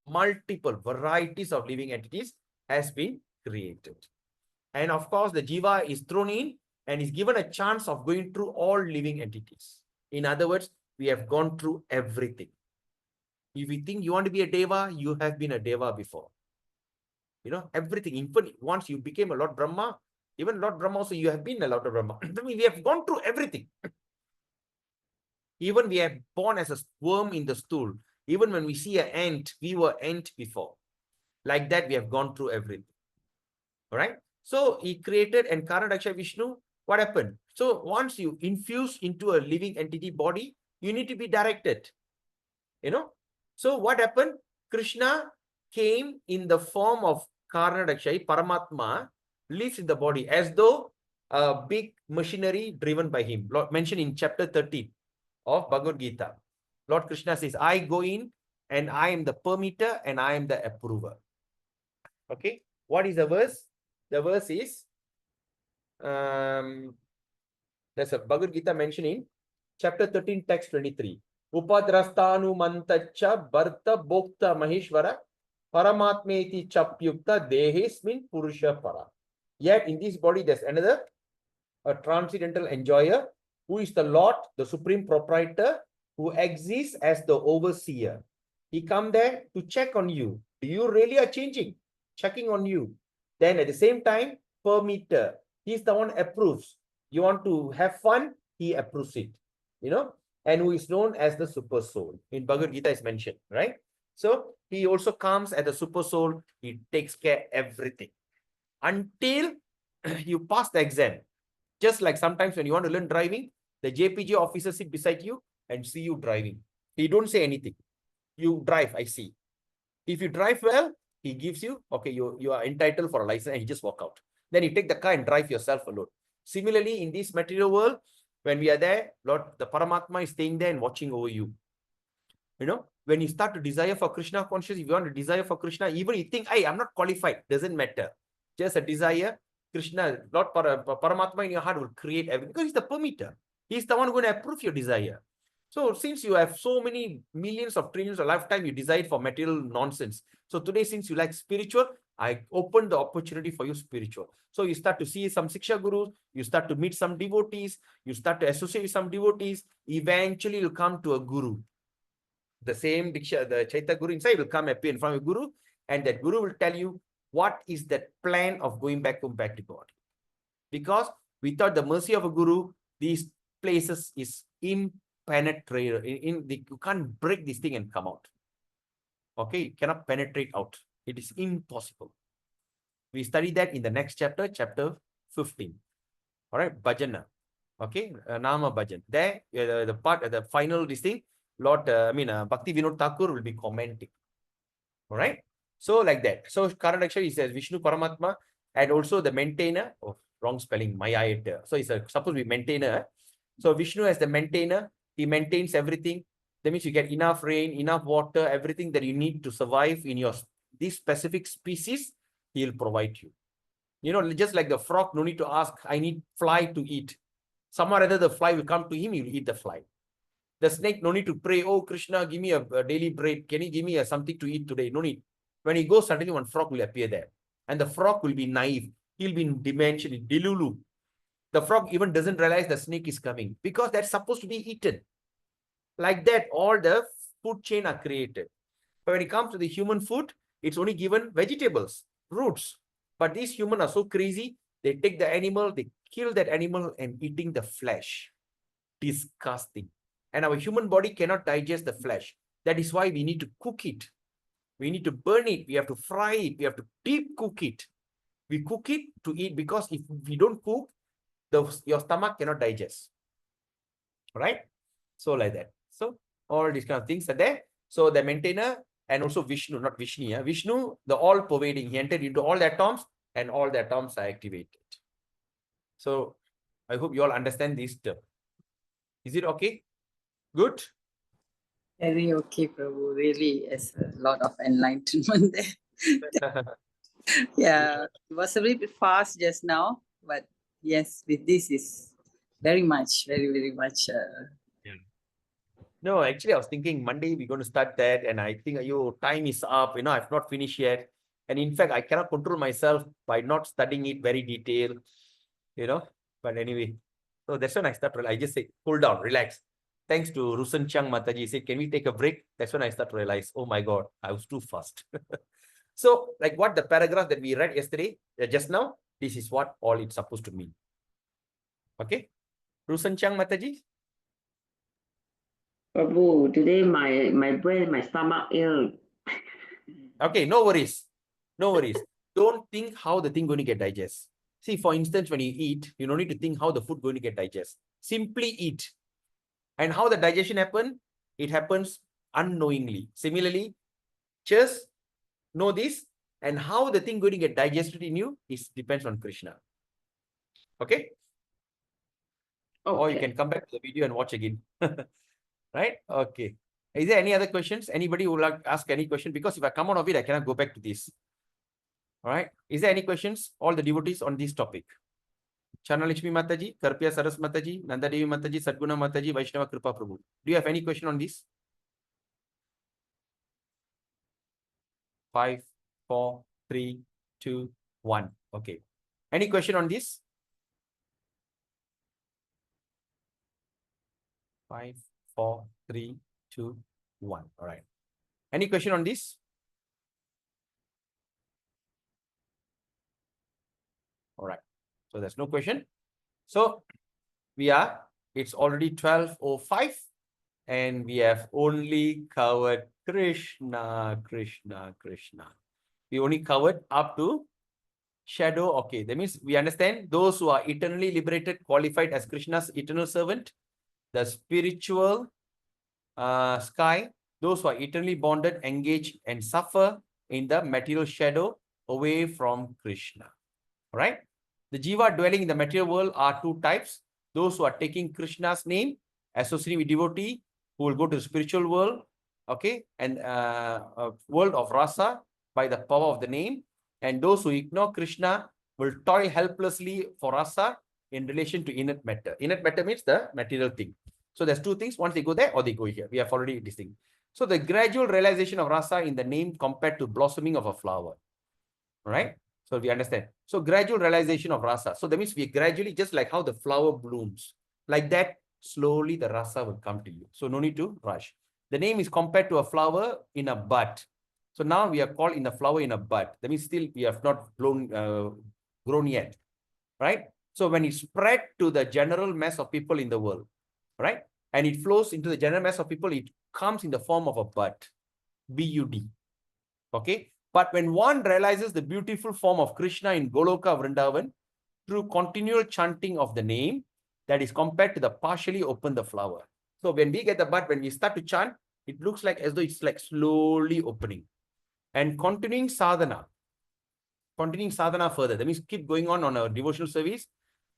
Multiple varieties of living entities has been created. And of course, the Jiva is thrown in and is given a chance of going through all living entities. In other words, we have gone through everything. If you think you want to be a Deva, you have been a Deva before. You know, everything. Even once you became a Lord Brahma, even Lord Brahma also, you have been a Lord Brahma. We have gone through everything. Even we have born as a worm in the stool. Even when we see an ant, we were ant before. Like that, we have gone through everything. All right. So he created, and Karnadaksha Vishnu, what happened? So once you infuse into a living entity body, you need to be directed. You know. So what happened? Krishna came in the form of Karnadaksha, Paramatma, lives in the body as though a big machinery driven by him. Mentioned in chapter 13. of Bhagavad Gita. Lord Krishna says, I go in and I am the permitter and I am the approver. Okay. What is the verse? The verse is, there's a Bhagavad Gita mentioned in chapter 13, text 23. Upadrastanumantacha Bharta Bhokta Maheshwara Paramatmeti Chapyukta Dehesmin Purusha Para. Yet in this body there's another, a transcendental enjoyer, who is the Lord, the supreme proprietor, who exists as the overseer. He come there to check on you. You really are changing, checking on you. Then at the same time, permitter. He's the one approves. You want to have fun, he approves it. You know, and who is known as the super soul. In Bhagavad Gita is mentioned, right? So he also comes as the super soul. He takes care everything until you pass the exam. Just like sometimes when you want to learn driving, the JPG officer sit beside you and see you driving. He don't say anything. You drive, I see. If you drive well, he gives you, okay, you are entitled for a license, and you just walk out. Then you take the car and drive yourself alone. Similarly, in this material world, when we are there, Lord, the Paramatma is staying there and watching over you. You know, when you start to desire for Krishna consciousness, if you want to desire for Krishna, even you think, hey, I'm not qualified, doesn't matter. Just a desire, Krishna, Lord Paramatma in your heart will create everything, because he's the permitter. He's the one going to approve your desire. So since you have so many millions of trillions of lifetime, you desire for material nonsense. So today, since you like spiritual, I opened the opportunity for you spiritual. So you start to see some Siksha Gurus, you start to meet some devotees, you start to associate with some devotees, eventually you'll come to a guru. The same Diksha, the Chaitya Guru inside will come appear in front of Guru, and that Guru will tell you what is that plan of going back to God. Because without the mercy of a Guru, these places is impenetrable. You can't break this thing and come out. Okay, you cannot penetrate out. It is impossible. We study that in the next chapter, chapter 15. All right, Bhajana. Okay, Nama Bhajan. There, the final this thing, Lord, Bhakti Vinod Thakur will be commenting. All right. So like that. So current actually he says Vishnu Paramatma and also the maintainer. Oh, wrong spelling. So he's supposed to be maintainer. So Vishnu as the maintainer, he maintains everything. That means you get enough rain, enough water, everything that you need to survive in your this specific species, he'll provide you. You know, just like the frog, no need to ask, I need fly to eat. Somewhere or other, the fly will come to him, he will eat the fly. The snake, no need to pray, oh, Krishna, give me a daily bread. Can you give me something to eat today? No need. When he goes, suddenly one frog will appear there. And the frog will be naive. He'll be in dimension, Dilulu. The frog even doesn't realize the snake is coming because that's supposed to be eaten. Like that, all the food chain are created. But when it comes to the human food, it's only given vegetables, roots. But these humans are so crazy, they take the animal, they kill that animal and eating the flesh. Disgusting. And our human body cannot digest the flesh. That is why we need to cook it. We need to burn it. We have to fry it. We have to deep cook it. We cook it to eat because if we don't cook, your stomach cannot digest. Right? So like that. So all these kind of things are there. So the maintainer and also Vishnu, not Vishnu. Yeah? Vishnu, the all-pervading. He entered into all the atoms and all the atoms are activated. So I hope you all understand this term. Is it okay? Good? Very okay, Prabhu. Really, it's a lot of enlightenment there. Yeah, it was a little bit fast just now, but yes, with this is very much. No, actually, I was thinking Monday we're going to start that, and I think your time is up. You know, I've not finished yet, and in fact, I cannot control myself by not studying it very detailed. You know, but anyway, so that's when I start. I just say, cool down, relax. Thanks to Rusan Chang Mataji, he said, can we take a break? That's when I start to realize, oh my God, I was too fast. So, like what the paragraph that we read yesterday, just now, this is what all it's supposed to mean. Okay, Rusan Chang Mataji. Prabhu, today my brain, my stomach ill. Okay, no worries. No worries. Don't think how the thing going to get digest. See, for instance, when you eat, you don't need to think how the food going to get digest. Simply eat. And how the digestion happen? It happens unknowingly. Similarly, just know this, and how the thing going to get digested in you is depends on Krishna. Okay? Or you can come back to the video and watch again. Right? Okay. Is there any other questions? Anybody who would like to ask any question? Because if I come out of it, I cannot go back to this. All right. Is there any questions? All the devotees on this topic. Chanalakshmi Mataji, Karpya Saras Mataji, Nanda Devi Mataji, Sadguna Mataji, Vaishnava Kripa Prabhu. Do you have any question on this? 5, 4, 3, 2, 1. Okay. Any question on this? 5, 4, 3, 2, 1. All right. Any question on this? All right. So there's no question. So it's already 12:05 and we have only covered Krishna, Krishna, Krishna. We only covered up to shadow. Okay. That means we understand those who are eternally liberated, qualified as Krishna's eternal servant, the spiritual sky, those who are eternally bonded, engaged, and suffer in the material shadow away from Krishna. Right? The jiva dwelling in the material world are two types. Those who are taking Krishna's name, associating with devotee, who will go to the spiritual world, okay, and world of rasa by the power of the name. And those who ignore Krishna will toil helplessly for rasa in relation to inert matter. Inert matter means the material thing. So there's two things. Once they go there or they go here. We have already distinct. So the gradual realization of rasa in the name compared to blossoming of a flower. Right? So we understand. So gradual realization of rasa. So that means we gradually, just like how the flower blooms, like that, slowly the rasa will come to you. So no need to rush. The name is compared to a flower in a bud. So now we are called in the flower in a bud. That means still we have not grown yet. Right? So when it spread to the general mass of people in the world, right? And it flows into the general mass of people, it comes in the form of a bud. B-U-D. Okay? But when one realizes the beautiful form of Krishna in Goloka Vrindavan through continual chanting of the name, that is compared to the partially open the flower. So when we get the bud, when we start to chant, it looks like as though it's like slowly opening. And continuing sadhana further. That means keep going on a devotional service.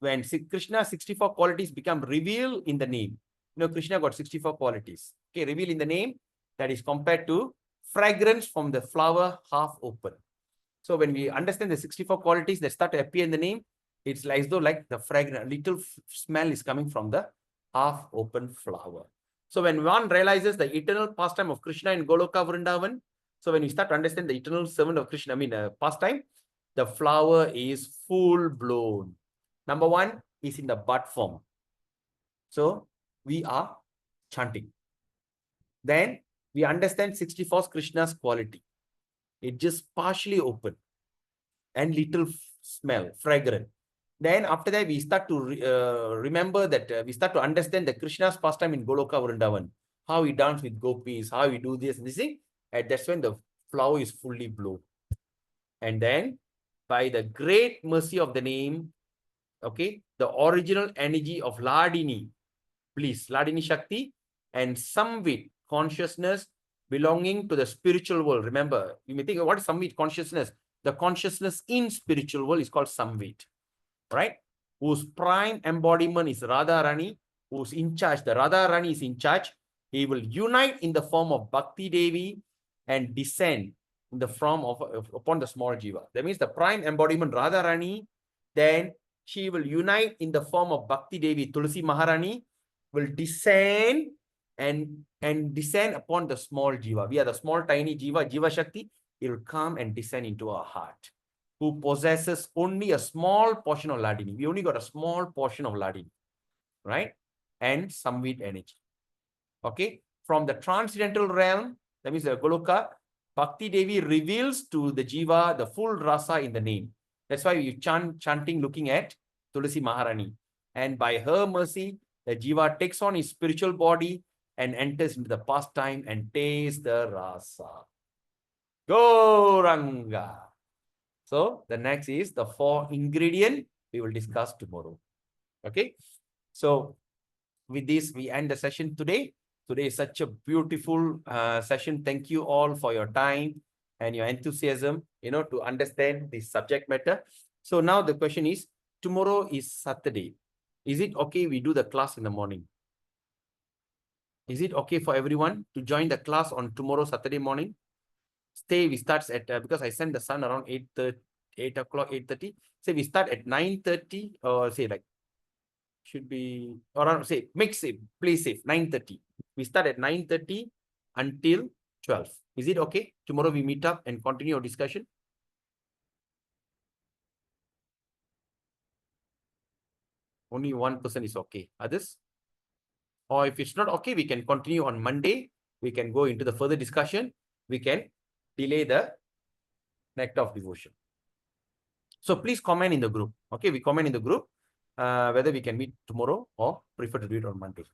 When Krishna's 64 qualities become revealed in the name. You know, Krishna got 64 qualities. Okay, revealed in the name, that is compared to fragrance from the flower half open. So when we understand the 64 qualities that start to appear in the name, it's like as though like the fragrance, little smell is coming from the half open flower. So when one realizes the eternal pastime of Krishna in Goloka Vrindavan, so when you start to understand the eternal servant of Krishna, pastime, the flower is full blown. Number one is in the bud form. So we are chanting. Then we understand 64 Krishna's quality. It just partially open and little smell, fragrant. Then after that, we start to remember that we start to understand the Krishna's pastime in Goloka Vrindavan, how he dance with gopis, how he do this and this thing. And that's when the flower is fully blown. And then by the great mercy of the name, okay, the original energy of Ladini, please, Ladini Shakti, and Samvit consciousness belonging to the spiritual world. Remember, you may think, what is Samvit consciousness? The consciousness in spiritual world is called Samvit, right? Whose prime embodiment is Radharani, who's in charge. The Radharani is in charge. He will unite in the form of Bhakti Devi and descend in the form of upon the small jiva. That means the prime embodiment Radharani, then she will unite in the form of Bhakti Devi, Tulsi Maharani, will descend and descend upon the small jiva. We are the small tiny jiva, Jiva Shakti. It will come and descend into our heart, who possesses only a small portion of Ladini. We only got a small portion of Ladini, right? And Samvit energy. Okay? From the transcendental realm, that means the Goloka, Bhakti Devi reveals to the jiva the full rasa in the name. That's why you chanting looking at Tulsi Maharani. And by her mercy, the jiva takes on his spiritual body and enters into the pastime and tastes the rasa. Gauranga. So the next is the 4 ingredient we will discuss tomorrow. Okay. So with this, we end the session today. Today is such a beautiful session. Thank you all for your time and your enthusiasm, to understand this subject matter. So now the question is, tomorrow is Saturday. Is it okay we do the class in the morning? Is it okay for everyone to join the class on tomorrow, Saturday morning? We starts at, because I send the sun around 8 o'clock, 8:30. Say we start at 9:30, or say like, should be around, say, make safe, play safe, 9:30. We start at 9:30 until 12. Is it okay? Tomorrow we meet up and continue our discussion. Only one person is okay. Others? Or if it's not okay, we can continue on Monday. We can go into the further discussion. We can delay the act of devotion. So please comment in the group. Okay, we comment in the group whether we can meet tomorrow or prefer to do it on Monday.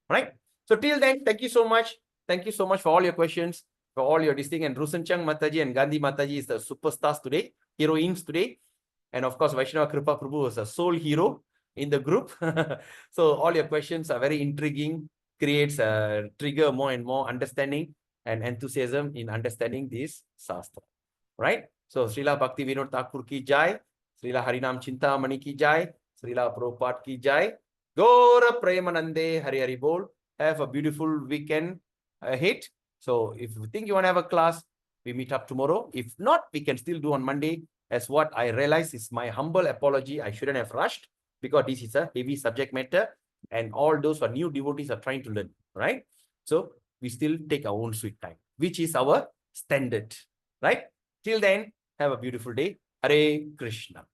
Right? So till then, thank you so much. Thank you so much for all your questions, for all your listening. And Rusan Chang Mataji and Gandhi Mataji is the superstars today, heroines today. And of course, Vaishnava Kripa Prabhu was a sole hero in the group. So all your questions are very intriguing, creates a trigger more and more understanding and enthusiasm in understanding this Shastra. Right? So Srila Bhakti Vinod Thakur ki jai, Srila Harinam Cintamani ki jai, Srila Prabhupada ki jai. Gora Premanande Hari Hari Bol. Have a beautiful weekend ahead. So if you think you want to have a class, we meet up tomorrow. If not, we can still do on Monday. As what I realize is my humble apology. I shouldn't have rushed because this is a heavy subject matter and all those who are new devotees are trying to learn, right? So we still take our own sweet time, which is our standard, right? Till then, have a beautiful day. Hare Krishna.